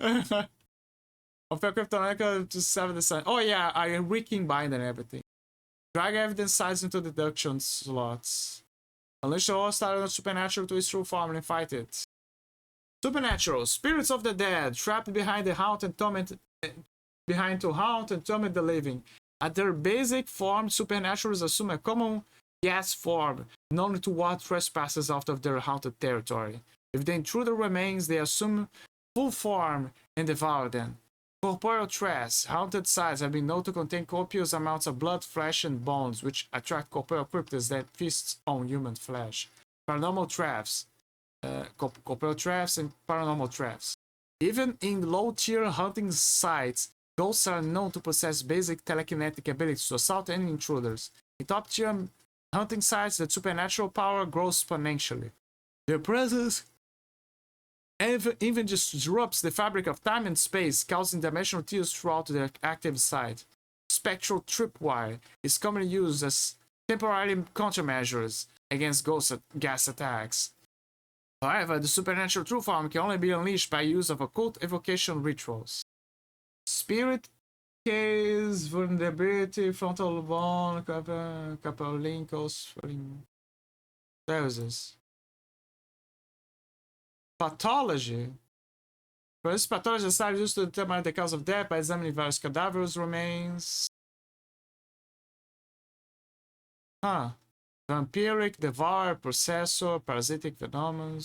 Of your Cryptonomicon to 7 the sun. Oh yeah, I am wreaking bind and everything. Drag evidence size into deduction slots. Unleash the all-star supernatural to its true form and fight it. Supernatural, spirits of the dead, trapped behind the haunt and torment, behind to haunt and torment the living. At their basic form, supernaturals assume a common gas form, known to ward trespassers out of their haunted territory. If the intruder remains, they assume full form and devour them. Corporeal traps, haunted sites have been known to contain copious amounts of blood, flesh, and bones, which attract corporeal cryptids that feast on human flesh. Paranormal traps, corporeal traps, and paranormal traps. Even in low-tier hunting sites, ghosts are known to possess basic telekinetic abilities to assault any intruders. In top-tier hunting sites, the supernatural power grows exponentially. Their presence even disrupts the fabric of time and space, causing dimensional tears throughout the active site. Spectral tripwire is commonly used as temporary countermeasures against gas attacks. However, the supernatural true form can only be unleashed by use of occult evocation rituals. Spirit case, vulnerability, frontal bone, capolincos, doses. Pathology. For this pathology, the are used to determine the cause of death by examining various cadavers remains. Huh. Vampiric, devour, possessor, parasitic phenomena.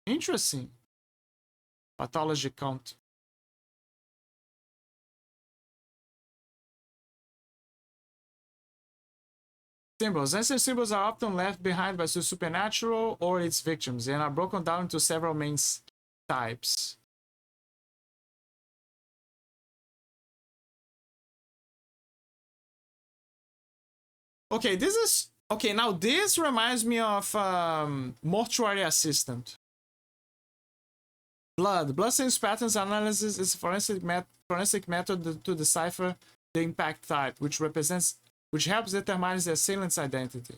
Interesting. Pathology count. Symbols. Ancient symbols are often left behind by the supernatural or its victims and are broken down into several main types. Okay, this is... Okay, now this reminds me of mortuary assistant. Blood. Blood stains patterns analysis is a forensic method to decipher the impact type, which helps determine the assailant's identity.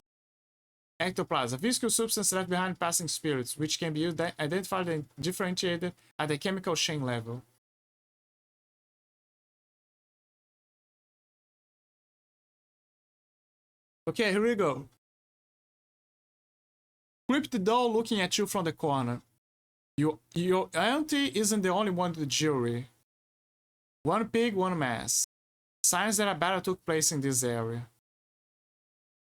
Ectoplasm, a physical substance left behind passing spirits, which can be identified and differentiated at the chemical chain level. Okay, here we go. Creepy doll looking at you from the corner. Your auntie isn't the only one with the jewelry. One pig, one mask. Signs that a battle took place in this area.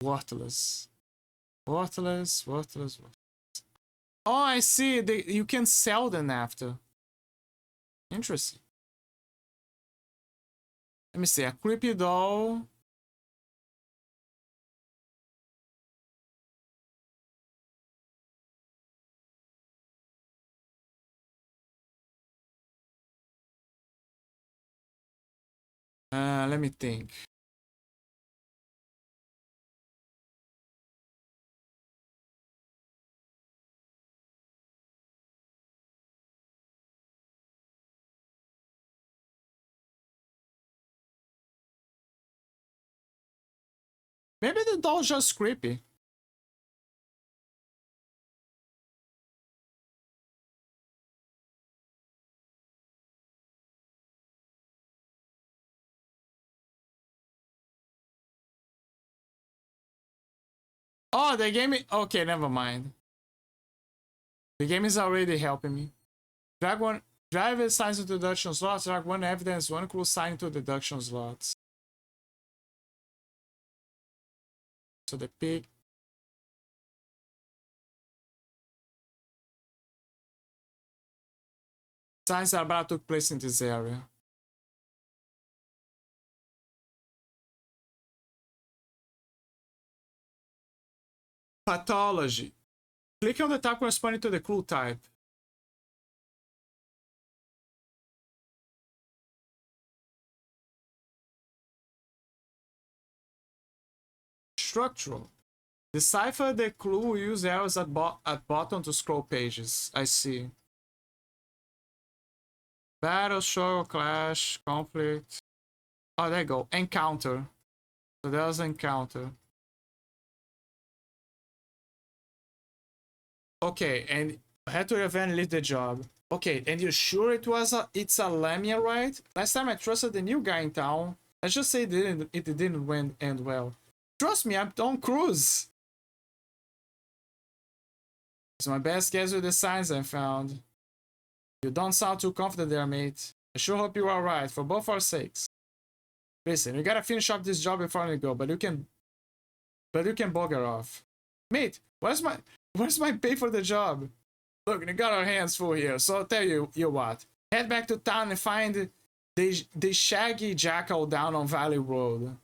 Worthless. Worthless. Oh, I see. You can sell them after. Interesting. Let me see. A creepy doll. Let me think. Maybe the doll's just creepy. Oh, they gave me... Okay, never mind. The game is already helping me. Drive signs into deduction slots. Drag one evidence, one clue sign into deduction slots. So the pig. Signs that about took place in this area. Pathology. Click on the tab corresponding to the clue type. Structural. Decipher the clue. Use arrows at bottom to scroll pages. I see. Battle, struggle, clash, conflict. Oh, there you go. Encounter. So there's encounter. Okay, and head to your van and leave the job. Okay, and you're sure it's a Lamia, right? Last time I trusted the new guy in town. Let's just say it didn't end well. Trust me, I'm Tom Cruise. It's my best guess with the signs I found. You don't sound too confident there, mate. I sure hope you're alright, for both our sakes. Listen, we gotta finish up this job before we go, but you can bugger off. Mate, where's my pay for the job? Look, we got our hands full here, so I'll tell you what. Head back to town and find the shaggy jackal down on Valley Road.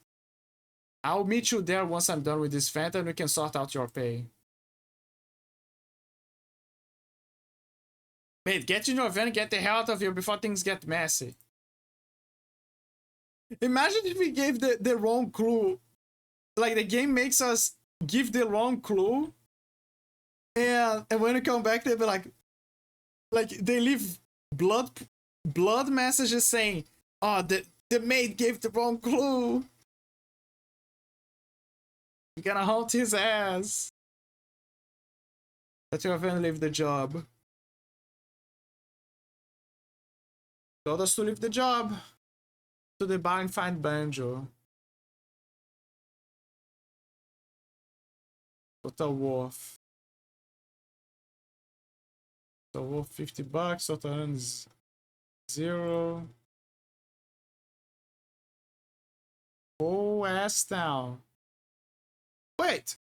I'll meet you there once I'm done with this vent and we can sort out your pay. Mate, get in your van and get the hell out of here before things get messy. Imagine if we gave the wrong clue. Like, the game makes us give the wrong clue. And when we come back, they'll be like they leave blood messages saying, oh, the maid gave the wrong clue. You're gonna haunt his ass. Let your van leave the job. Told us to leave the job. To the bar and find Banjo. Total worth. Total worth $50. Total earns 0. Oh, ass down. Wait.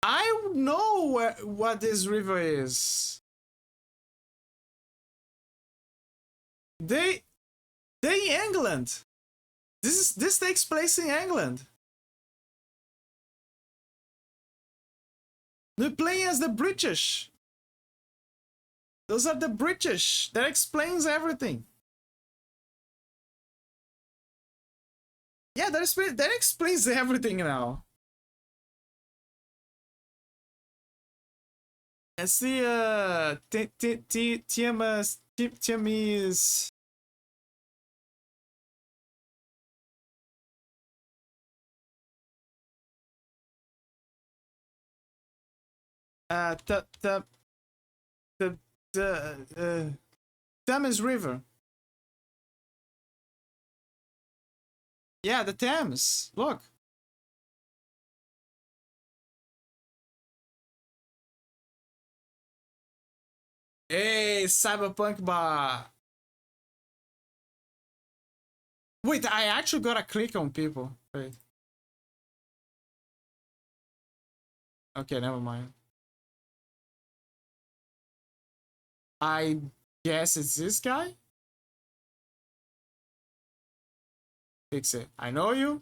I know what this river is. They England. This takes place in England. They're playing as the British. Those are the British. That explains everything. Yeah, that explains everything now. I see Tiamis. The Thames River. Yeah, the Thames. Look. Hey, Cyberpunk Bar. Wait, I actually gotta click on people. Wait. Okay, never mind. I guess it's this guy? Fix it. I know you?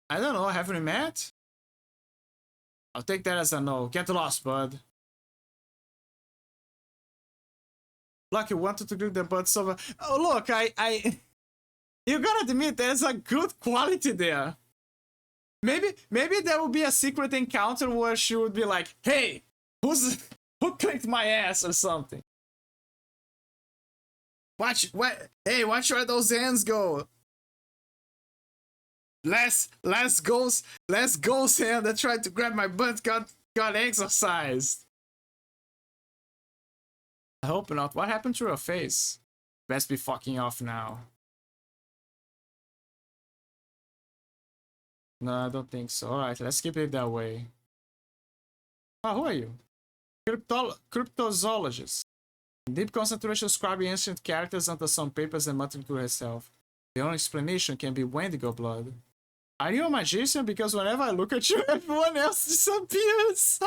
I don't know, haven't we met? I'll take that as a no. Get lost, bud. Lucky wanted to grip the butt so. Oh, look, I you gotta admit there's a good quality there. Maybe there will be a secret encounter where she would be like, hey, who clicked my ass or something? Watch where those hands go. Last ghost hand that tried to grab my butt got exorcised. I hope not. What happened to her face? Best be fucking off now. No, I don't think so. Alright, let's keep it that way. Oh, who are you? Cryptozoologist. In deep concentration, scribing ancient characters onto some papers and muttering to herself. The only explanation can be Wendigo blood. Are you a magician? Because whenever I look at you, everyone else disappears.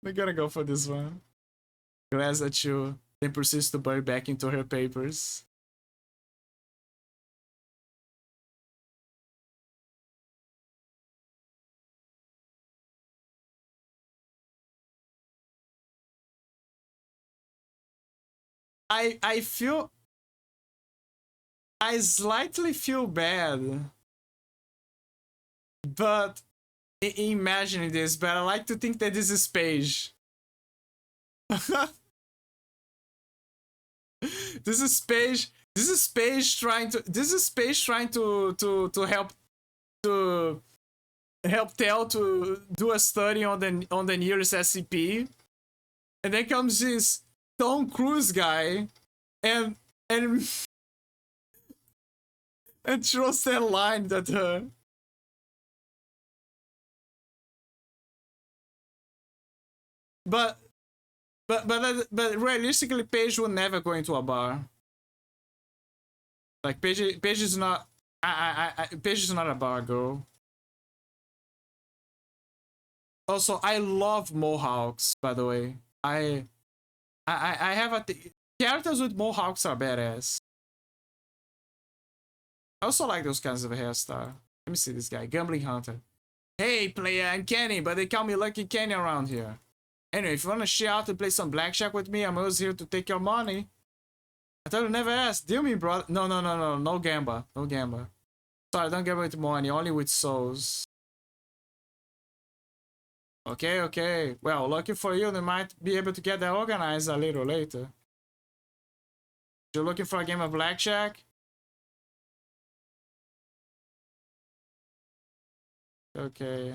We're gonna go for this one. Glares at you, then proceeds to bury back into her papers. I slightly feel bad, but imagining this, but I like to think that this is Paige. This is Paige. This is Paige trying to. This is Paige trying to help Tel to do a study on the nearest SCP, and then comes this Tom Cruise guy, and and throws that line at her. But realistically, Paige will never go into a bar. Like Paige is not. Paige is not a bar girl. Also, I love mohawks. By the way, I have a characters with mohawks are badass. I also like those kinds of hairstyle. Let me see this guy, Gambling Hunter. Hey player, I'm Kenny, but they call me Lucky Kenny around here. Anyway, if you wanna share out and play some blackjack with me, I'm always here to take your money. I thought you never asked. Deal me, brother. No gamba. No gamba. Sorry, don't gamble with money, only with souls. Okay. Well, lucky for you, they might be able to get that organized a little later. You're looking for a game of blackjack? Okay.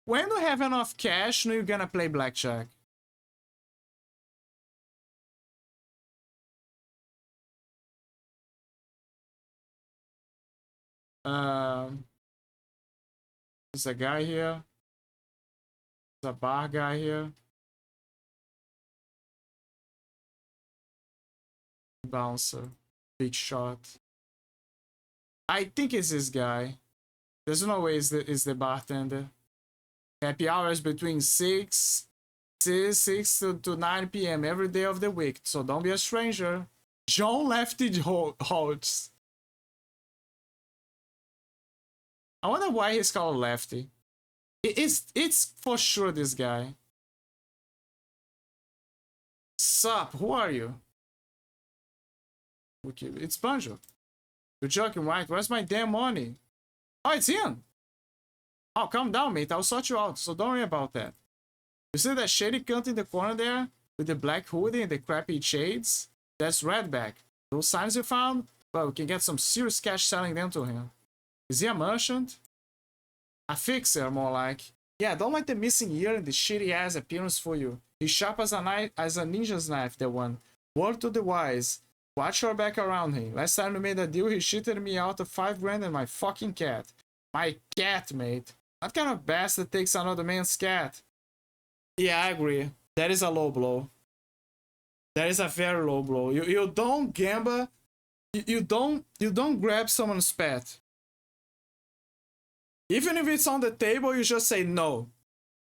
When you have enough cash, you're gonna play blackjack. There's a guy here. There's a bar guy here. Bouncer. Big shot. I think it's this guy. There's no way it's the bartender. Happy hours between 6 to 9 p.m. every day of the week, so don't be a stranger. John Lefty Holtz. I wonder why he's called Lefty. It's for sure this guy. Sup, who are you? Okay, it's Banjo. You're joking, right? Where's my damn money? Oh, it's Ian. Oh, calm down, mate. I'll sort you out, so don't worry about that. You see that shady cunt in the corner there? With the black hoodie and the crappy shades? That's Redback. Those signs you found? Well, we can get some serious cash selling them to him. Is he a merchant? A fixer, more like. Yeah, don't like the missing ear and the shitty ass appearance for you. He's sharp as a ninja's knife, that one. Word to the wise. Watch your back around him. Last time we made a deal, he shitted me out of $5 grand and my fucking cat. My cat, mate. What kind of bastard takes another man's cat? Yeah, I agree. That is a low blow. That is a very low blow. You don't gamble. You don't grab someone's pet. Even if it's on the table, you just say no.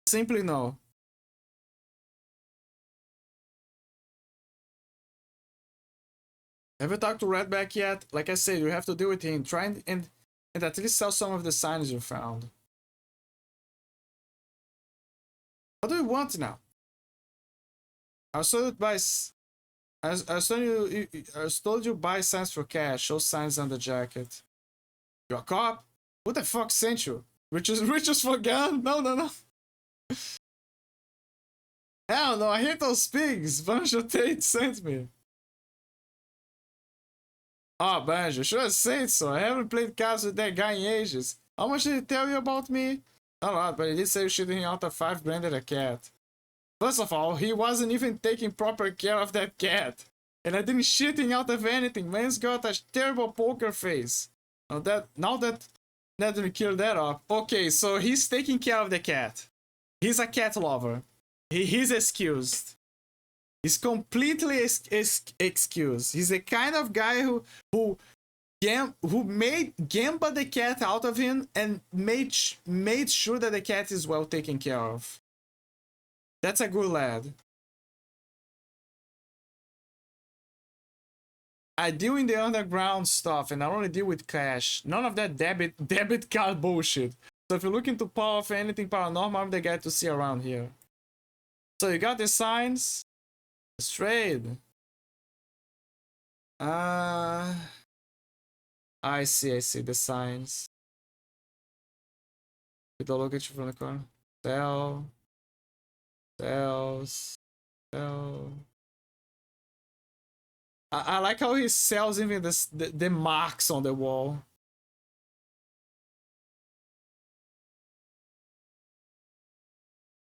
Simply no. Have you talked to Redback yet? Like I said, you have to deal with him. Try and at least sell some of the signs you found. What do you want now? I was told you buy signs for cash. Show signs on the jacket. You a cop? Who the fuck sent you? Riches for gun? No. Hell no, I hate those pigs. Banjo Tate sent me. Oh, Banjo, should have said so. I haven't played cards with that guy in ages. How much did he tell you about me? Not a lot, but he did say you shooting out of $5 grand at a cat. First of all, he wasn't even taking proper care of that cat. And I didn't shit him out of anything. Man's got a terrible poker face. Now that we cleared that up. Okay, so he's taking care of the cat. He's a cat lover. He's excused. He's completely excused. He's the kind of guy who made Gamba the cat out of him and made sure that the cat is well taken care of. That's a good lad. I deal in the underground stuff and I only deal with cash. None of that debit card bullshit. So if you're looking to power for anything paranormal, I'm the guy to see around here. So you got the signs. Let's trade. I see the signs. With the location from the corner. Sell. Sells. Sell. I like how he sells even the marks on the wall.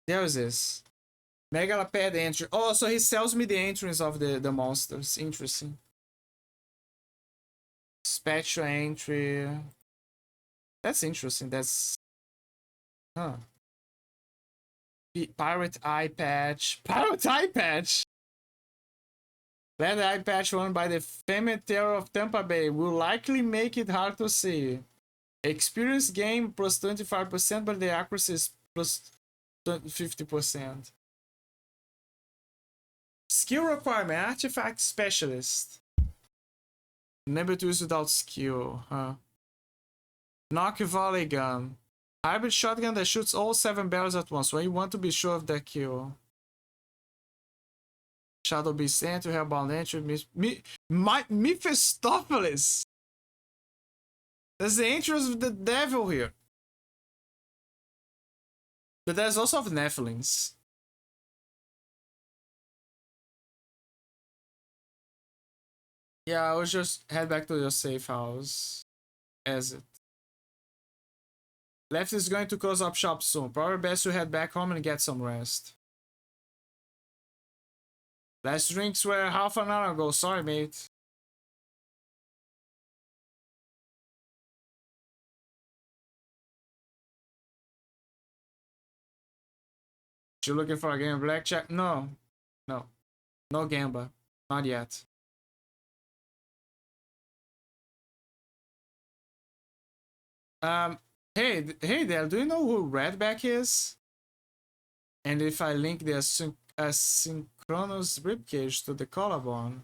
There is this. Megaloped entry. Oh, so he sells me the entries of the monsters. Interesting. Spectra entry. That's interesting. That's... Huh. Pirate eye patch. Pirate eye patch! Leather eye patch worn by the famed terror of Tampa Bay will likely make it hard to see. Experience game plus 25%, but the accuracy is plus 50%. Skill requirement, artifact specialist. Never to use without skill, huh? Knock volley gun. Hybrid shotgun that shoots all 7 barrels at once when you want to be sure of that kill. Shadow Beast entry, Hellbound entry, Mephistopheles. There's the entrance of the devil here. But there's also of Nephilims. Yeah, I will just head back to your safe house. Exit. Left is going to close up shop soon. Probably best to head back home and get some rest. Last drinks were half an hour ago. Sorry, mate. You looking for a game of blackjack? No. No. No gamba. Not yet. Hey there, do you know who Redback is? And if I link the asynchronous ribcage to the collarbone.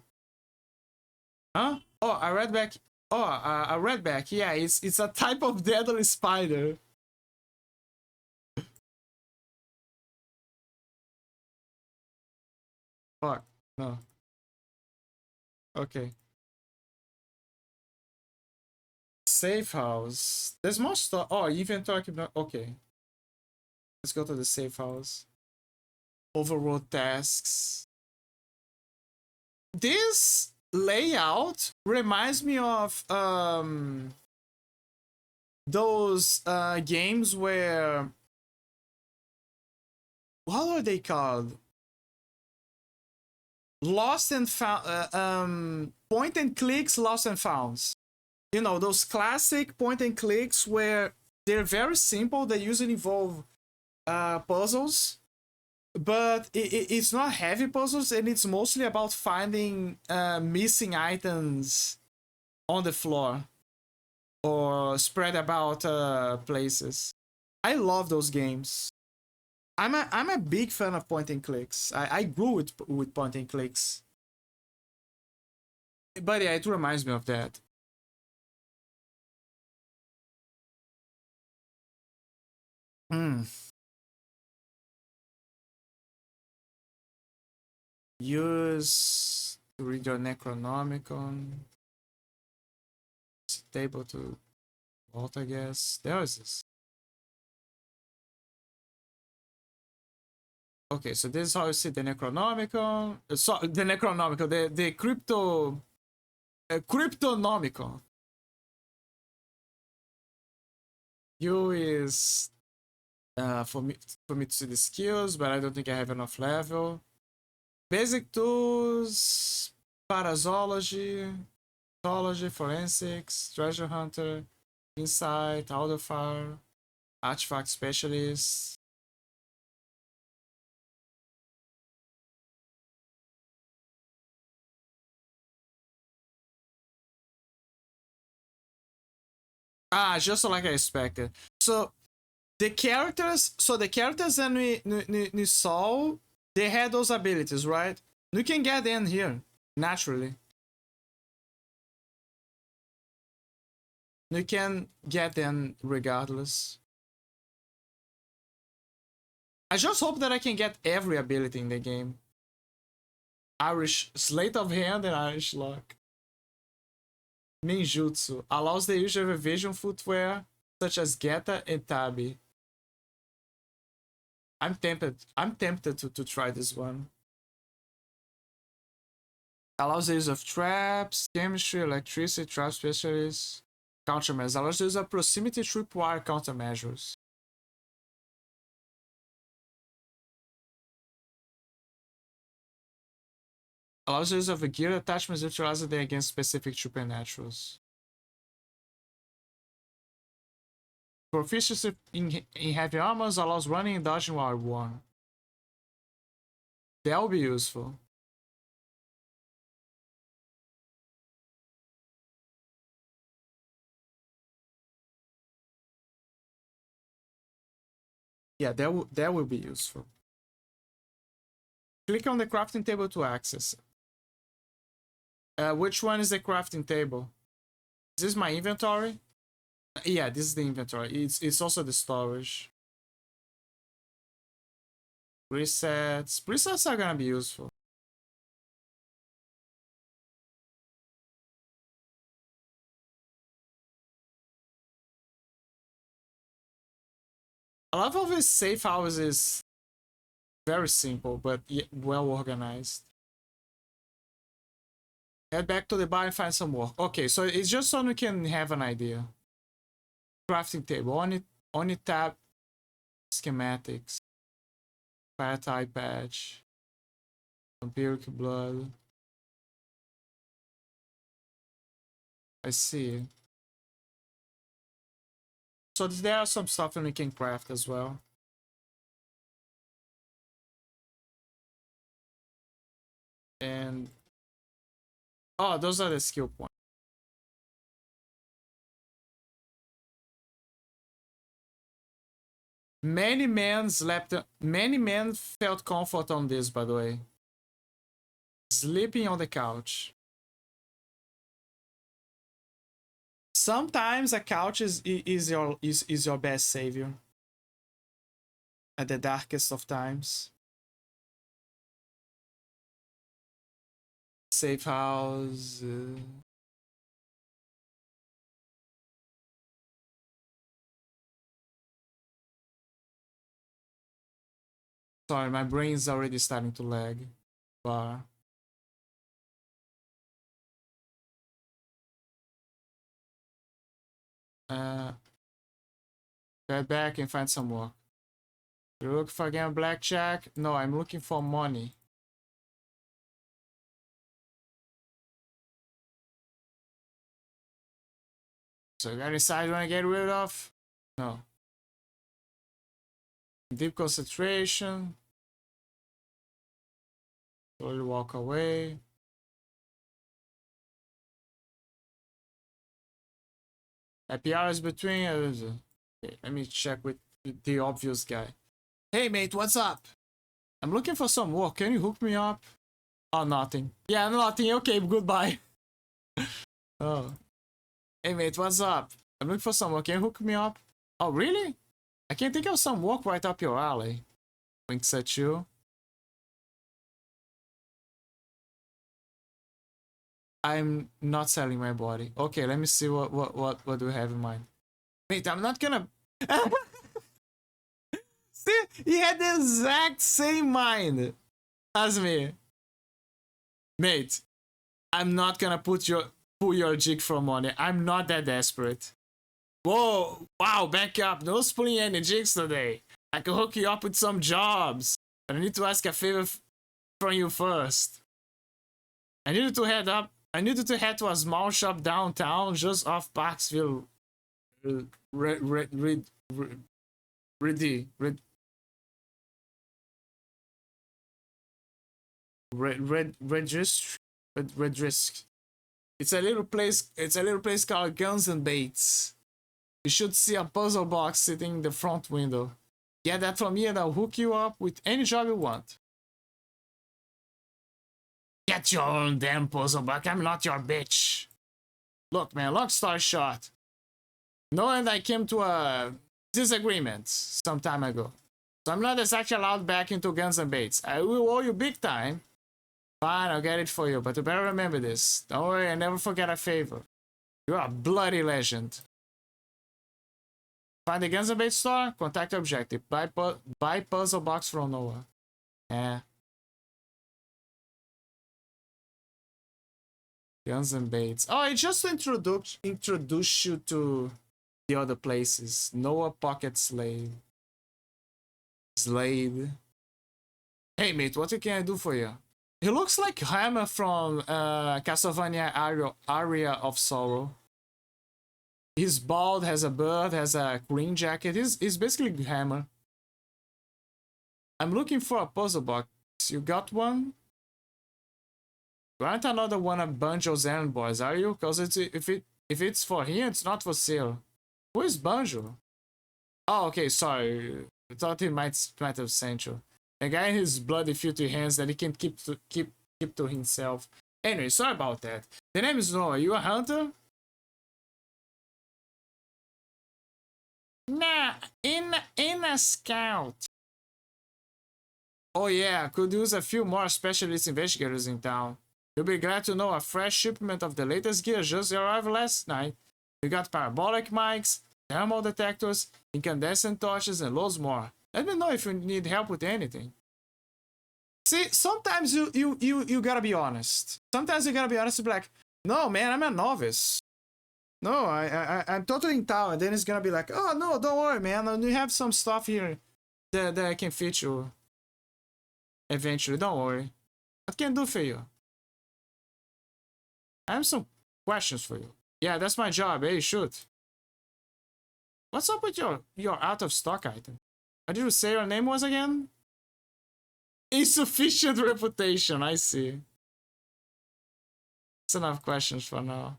Huh? Oh, a redback. Oh, a redback. Yeah, it's a type of deadly spider. Fuck. No. Okay. Safe house. There's more stuff. Oh, inventory. Okay. Let's go to the safe house. Overworld tasks. This layout reminds me of those games where... What are they called? Lost and found... point and clicks, lost and founds. You know, those classic point and clicks where they're very simple. They usually involve puzzles, but it's not heavy puzzles, and it's mostly about finding missing items on the floor or spread about places. I love those games. I'm a big fan of point and clicks. I grew with point and clicks. But yeah, it reminds me of that. Use to read your Necronomicon. It's a table to vault, I guess. There is this. Okay, so this is how you see the Necronomicon. So the Necronomicon, the Cryptonomicon. U is for me to see the skills, but I don't think I have enough level. Basic tools, parasology, forensics, treasure hunter, insight, audifire, artifact specialist. Just like I expected. So The characters, so the characters that we saw, they had those abilities, right? We can get in here naturally. You can get in regardless. I just hope that I can get every ability in the game. Irish Sleight of Hand and Irish Lock. Ninjutsu allows the use of evasion footwear such as Geta and Tabi. I'm tempted to try this one. Allows the use of traps, chemistry, electricity, trap specialists, countermeasures. Allows the use of proximity tripwire countermeasures. Allows the use of a gear attachments utilized against specific supernaturals. Proficiency in heavy armors allows running and dodging while worn. That will be useful. Yeah, that will be useful. Click on the crafting table to access it. Which one is the crafting table? Is this my inventory? Yeah, this is the inventory. It's also the storage. Presets. Presets are gonna be useful. A lot of his safe house is very simple, but well organized. Head back to the bar and find some work. Okay, so it's just so we can have an idea. Crafting table. On it tab. Schematics. Fire type patch. Vampiric blood. I see. So there are some stuff that we can craft as well. And oh, those are the skill points. Many men felt comfort on this, by the way. Sleeping on the couch. Sometimes a couch is your best savior. At the darkest of times. Safe house. Sorry, my brain's already starting to lag. Bar. Get back and find some work. You look for again blackjack? No, I'm looking for money. So you got any side you wanna get rid of? No. Deep concentration. Slowly walk away. Happy hours between. Okay, let me check with the obvious guy. Hey mate, what's up? I'm looking for some work. Can you hook me up? Oh, nothing. Yeah, nothing. Okay, goodbye. Oh. Hey mate, what's up? I'm looking for some work. Can you hook me up? Oh, really? I can think of some work right up your alley. Winks at you. I'm not selling my body. Okay, let me see what do we have in mind. Wait, I'm not gonna. See, he had the exact same mind as me. Mate, I'm not gonna pull your jig for money. I'm not that desperate. Whoa, wow, back up. No pulling any jigs today. I can hook you up with some jobs. But I need to ask a favor from you first. I needed to head to a small shop downtown just off Parksville. Redrisk. It's a little place called Guns and Baits. You should see a puzzle box sitting in the front window. Get that from me and I'll hook you up with any job you want. Get your own damn puzzle box. I'm not your bitch. Look, man, long story short. Noah and I came to a disagreement some time ago. So I'm not exactly allowed back into Guns and Baits. I will owe you big time. Fine, I'll get it for you, but you better remember this. Don't worry, I never forget a favor. You're a bloody legend. Find the Guns and Baits store, contact the objective. Buy puzzle box from Noah. Yeah. Guns and Baits. Oh, it just introduce you to the other places. Noah Pocket Slave. Slade. Hey mate, what can I do for you? He looks like Hammer from Castlevania Aria of Sorrow. He's bald, has a bird, has a green jacket. He's basically Hammer. I'm looking for a puzzle box. You got one? You aren't another one of Banjo's errand boys, are you? Because if it's for him, it's not for sale. Who is Banjo? Oh, okay, sorry. I thought he might have sent you. A guy in his bloody, filthy hands that he can keep to himself. Anyway, sorry about that. The name is Noah. You a hunter? Nah, in a scout. Oh yeah, could use a few more specialist investigators in town. You'll be glad to know a fresh shipment of the latest gear just arrived last night. We got parabolic mics, thermal detectors, incandescent torches, and loads more. Let me know if you need help with anything. See, sometimes you gotta be honest. Sometimes you gotta be honest and be like, no man, I'm a novice. No, I'm totally in town. And then it's gonna be like, oh no, don't worry man, we have some stuff here that I can fit you. Eventually, don't worry. What can I do for you? I have some questions for you. Yeah, that's my job. Hey, shoot. What's up with your out of stock item? What did you say your name was again? Insufficient reputation, I see. That's enough questions for now.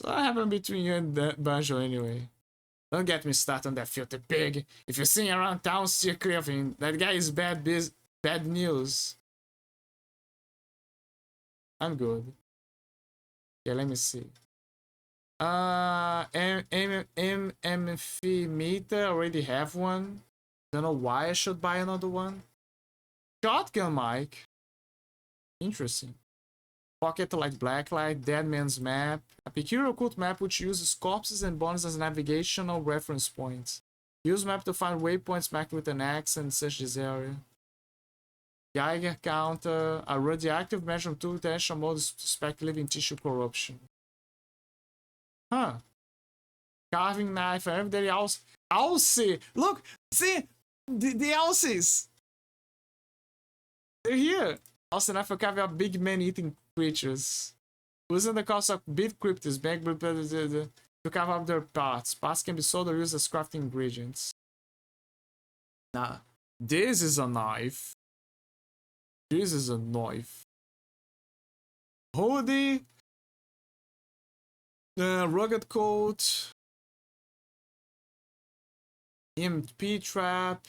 What happened between you and Banjo anyway? Don't get me started on that filthy pig. If you're seeing around town, steer clear of him. That guy is bad news. I'm good. Yeah, let me see. MMF meter, already have one. Don't know why I should buy another one. Shotgun mic. Interesting. Pocket light, blacklight, dead man's map. A peculiar occult map which uses corpses and bones as navigational reference points. Use map to find waypoints marked with an X and search this area. Geiger counter. A radioactive measurement tool to extra mode to suspect living tissue corruption. Huh. Carving knife, everyday Alce! Look! See! The Alces! They're here! Alce knife for carving out big man-eating creatures. Using the cost of big cryptids, to carve up their parts. Parts can be sold or used as crafting ingredients. Nah. This is a knife. This is a knife. Hoodie. Rugged coat. EMP trap.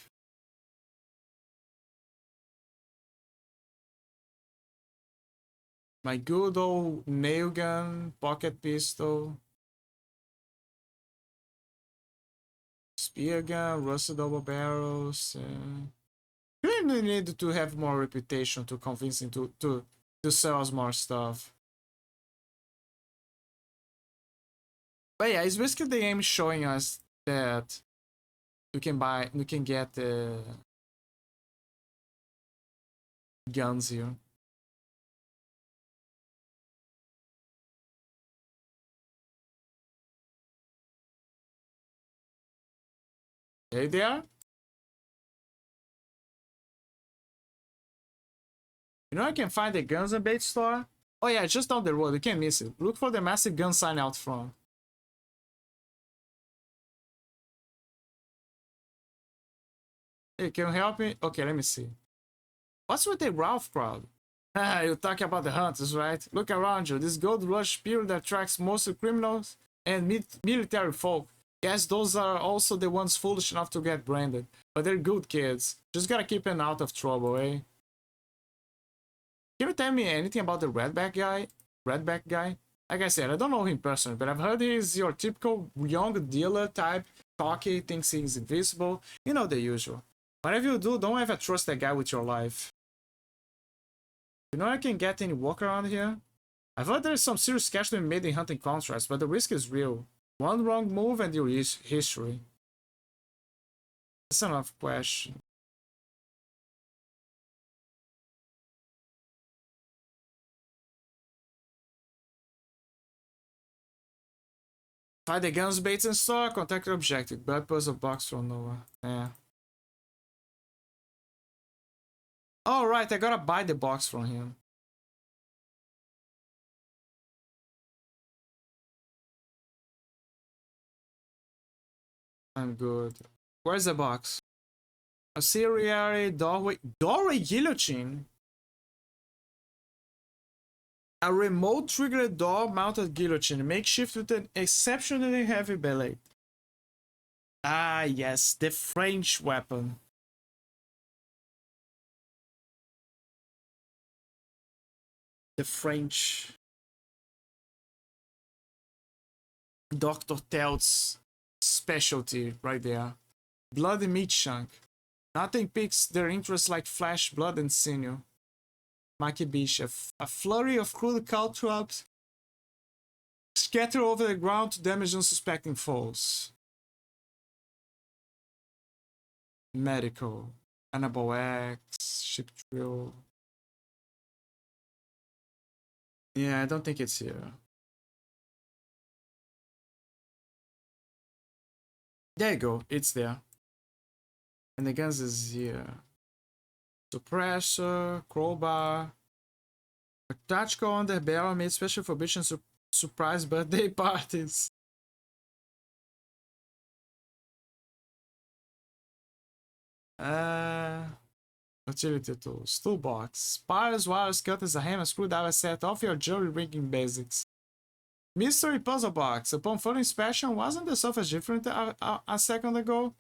My good old nail gun, pocket pistol. Spear gun, rusted double barrels. Really need to have more reputation to convince him to sell us more stuff. But yeah, it's basically the game showing us that we can get guns here. Hey there. You know I can find the Guns and Bait store? Oh yeah, just down the road, you can't miss it. Look for the massive gun sign out front. Hey, can you help me? Okay, let me see. What's with the Ralph crowd? Ah, you talk about the hunters, right? Look around you. This gold rush period attracts mostly criminals and military folk. Yes, those are also the ones foolish enough to get branded. But they're good kids. Just gotta keep them out of trouble, eh? Can you tell me anything about the Redback guy? Redback guy? Like I said, I don't know him personally, but I've heard he's your typical young dealer type. Cocky, thinks he's invisible. You know the usual. Whatever you do, don't ever trust that guy with your life. You know I can get any walk around here? I've heard there's some serious cash to be made in hunting contracts, but the risk is real. One wrong move and your history. That's enough question. Find the guns, baits, and store. Contact your objective. Buy puzzle box from Noah. Yeah. Oh, right. I gotta buy the box from him. I'm good. Where's the box? Auxiliary doorway guillotine. A remote triggered door mounted guillotine, makeshift with an exceptionally heavy blade. Ah, yes, the French weapon. The French. Dr. Telt's specialty right there. Bloody meat chunk. Nothing piques their interest like flesh, blood, and sinew. Makibish, a flurry of crude caltrops scatter over the ground to damage unsuspecting foes. Medical. Annabelle X, ship drill. Yeah, I don't think it's here. There you go, it's there. And the guns is here. Suppressor, crowbar. A tactical underbarrel made special for bitch and surprise birthday parties. Utility tools. Toolbox. Spires, wires, cutters, a hammer, screwdriver set. Off your jury rigging basics. Mystery puzzle box. Upon further inspection, wasn't the surface different a second ago?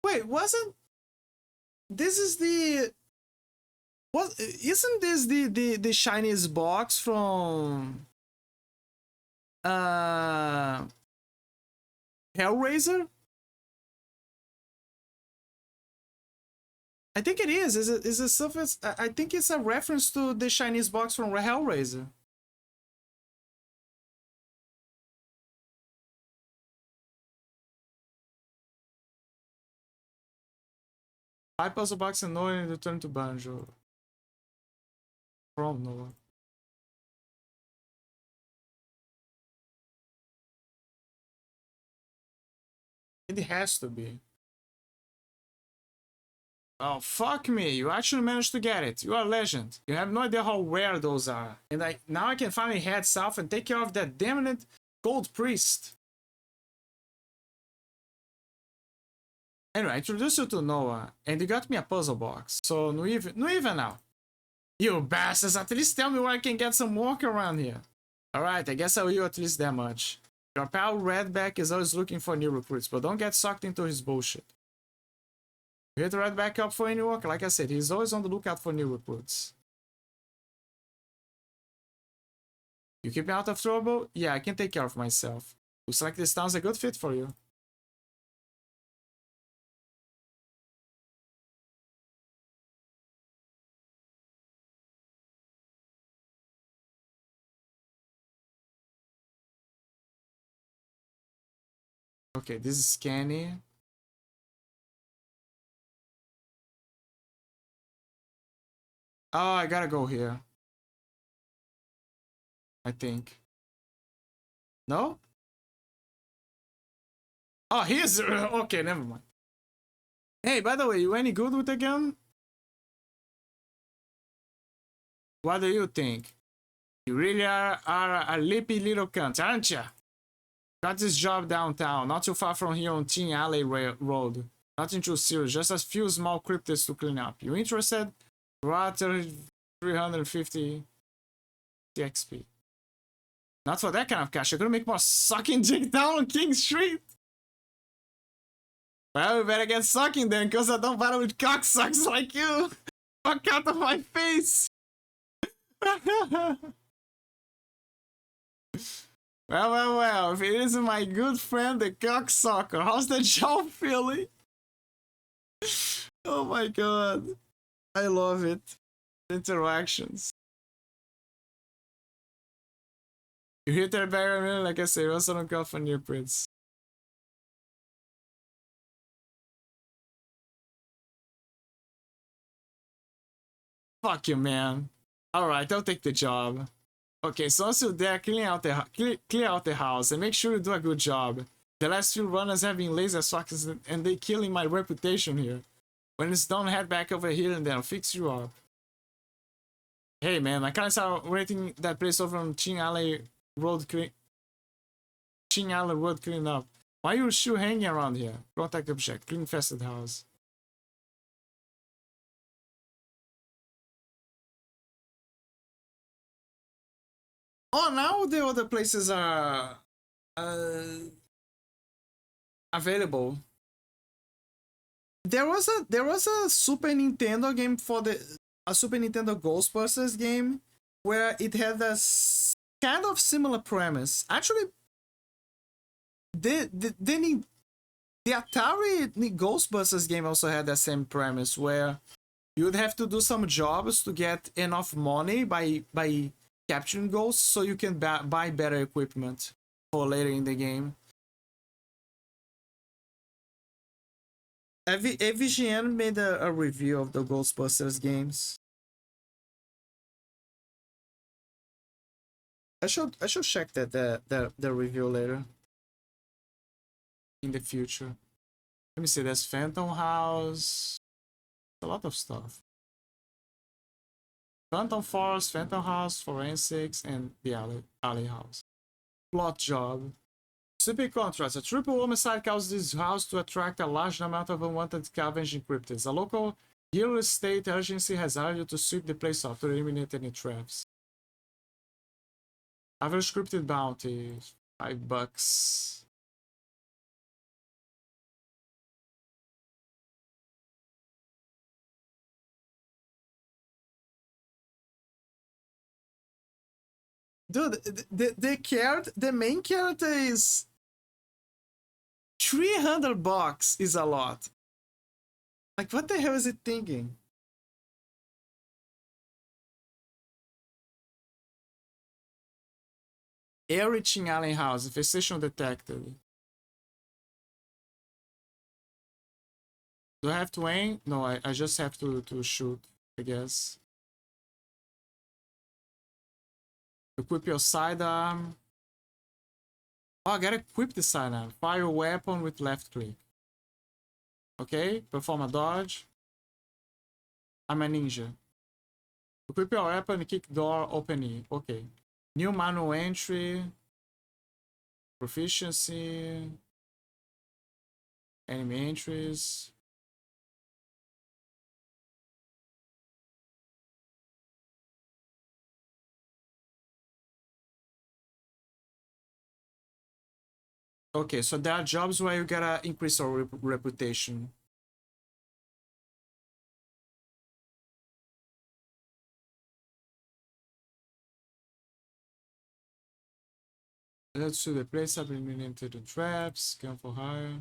Wait, wasn't this is the what? Isn't this the Chinese box from Hellraiser? I think it is. Is a surface? I think it's a reference to the Chinese box from Hellraiser. I puzzle box and Noah and return to Banjo. From Noah. It has to be. Oh, fuck me. You actually managed to get it. You are a legend. You have no idea how rare those are. And now I can finally head south and take care of that damned gold priest. Anyway, I introduced you to Noah, and you got me a puzzle box. So, no even now. You bastards, at least tell me where I can get some work around here. Alright, I guess I owe you at least that much. Your pal Redback is always looking for new recruits, but don't get sucked into his bullshit. You hit Redback up for any work? Like I said, he's always on the lookout for new recruits. You keep me out of trouble? Yeah, I can take care of myself. Looks like this town's a good fit for you. Okay, this is Scanny. Oh, I gotta go here. I think. No? Oh, here's... Okay, never mind. Hey, by the way, you any good with the gun? What do you think? You really are a lippy little cunt, aren't ya? Got this job downtown, not too far from here on Teen Alley Road. Nothing too serious, just a few small cryptids to clean up. You interested? Water 350 XP. Not for that kind of cash. You're gonna make more sucking dick down on King Street. Well, we better get sucking then, cause I don't battle with cocksucks like you. Fuck out of my face. Well, if it isn't my good friend, the cocksucker, how's the job feeling? Oh my god. I love it. Interactions. You hit that barrier, like I say, we also don't call for new prints. Fuck you, man. Alright, I'll take the job. Okay, so once you're there, clear out the house and make sure you do a good job. The last few runners have been lazy as fuckers and they killing my reputation here. When it's done, head back over here and then I'll fix you up. Hey man, my clients are renting that place over on Chin Alley Road clean up. Why are you still hanging around here? Contact object, clean infested house. Oh, now the other places are available. There was a Super Nintendo game for a Super Nintendo Ghostbusters game where it had a kind of similar premise. Actually, the Atari Ghostbusters game also had the same premise where you would have to do some jobs to get enough money by capturing ghosts so you can buy better equipment for later in the game. AVGN made a review of the Ghostbusters games. I should check the review later in the future. Let me see. There's Phantom House. A lot of stuff. Phantom Force, Phantom House, Forensics, and the Alley House. Plot job. Super contrast. A triple homicide caused this house to attract a large amount of unwanted scavenging cryptids. A local real estate agency has hired you to sweep the place off to eliminate any traps. Average cryptid bounty, $5. Dude, the main character is $300 is a lot. Like, what the hell is it thinking? Reaching Allen House, infestation detected. Do I have to aim? No, I just have to shoot, I guess. Equip your sidearm. Oh, I gotta equip the sidearm. Fire a weapon with left click. Okay, perform a dodge. I'm a ninja. Equip your weapon, kick door, open E. Okay. New manual entry. Proficiency. Enemy entries. Okay, so there are jobs where you gotta increase your reputation. Let's see the place I've been into the traps, gun for hire.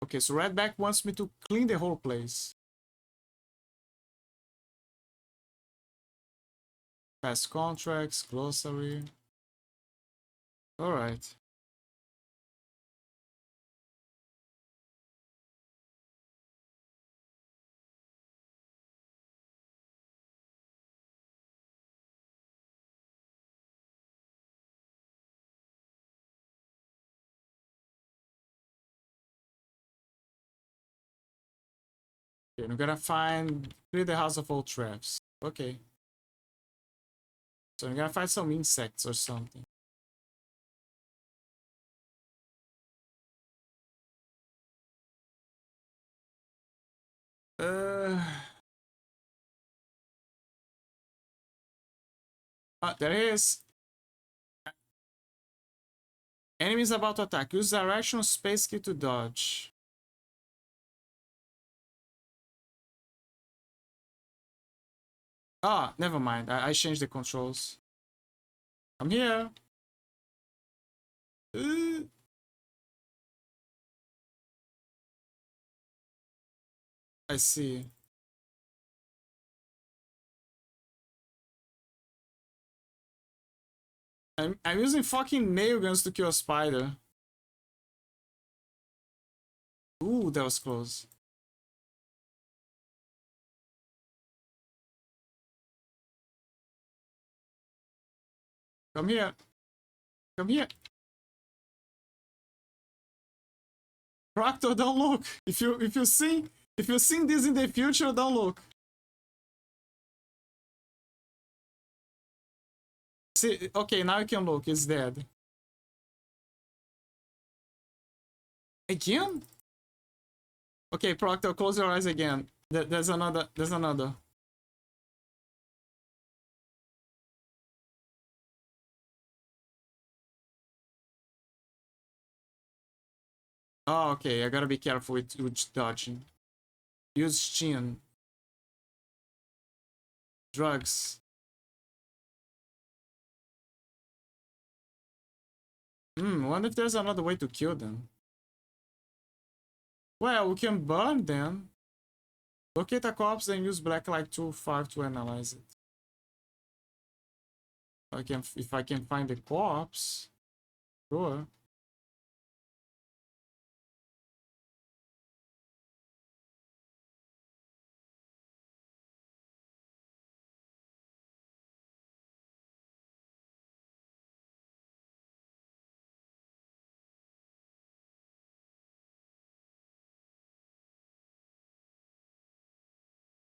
Okay, so Redback wants me to clean the whole place. Past contracts, glossary. Alright. Okay, we're gonna clear the house of all traps. Okay. So we're gonna find some insects or something. There he is. Enemies about to attack. Use directional space key to dodge. Ah, never mind. I changed the controls. I'm here. I see. I'm using fucking nail guns to kill a spider. Ooh, that was close. Come here. Come here. Proctor, don't look. If you see this in the future, don't look. See, okay, now you can look. It's dead. Again? Okay, Proctor, close your eyes again. There's another. There's another. Oh, okay. I gotta be careful with dodging. Use chin. Drugs. Wonder if there's another way to kill them. Well, we can burn them. Locate a corpse, then use blacklight tool 5 to analyze it. If I can find the corpse, sure.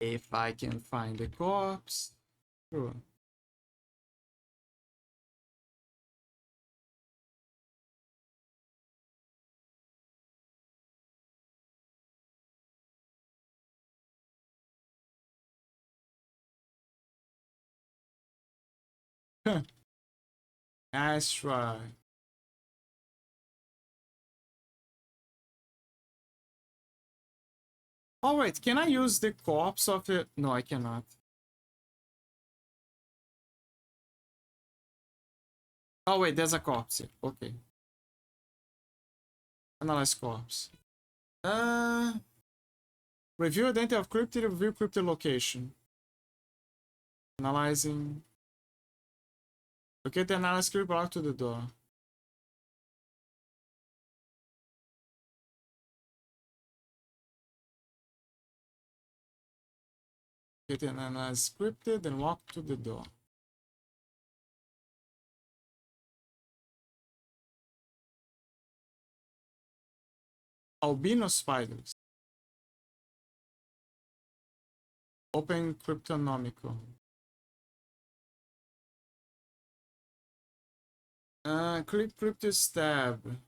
If I can find the corpse, sure. Nice try. Alright, can I use the corpse of it? No, I cannot. Oh wait, there's a corpse here. Okay. Analyze corpse. Review identity of cryptid, review cryptid location. Analyzing. Locate the analyze script block to the door. Locate the analyze scripted and walk to the door. Albino spiders. Open cryptonomical. Click crypto stab.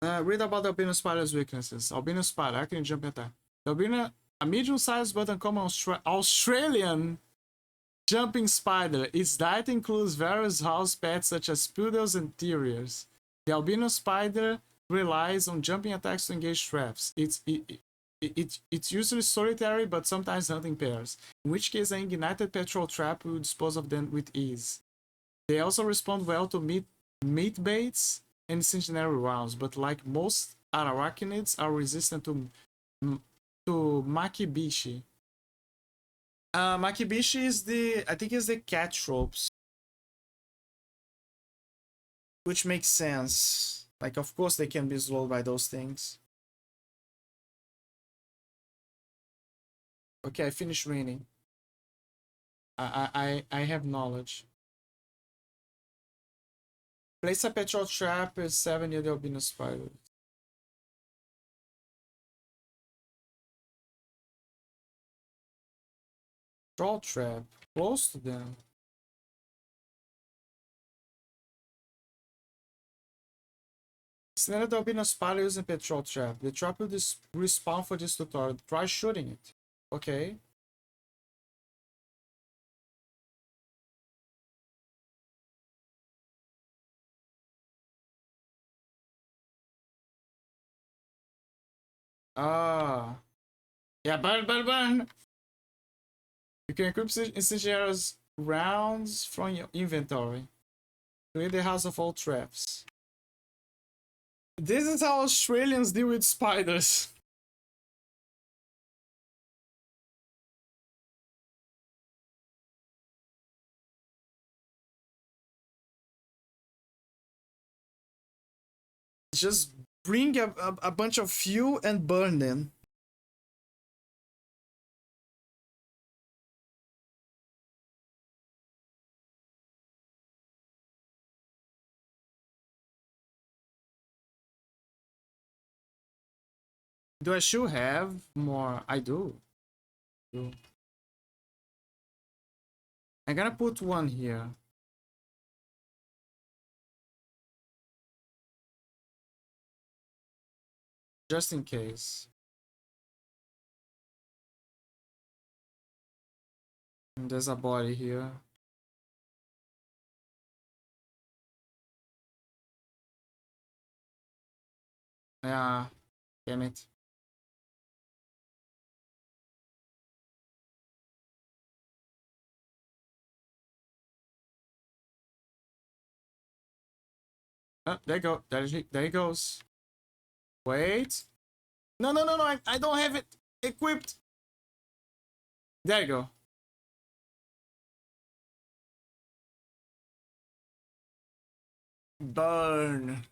Read about the albino spider's weaknesses. Albino spider, I can jump attack. The albino, a medium-sized but uncommon Australian jumping spider. Its diet includes various house pets such as poodles and terriers. The albino spider relies on jumping attacks to engage traps. It's usually solitary, but sometimes hunting pairs, in which case an ignited petrol trap will dispose of them with ease. They also respond well to meat baits and centenary rounds, but like most arachnids, are resistant to makibishi. Makibishi is I think is the cat tropes, which makes sense. Like, of course they can be slowed by those things. Okay, I finished reading. I have knowledge. Place a petrol trap is 7 near the albino spider. Petrol trap close to them. Standard there'll be no spider using patrol trap. The trap will respawn for this tutorial. Try shooting it. Okay. Ah. Yeah, burn, burn, burn! You can equip incendiaries rounds from your inventory. Clear the house of all traps. This is how Australians deal with spiders. Just bring a bunch of fuel and burn them. Do I should have more? I do. I'm gonna put one here. Just in case. And there's a body here. Yeah, damn it. Oh, there you go. There he goes. Wait. No, no, no, no. I don't have it equipped. There you go. Burn.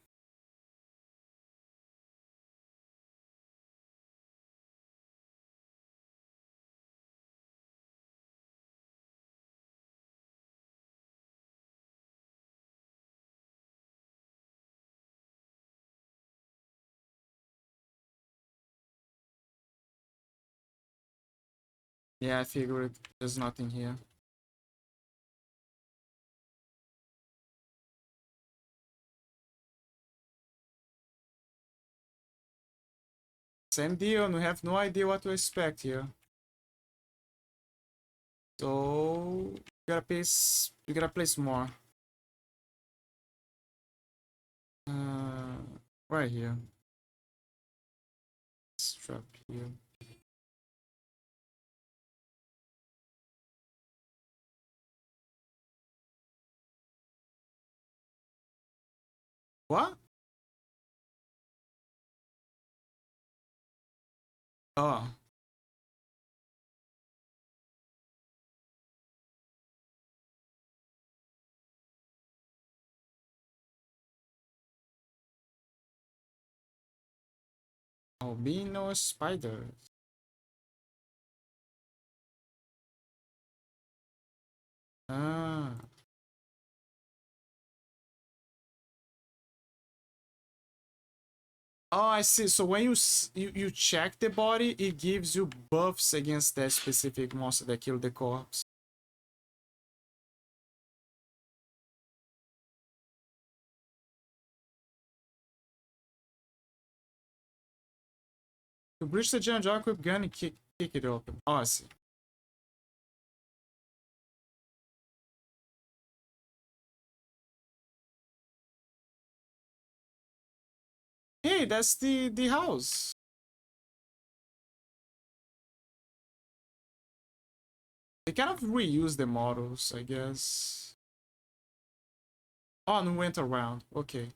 Yeah, I figured there's nothing here. Same deal, and we have no idea what to expect here. So we gotta place more. Right here. Strap here. What? Oh. Albino spiders. Ah. Oh, I see. So when you check the body, it gives you buffs against that specific monster that killed the corpse. To breach the general equip gun and kick it open. Oh, I see. Hey, that's the house. They kind of reuse the models, I guess. Oh, and went around. Okay.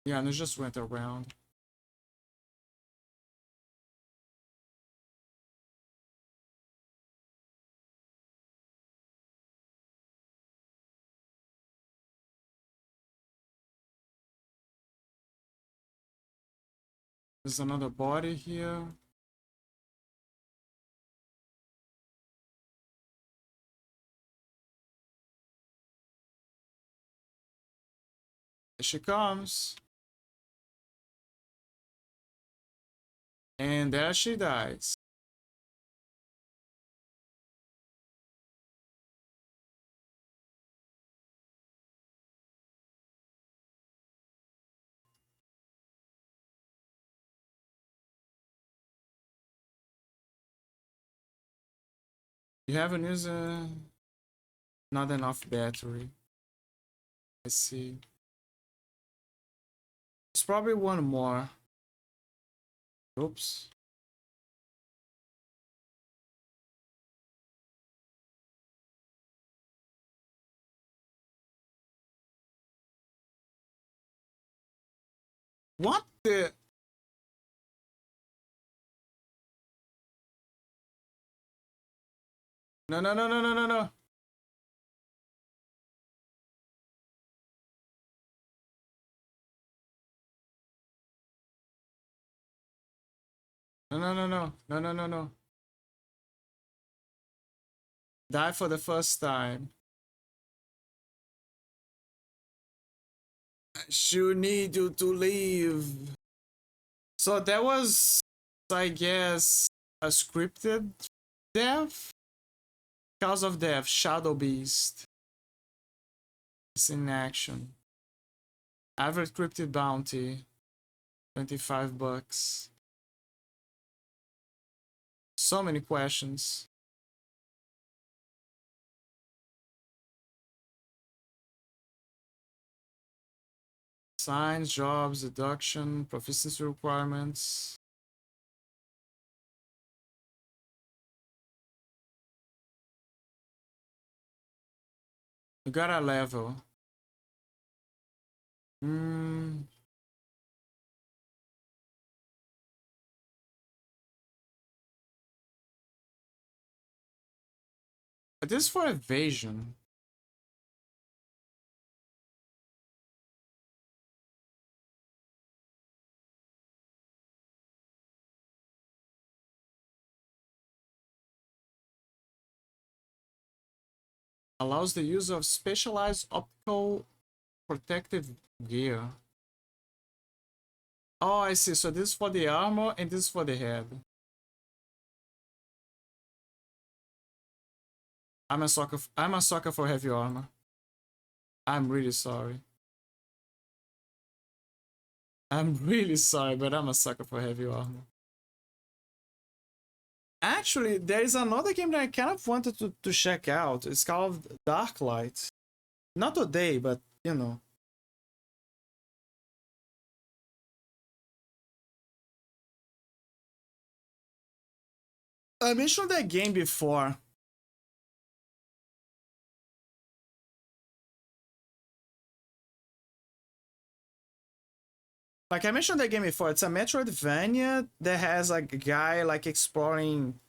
Yeah, and it just went around. There's another body here. Here she comes. And there she dies. You haven't used not enough battery. I see. There's probably one more. Oops. What the? No, no, no, no, no, no, no. No, no, no, no, no, no, no, no. Die for the first time. She need you to leave. So that was, I guess, a scripted death? Cause of death, Shadow Beast. It's in action. Average cryptid bounty, 25 bucks. So many questions. Signs, jobs, deduction, proficiency requirements. You got a level. But this is for evasion. Allows the use of specialized optical protective gear. Oh, I see. So this is for the armor and this is for the head. I'm a sucker for heavy armor. I'm really sorry. I'm really sorry, but I'm a sucker for heavy armor. Actually, there is another game that I kind of wanted to check out. It's called Darklight. Not today, but you know. I mentioned that game before. Like I mentioned that game before, it's a Metroidvania that has like a guy like exploring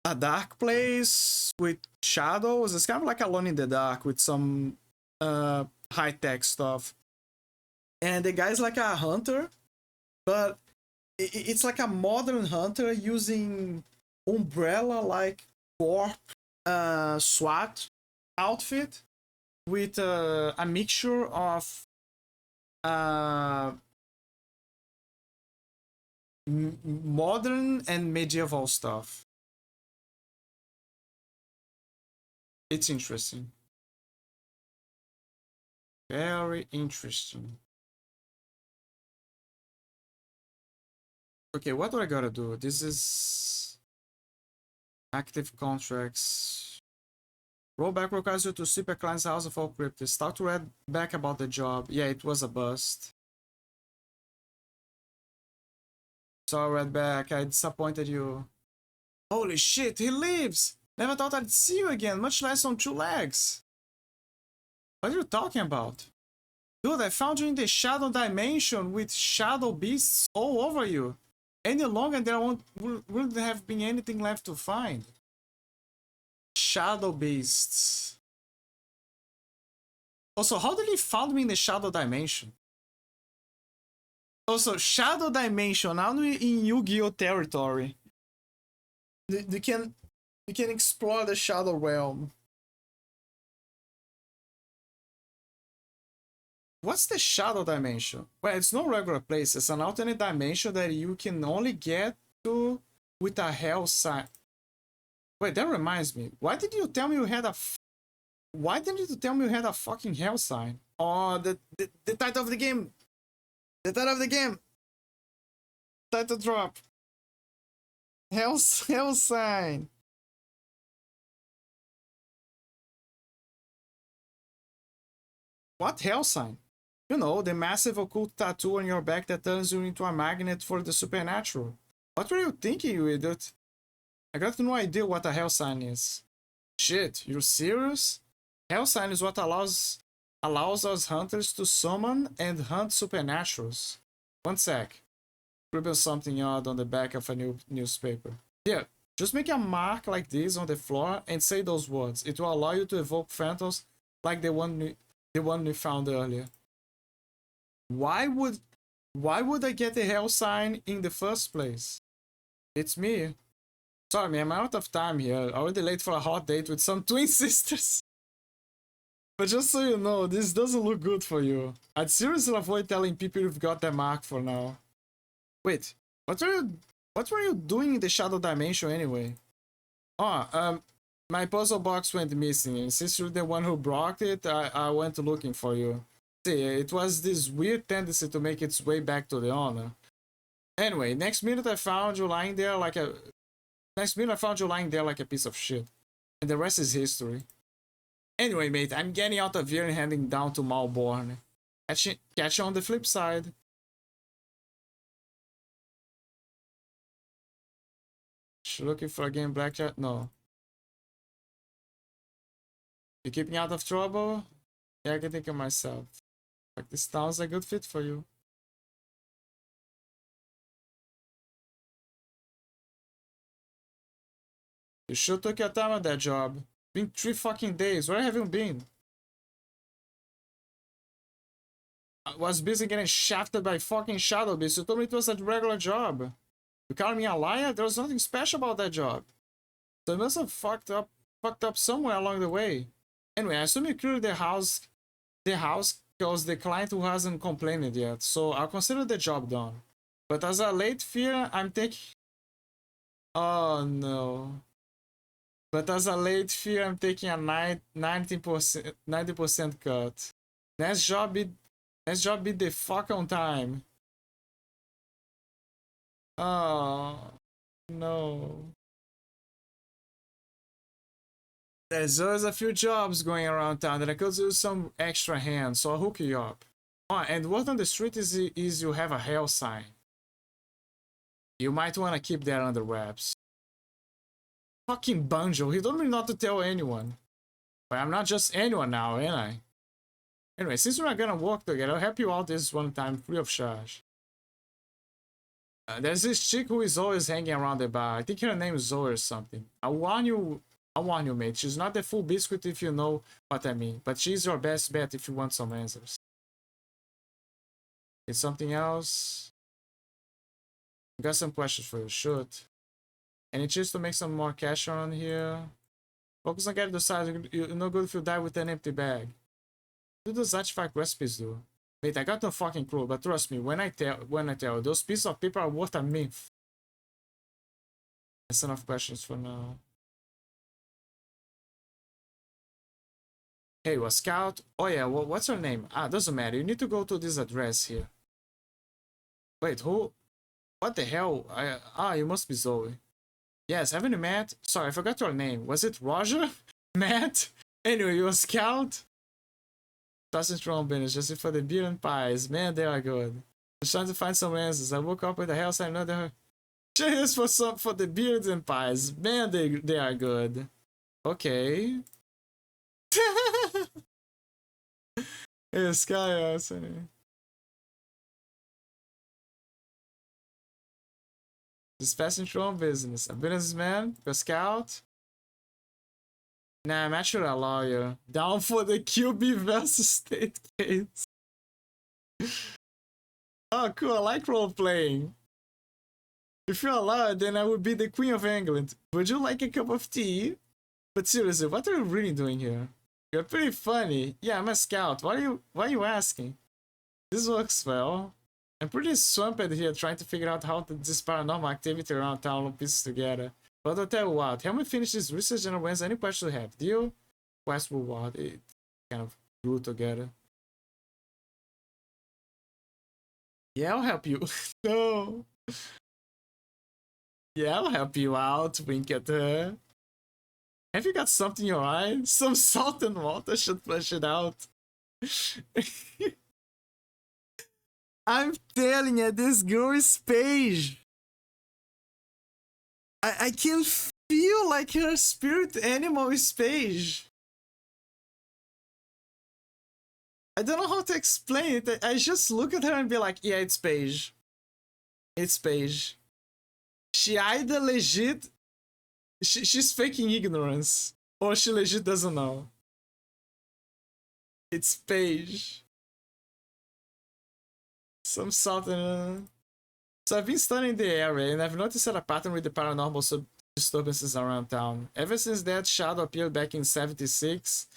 a dark place with shadows. It's kind of like Alone in the Dark with some high-tech stuff. And the guy's like a hunter, but it's like a modern hunter using umbrella like corp SWAT outfit with a mixture of modern and medieval stuff. It's interesting. Very interesting. Okay, what do I gotta do? This is active contracts. Rollback requires you to sweep a client's house of all cryptids. Talk to Red back about the job. Yeah, it was a bust. Sorry, Redback, I disappointed you. Holy shit, he lives! Never thought I'd see you again, much less on two legs. What are you talking about? Dude, I found you in the shadow dimension with shadow beasts all over you. Any longer there wouldn't have been anything left to find. Shadow beasts. Also, how did he find me in the shadow dimension? Also, shadow dimension, now we're in Yu-Gi-Oh territory. You can explore the shadow realm. What's the shadow dimension? Well, it's no regular place. It's an alternate dimension that you can only get to with a hell sign. Wait, that reminds me. Why didn't you tell me you had a fucking hell sign? Oh, the title of the game. The title of the game. Title drop. Hell sign. What hell sign? You know, the massive occult tattoo on your back that turns you into a magnet for the supernatural. What were you thinking, you idiot? I got no idea what a hell sign is. Shit, you're serious? Hell sign is what allows us hunters to summon and hunt supernaturals. One sec. Scribble something odd on the back of a new newspaper. Here, just make a mark like this on the floor and say those words. It will allow you to evoke phantoms like the one we found earlier. Why would I get a hell sign in the first place? It's me. Sorry, man, I'm out of time here. Already late for a hot date with some twin sisters. But just so you know, this doesn't look good for you. I'd seriously avoid telling people you've got the mark for now. Wait, what were you doing in the shadow dimension anyway? Oh, my puzzle box went missing, and since you're the one who brought it, I went looking for you. See, it was this weird tendency to make its way back to the owner. Anyway, next minute I found you lying there like a piece of shit. And the rest is history. Anyway, mate, I'm getting out of here and heading down to Malborn. Catch you on the flip side. Looking for a game blackjack? No. You keep me out of trouble? Yeah, I can think of myself. Like, this sounds a good fit for you. You sure took your time on that job. It's been 3 fucking days. Where have you been? I was busy getting shafted by fucking Shadow Beast. You told me it was a regular job. You called me a liar? There was nothing special about that job. So you must have fucked up somewhere along the way. Anyway, I assume you cleared the house because the client who hasn't complained yet. So I'll consider the job done. But as a late fee, I'm taking... Oh no. But as a late fee, I'm taking a 90% cut. Next job be the fuck on time. Oh no. There's always a few jobs going around town that I could use some extra hands, so I'll hook you up. Oh, and word on the street is you have a hell sign. You might want to keep that under wraps. Fucking Banjo, he told me not to tell anyone. But I'm not just anyone now, ain't I? Anyway, since we're not gonna work together, I'll help you out this one time free of charge. There's this chick who is always hanging around the bar. I think her name is Zoe or something. I'll warn you, mate. She's not the full biscuit if you know what I mean. But she's your best bet if you want some answers. Is something else? I got some questions for you. Shoot. Any chance to make some more cash around here? Focus on getting the side. You're no good if you die with an empty bag. What do those artifact recipes do? Wait, I got no fucking clue, but trust me, when I tell you, those pieces of paper are worth a myth. That's enough questions for now. Hey, you a scout? Oh yeah, well, what's your name? Ah, doesn't matter. You need to go to this address here. Wait, who? What the hell? You must be Zoe. Yes, haven't you met? Sorry, I forgot your name. Was it Roger? Matt? Anyway, you a scout? Tossing strong business just for the beer and pies. Man, they are good. I'm trying to find some answers. I woke up with a hell sign another. Cheers for the beards and pies. Man, they are good. Okay. Yeah, Sky awesome. Just passing through on business. A businessman, a scout. Nah, I'm actually a lawyer. Down for the QB versus state case. Oh, cool. I like role playing. If you're a lawyer, then I would be the Queen of England. Would you like a cup of tea? But seriously, what are you really doing here? You're pretty funny. Yeah, I'm a scout. Why are you asking? This works well. I'm pretty swamped here trying to figure out how this paranormal activity around town will piece together. But I'll tell you what, help me finish this research and I'll answer any questions you have. Deal? Quest reward. It kind of grew together. Yeah, I'll help you. No. Yeah, I'll help you out. Wink at her. Have you got something in your eye? Some salt and water should flush it out. I'm telling you, this girl is Paige. I can feel like her spirit animal is Paige. I don't know how to explain it. I just look at her and be like, yeah, it's Paige. It's Paige. She either legit... she's faking ignorance. Or she legit doesn't know. It's Paige. Some southern... So I've been studying the area, and I've noticed a pattern with the paranormal disturbances around town. Ever since that shadow appeared back in 76,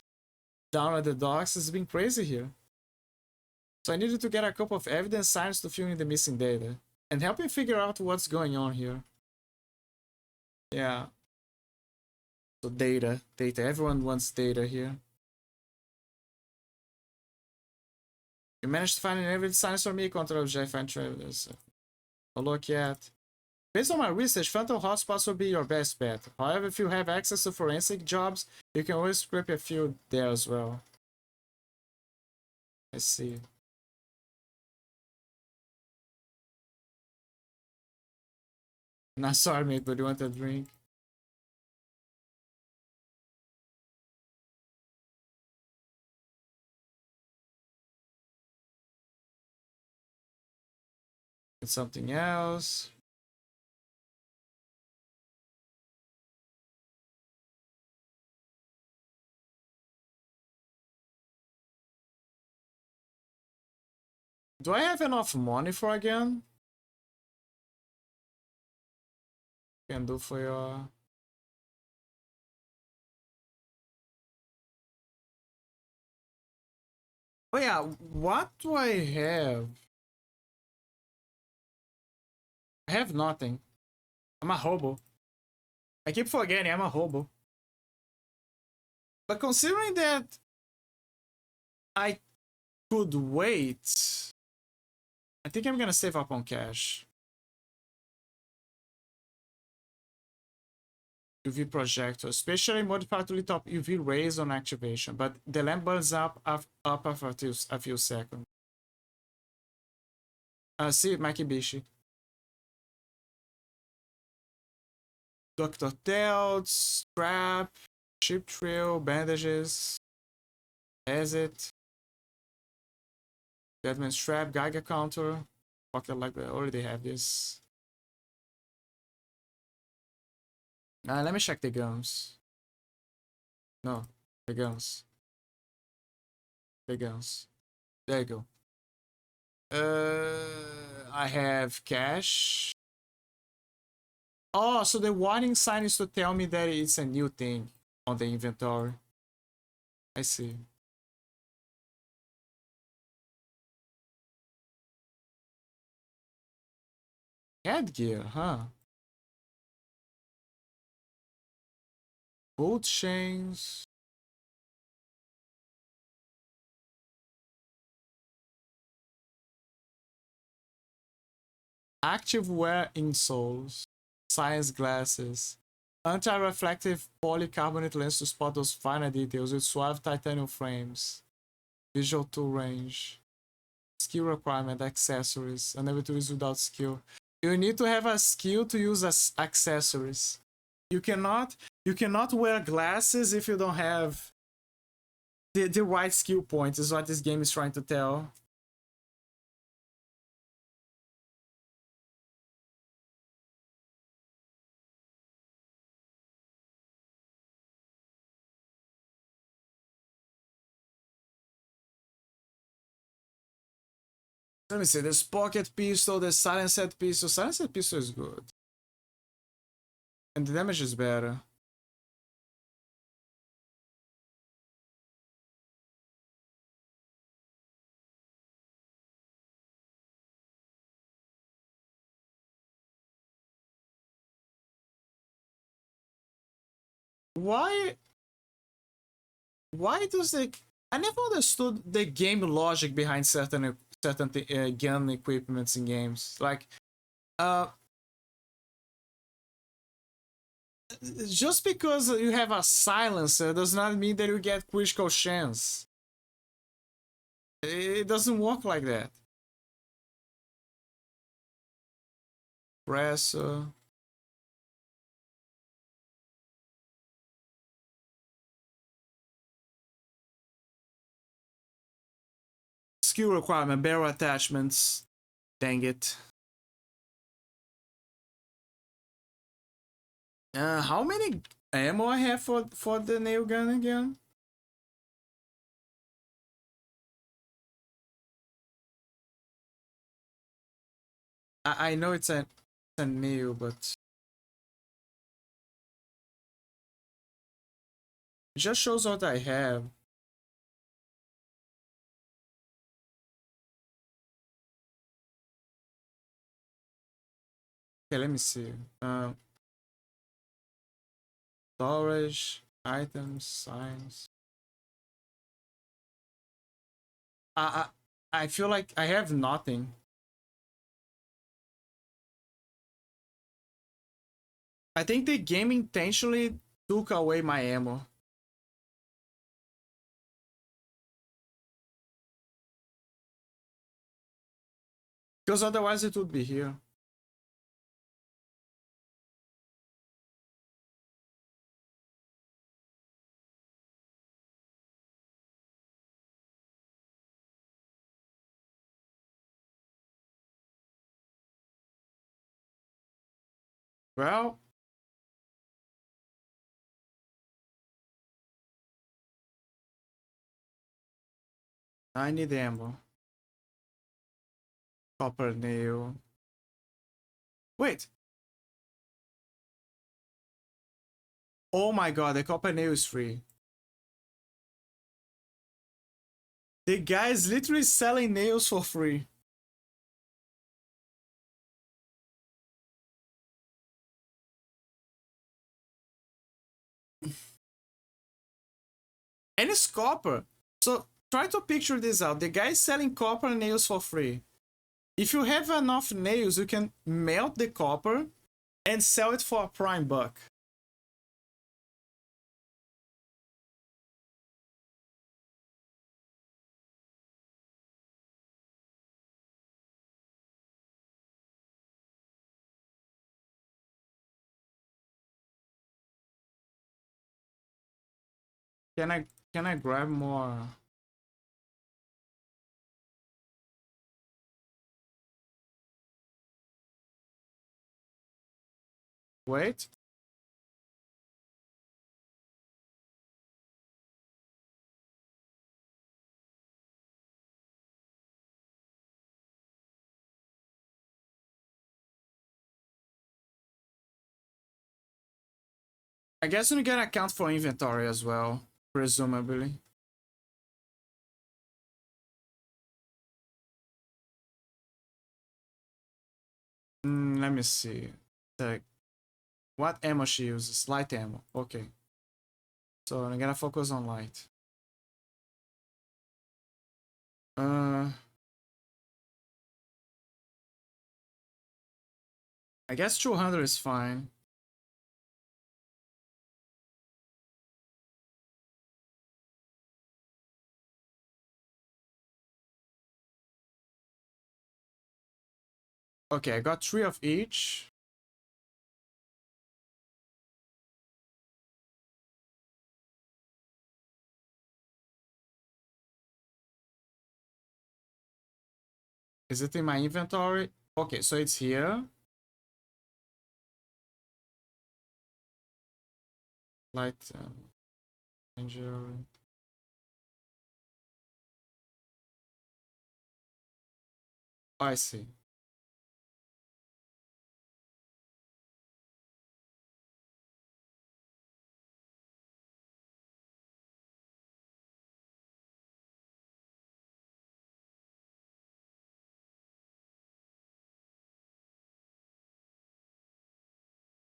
down at the docks, it's been crazy here. So I needed to get a couple of evidence signs to fill in the missing data, and help me figure out what's going on here. Yeah. So data. Everyone wants data here. You managed to find an evidence signs for me, Control J. Find travelers. No look yet. Based on my research, phantom hotspots will be your best bet. However, if you have access to forensic jobs, you can always scrape a few there as well. Let's see. Nah, sorry, mate, but you want a drink? It's something else. Do I have enough money for again? Can do for your... Oh yeah, what do I have? I have nothing. I'm a hobo. I keep forgetting I'm a hobo. But considering that I could wait, I think I'm gonna save up on cash. UV projector, especially modified to lit up UV rays on activation, but the lamp burns up after a few seconds. See, Makibishi. Dr. Telt, strap, chip trail, bandages, exit, Deadman strap, Geiger counter. Okay, like I already have this. Let me check the guns. No, the guns. The guns. There you go. I have cash. Oh, so the warning sign is to tell me that it's a new thing on the inventory. I see. Headgear, huh? Bolt chains. Active wear insoles. Science glasses. Anti-reflective polycarbonate lens to spot those finer details with suave titanium frames. Visual tool range. Skill requirement, accessories. Unable to use without skill. You need to have a skill to use accessories. You cannot wear glasses if you don't have the right skill point, is what this game is trying to tell. Let me see, there's pocket pistol, there's silenced pistol. Silenced pistol is good. And the damage is better. Why does the... I never understood the game logic behind certain gun equipments in games. Like, just because you have a silencer does not mean that you get critical chance. It doesn't work like that. Press. Skill requirement, barrel attachments. Dang it. How many ammo I have for the nail gun again? I know it's a nail, but it just shows what I have. Okay, let me see. Storage, items, signs. I feel like I have nothing. I think the game intentionally took away my ammo. Because otherwise it would be here. Well, I need ammo. Copper nail. Wait. Oh my god, the copper nail is free. The guy is literally selling nails for free. And it's copper. So try to picture this out. The guy is selling copper nails for free. If you have enough nails, you can melt the copper and sell it for a prime buck. Can I grab more? Wait. I guess we can account for inventory as well, presumably. Let me see. Like, what ammo she uses? Light ammo. Okay. So I'm gonna focus on light. I guess 200 is fine. Okay, I got 3 of each. Is it in my inventory? Okay, so it's here. Light injury. Oh, I see.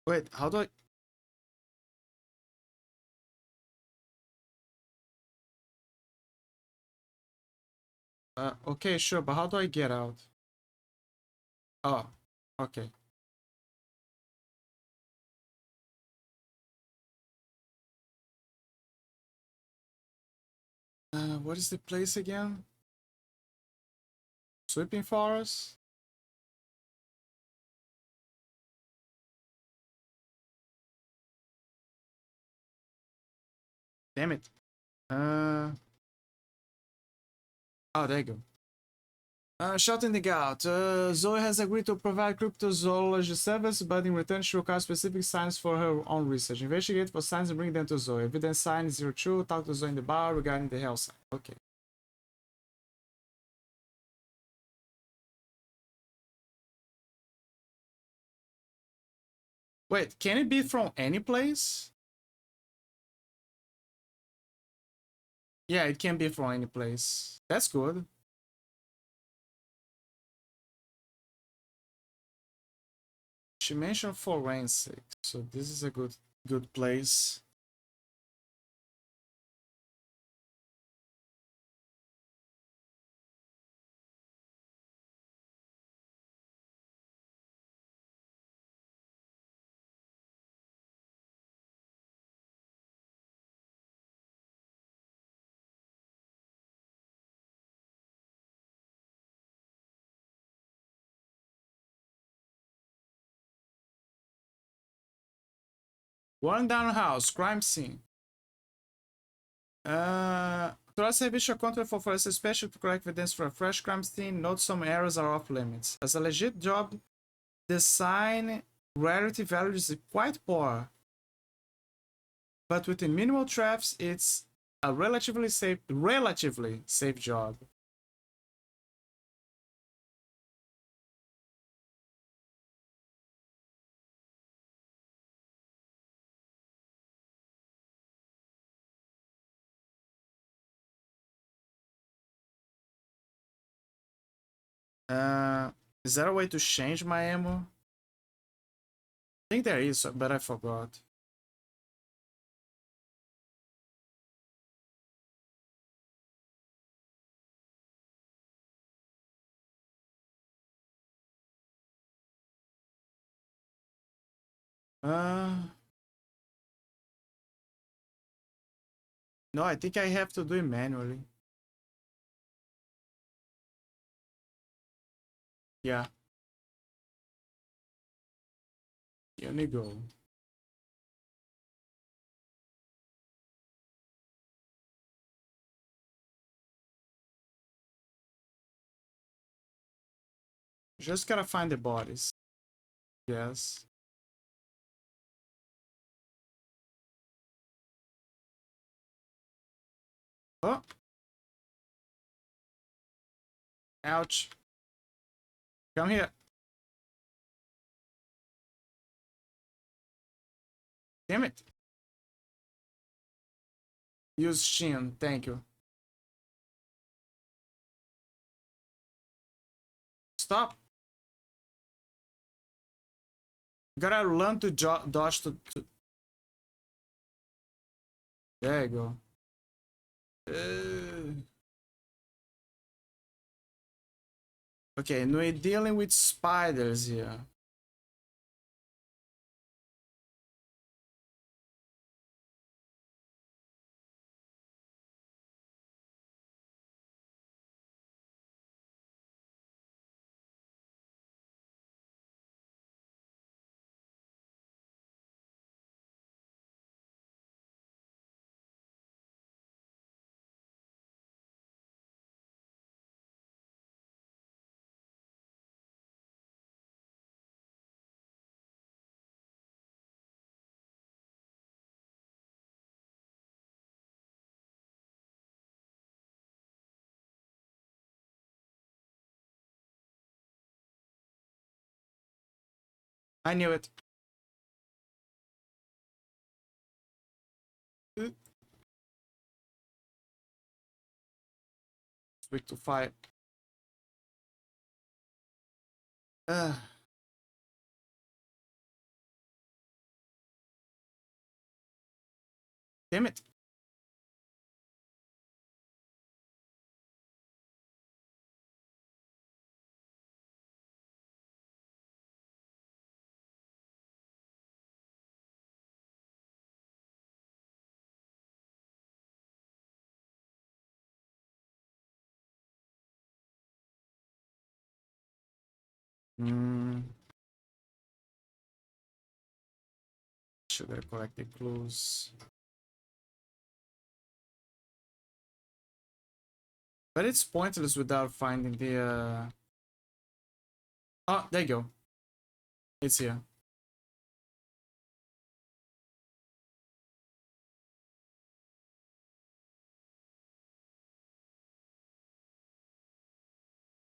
Wait, how do I... okay, sure, but how do I get out? Oh, okay. What is the place again? sweeping for us. Damn it. Oh, there you go. Shouting the out. Zoe has agreed to provide cryptozoology service, but in return she requires specific signs for her own research. Investigate for signs and bring them to Zoe. Evidence sign 02. Talk to Zoe in the bar regarding the hell sign. Okay. Wait, can it be from any place? Yeah, it can be from any place. That's good. She mentioned forensic, so this is a good place. One down house, crime scene. Trust service contract for forensic special to collect evidence for a fresh crime scene. Note some errors are off limits. As a legit job, the sign rarity value is quite poor. But within minimal traps, it's a relatively safe job. Is there a way to change my ammo? I think there is, but I forgot. No, I think I have to do it manually. Yeah. Here we go. Just gotta find the bodies. Yes. Oh. Ouch. Come here. Damn it. Use Shin. Thank you. Stop. Gotta learn to dodge to... There you go. Okay, we're dealing with spiders here. I knew it. Switch to fire. Damn it. Hmm. Should I collect the clues? But it's pointless without finding the Oh, there you go. It's here.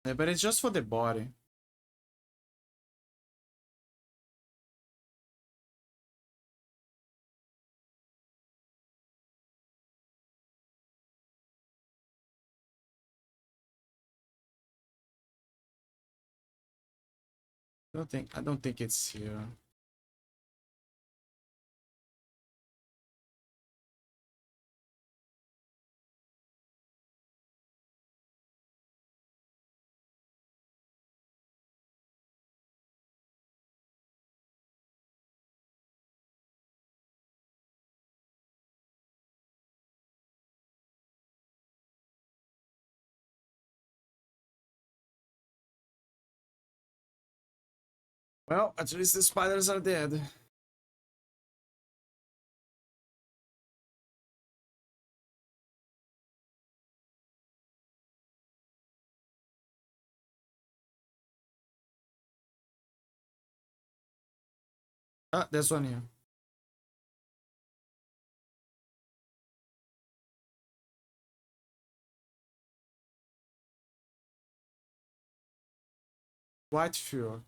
Yeah, but it's just for the body. I don't think it's here. Well, at least the spiders are dead. Ah, there's one here. White fuel.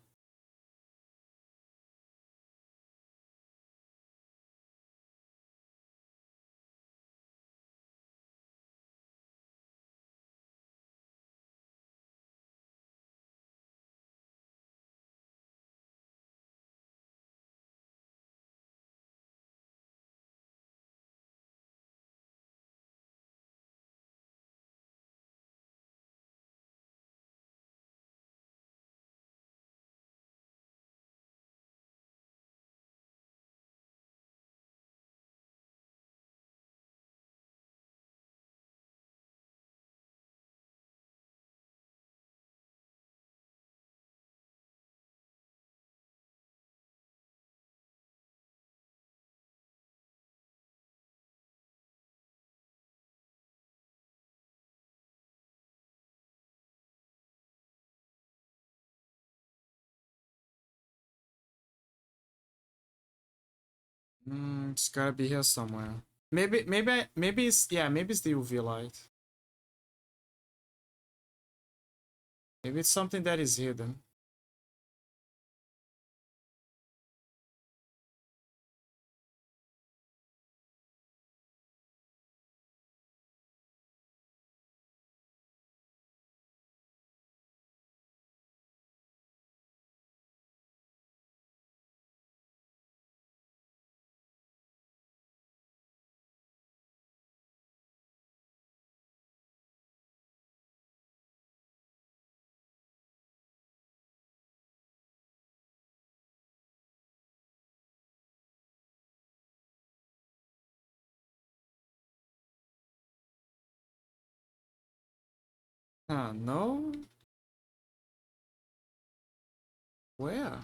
It's gotta be here somewhere. Maybe it's yeah, maybe it's the UV light. Maybe it's something that is hidden. No? Where?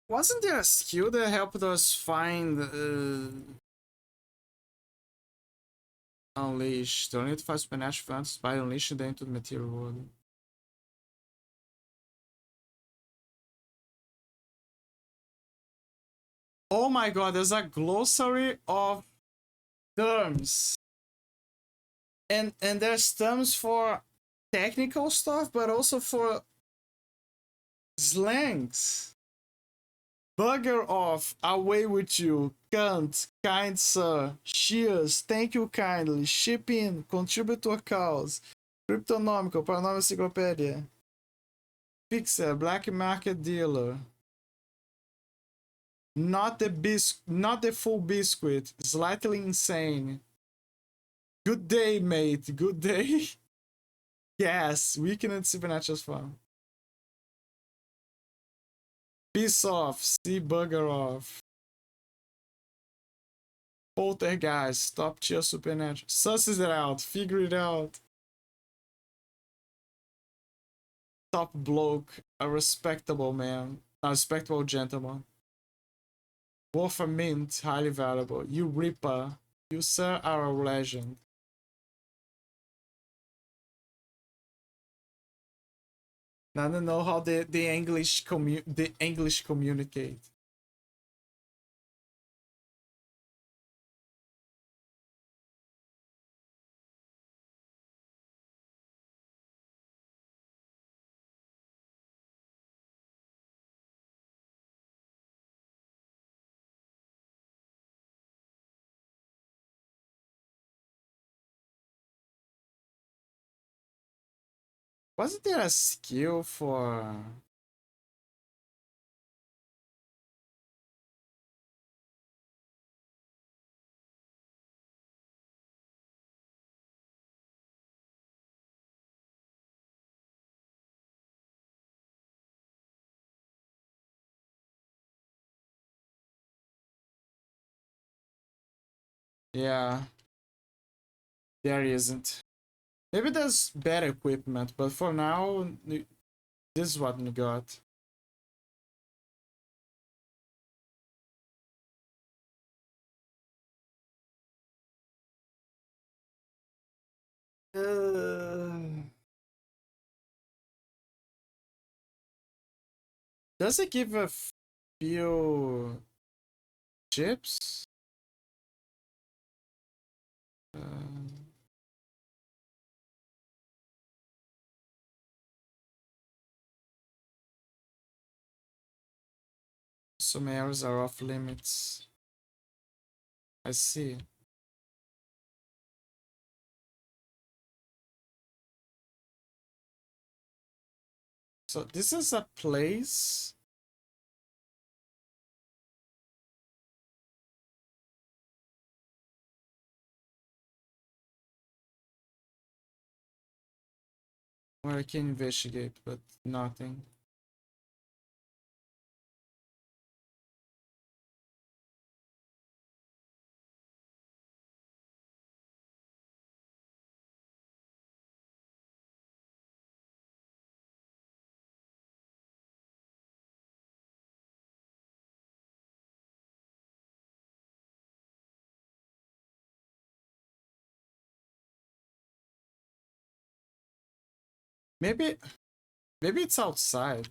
Wasn't there a skill that helped us find Unleash? The only to find supernatural funds by unleashing them into the material world. Oh my god, there's a glossary of terms. And there's terms for technical stuff, but also for slangs. Bugger off, away with you, can't, kind sir, cheers, thank you kindly, ship in, contribute to a cause, cryptonomical, paranormal encyclopedia. Fixer, black market dealer. Not the full biscuit. Slightly insane. Good day, mate. Good day. Yes, weekend at Supernatural's farm. Peace off. See bugger off. Poltergeist. Stop tier supernatural. Susses it out. Figure it out. Top bloke. A respectable man. A respectable gentleman. Worth a mint. Highly valuable. You Reaper. You, sir, are a legend. I don't know how the English communicate. Wasn't there a skill for yeah, there isn't. Maybe there's better equipment, but for now, this is what we got. Does it give a few chips? Some areas are off limits. I see. So this is a place. Where I can investigate, but nothing. Maybe it's outside.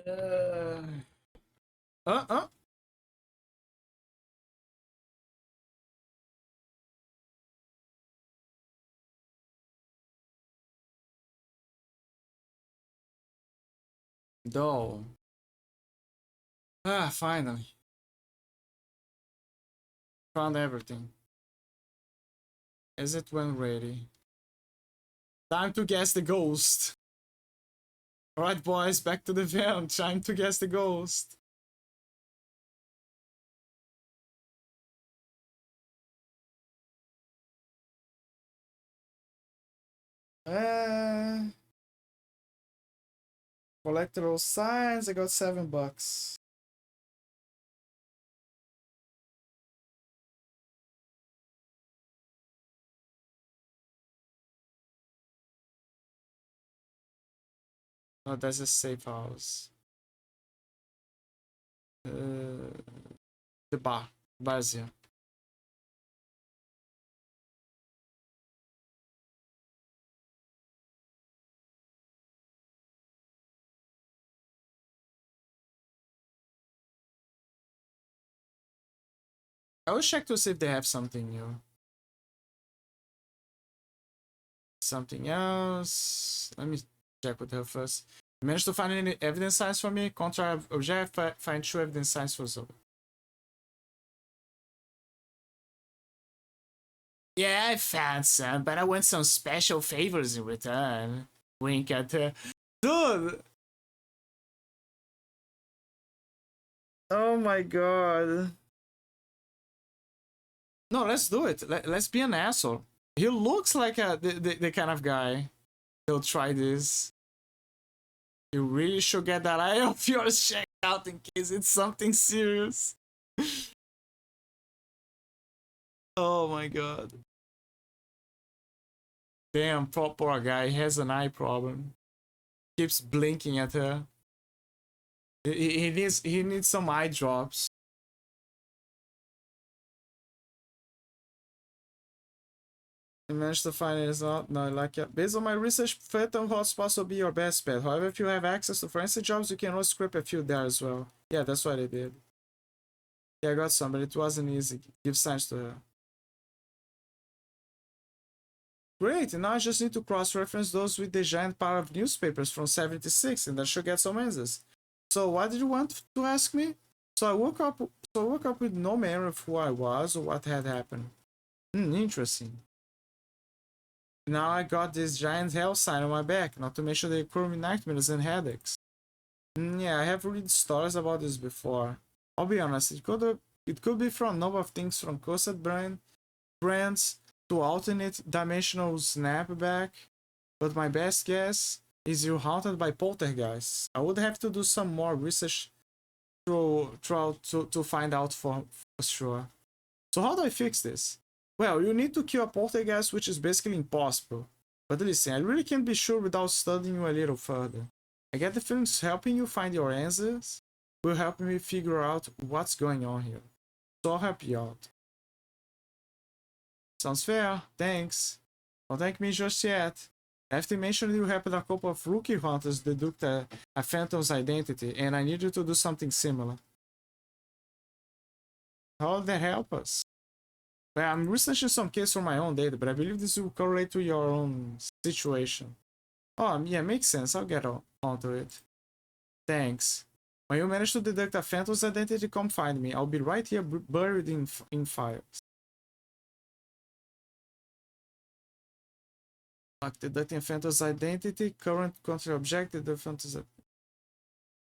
Uh, uh, uh. Doll. Ah, finally. Found everything. Is it when ready? Time to guess the ghost. Alright, boys, back to the van. Time to guess the ghost. Uh, Collectible signs. I got $7. Oh, that's a safe house. The bar. Bar's here. I will check to see if they have something new. Something else. Let me check with her first. You managed to find any evidence signs for me? Contrary object, find true evidence signs for Zoe. Yeah, I found some, but I want some special favors in return. Wink at her. Dude! Oh my god. No, let's do it. Let's be an asshole. He looks like the kind of guy who'll try this. You really should get that eye of yours checked out in case it's something serious. Oh my god. Damn, poor guy. He has an eye problem. Keeps blinking at her. He needs some eye drops. You managed to find it out? No, like it. Based on my research, Phantom hotspots will be your best bet. However, if you have access to forensic jobs, you can also script a few there as well. Yeah, that's what I did. Yeah, I got some, but it wasn't easy. Give signs to her. Great, and now I just need to cross-reference those with the giant pile of newspapers from 76, and that should get some answers. So, what did you want to ask me? So I woke up with no memory of who I was or what had happened. Interesting. Now I got this giant hell sign on my back, not to mention the recurring nightmares and headaches. Yeah, I have read stories about this before. I'll be honest, it could be from a number of things, from cursed brands to alternate dimensional snapback, but my best guess is you're haunted by poltergeists. I would have to do some more research to find out for sure. So how do I fix this? Well, you need to kill a poltergeist, which is basically impossible. But listen, I really can't be sure without studying you a little further. I get the feeling helping you find your answers will help me figure out what's going on here. So I'll help you out. Sounds fair, thanks. Don't thank me just yet. After mentioning you helped a couple of rookie hunters deduct a phantom's identity, and I need you to do something similar. How did that help us? Well, I'm researching some cases from my own data, but I believe this will correlate to your own situation. Oh, yeah, makes sense. I'll get onto it. Thanks. When you manage to deduct a phantom's identity, come find me. I'll be right here buried in files. Like deducting a phantom's identity, current country objective, the phantom's.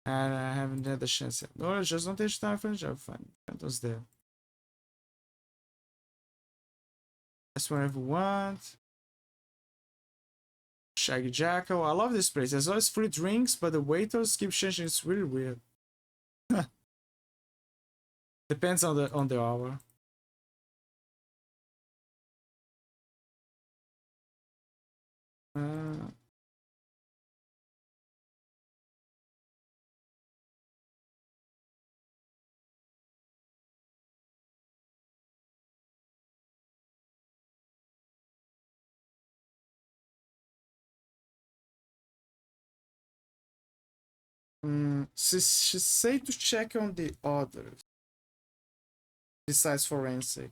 I haven't had a chance yet. No, just don't take time for the job. Fine. Phantom's there. That's whenever you want. Shaggy Jackal. I love this place. There's always free drinks, but the waiters keep changing. It's really weird. Depends on the hour. She said to check on the others besides forensic.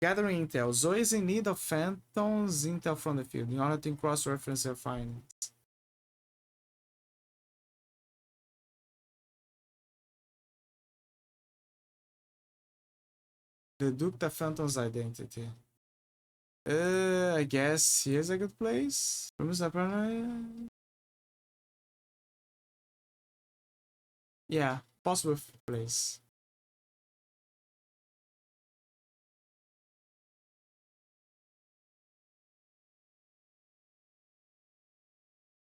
Gathering intel. Zoe is in need of phantoms intel from the field in order to cross-reference her findings. Deduct the phantom's identity. I guess here's a good place. Yeah, possible place.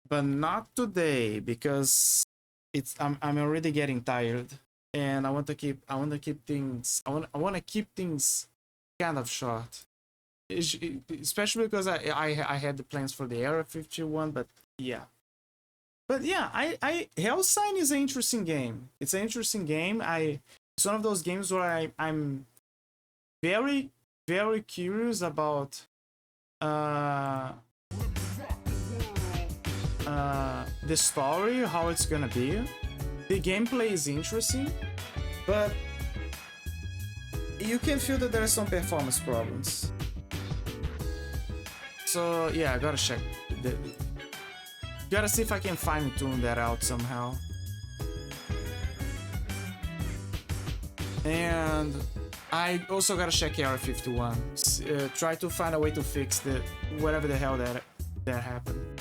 But not today, because I'm already getting tired, and I want to keep things kind of short. Especially because I had the plans for the Area 51, but yeah. But yeah, Hellsign is an interesting game. It's an interesting game. It's one of those games where I'm very, very curious about the story, how it's gonna be. The gameplay is interesting. but you can feel that there are some performance problems. So yeah, I gotta check. Gotta see if I can fine tune that out somehow. And I also gotta check Area 51. Try to find a way to fix whatever the hell that happened.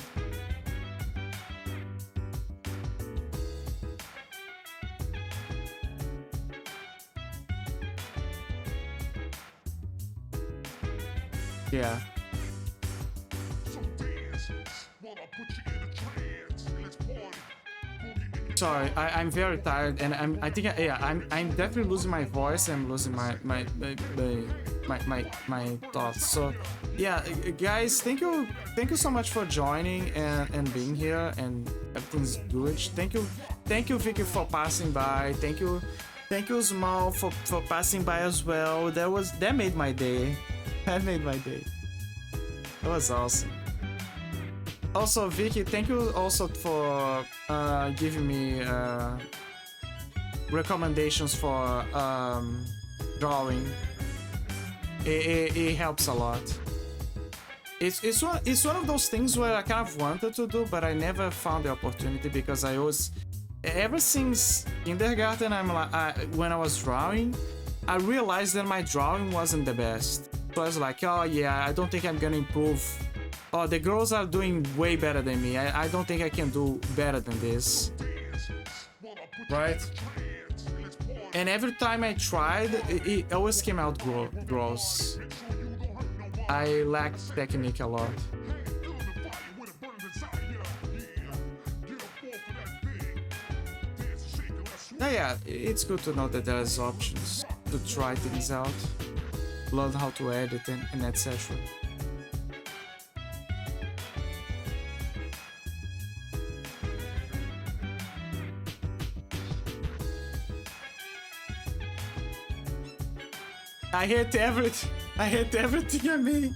Yeah. Sorry, I'm very tired, and I'm definitely losing my voice. I'm losing my thoughts. So yeah, guys, thank you so much for joining and being here, and everything's good. Thank you Vicky for passing by. Thank you Small for passing by as well. That made my day. That made my day. That was awesome. Also, Vicky, thank you also for giving me recommendations for drawing. It helps a lot. It's one of those things where I kind of wanted to do, but I never found the opportunity because I always, ever since kindergarten, when I was drawing, I realized that my drawing wasn't the best. So I was like, oh yeah, I don't think I'm gonna improve. Oh, the girls are doing way better than me. I don't think I can do better than this. Right? And every time I tried, it always came out gross. I lacked technique a lot. Yeah, it's good to know that there's options to try things out, learn how to edit and etc. I hate everything I make.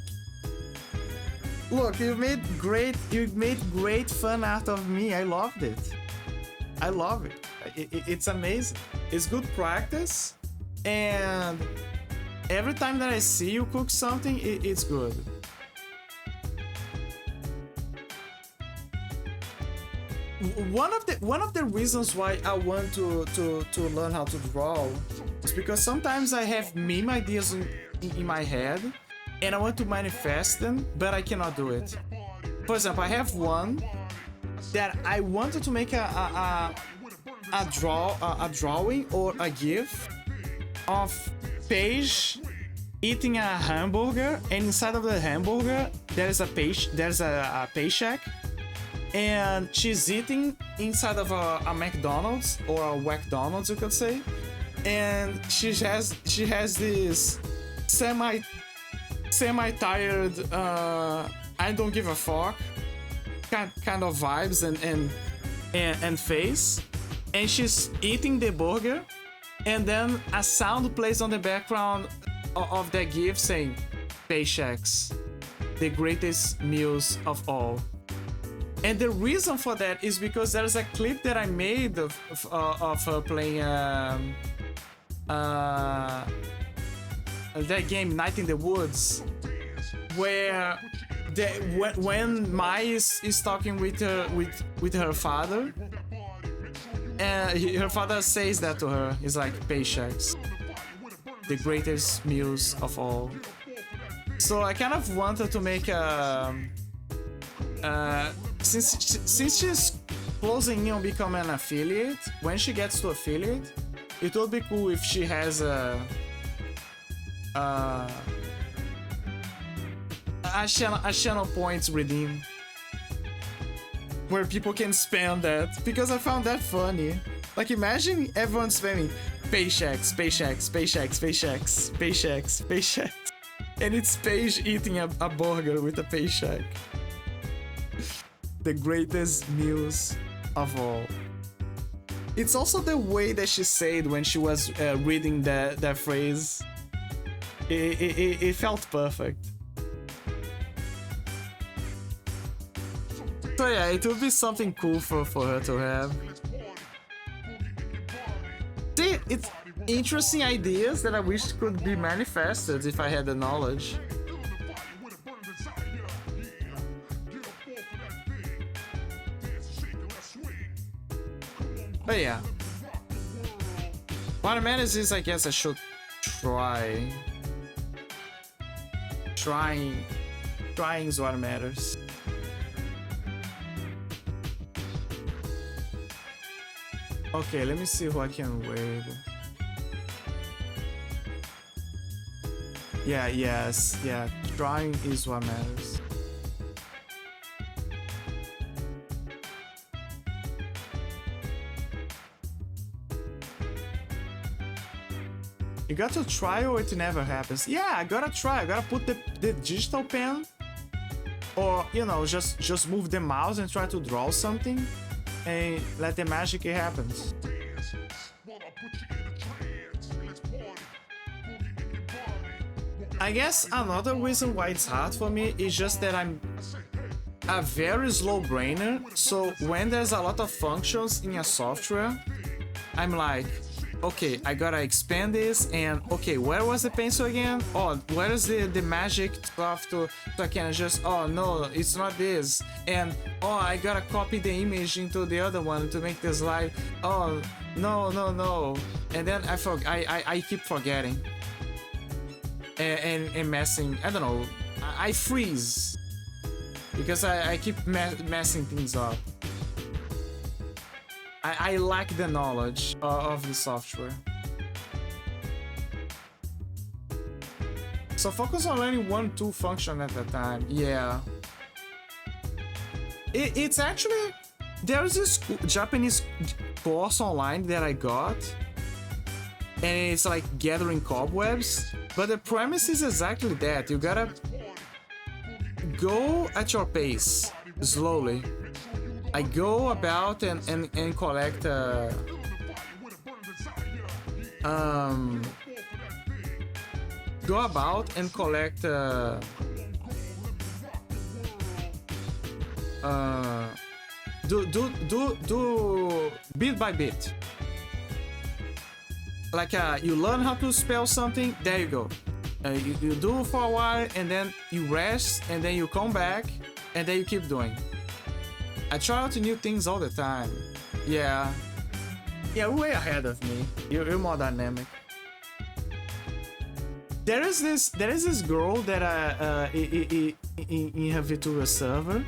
Look, you made great fun out of me. I loved it. I love it. It's amazing. It's good practice, and every time that I see you cook something, it's good. One of the reasons why I want to learn how to draw is because sometimes I have meme ideas in my head and I want to manifest them, but I cannot do it. For example, I have one that I wanted to make a drawing or a GIF of Paige eating a hamburger, and inside of the hamburger there's a paycheck, and she's eating inside of a McDonald's or a McDonald's, you could say, and she has this semi-tired I don't give a fuck kind of vibes and face, and she's eating the burger, and then a sound plays on the background of that GIF saying paychecks, the greatest meals of all. And the reason for that is because there's a clip that I made of her playing that game Night in the Woods, where when Mai is talking with her father, and her father says that to her, he's like, paychecks, the greatest meals of all. So I kind of wanted to make a since she's closing in on becoming an affiliate, when she gets to affiliate, it would be cool if she has a channel points redeem where people can spend that, because I found that funny. Like, imagine everyone spamming paychecks, and it's Paige eating a burger with a paycheck. The greatest meals of all. It's also the way that she said when she was reading that phrase. It felt perfect. So yeah, it would be something cool for her to have. See, it's interesting ideas that I wish could be manifested if I had the knowledge. But yeah, what matters is I guess I should try. Trying is what matters. Okay, let me see who I can raid. Yeah, trying is what matters. You got to try or it never happens. Yeah, I gotta try. I gotta put the digital pen, or you know, just move the mouse and try to draw something, and let the magic happen. I guess another reason why it's hard for me is just that I'm a very slow brainer. So when there's a lot of functions in a software, I'm like, okay, I gotta expand this, and okay, where was the pencil again? Oh, where is the magic stuff so I can just, oh no, it's not this. And oh, I gotta copy the image into the other one to make the slide. Oh, no. And then I keep forgetting. And messing, I don't know, I freeze. Because I keep messing things up. I lack the knowledge of the software. So focus on learning 1-2 function at a time. Yeah. It's actually, there's this Japanese course online that I got, and it's like gathering cobwebs, but the premise is exactly that. You gotta go at your pace, slowly. I go about and collect go about and collect do bit by bit. Like you learn how to spell something, there you go. You do for a while, and then you rest, and then you come back, and then you keep doing. I try out new things all the time. Yeah, way ahead of me. You're more dynamic. There is this girl that in her VTuber server.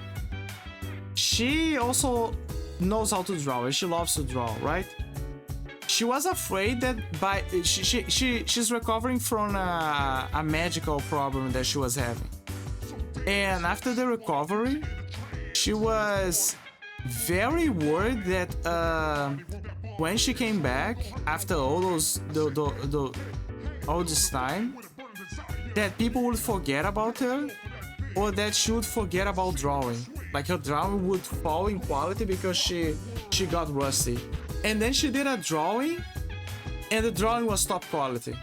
She also knows how to draw, and she loves to draw, right? She was afraid that she's recovering from a medical problem that she was having, and after the recovery, she was very worried that when she came back after all all this time, that people would forget about her, or that she would forget about drawing. Like her drawing would fall in quality because she got rusty. And then she did a drawing, and the drawing was top quality.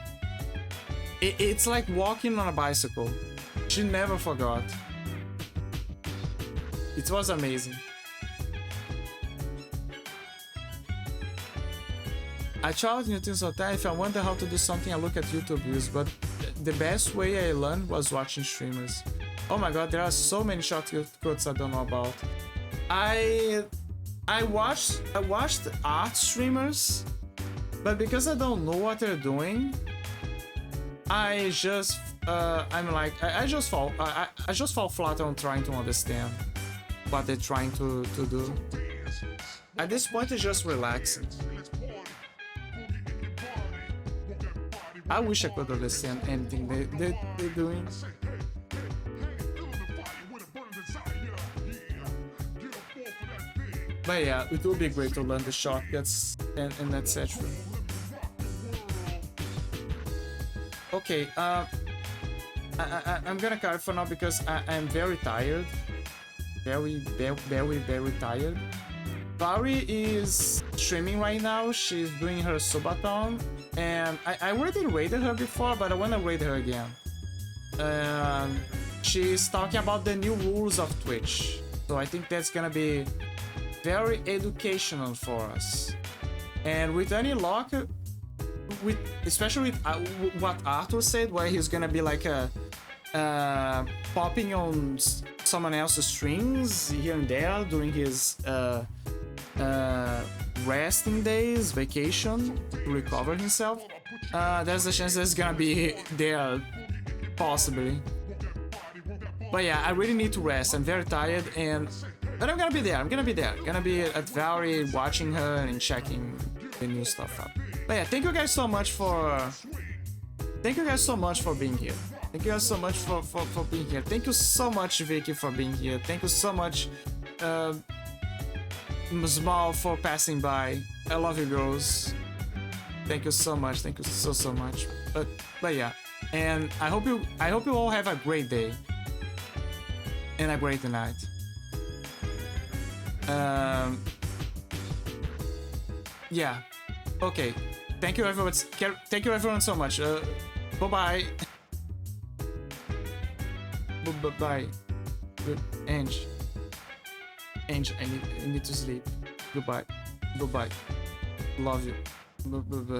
It's like walking on a bicycle. She never forgot. It was amazing. I try out new things all the time. If I wonder how to do something, I look at YouTube videos, but the best way I learned was watching streamers. Oh my god, there are so many shortcuts I don't know about. I watched art streamers, but because I don't know what they're doing, I just I just fall flat on trying to understand what they're trying to do. At this point, it's just relaxing. I wish I could understand anything they're doing. But yeah, it would be great to learn the shortcuts and etc. Okay, I'm gonna cut it for now because I'm very tired. Very tired. Vari is streaming right now. She's doing her subathon, and I already raided her before, but I wanna raid her again. She's talking about the new rules of Twitch, so I think that's gonna be very educational for us. And with any luck, with especially with what Arthur said, where he's gonna be like popping on someone else's strings here and there during his resting days, vacation, to recover himself. There's a chance that's gonna be there, possibly. But yeah, I really need to rest. I'm very tired, but I'm gonna be there. I'm gonna be there. Gonna be at Valerie, watching her and checking the new stuff out. But yeah, thank you guys so much for being here. Thank you guys so much for being here. Thank you so much, Vicky, for being here. Thank you so much, Small, for passing by. I love you, girls. Thank you so much. Thank you so much. But yeah, and I hope you all have a great day and a great night. Yeah. Okay. Thank you everyone. Thank you everyone so much. Bye bye. Bye. Good. Ange, I need to sleep. Goodbye. Love you. Bye.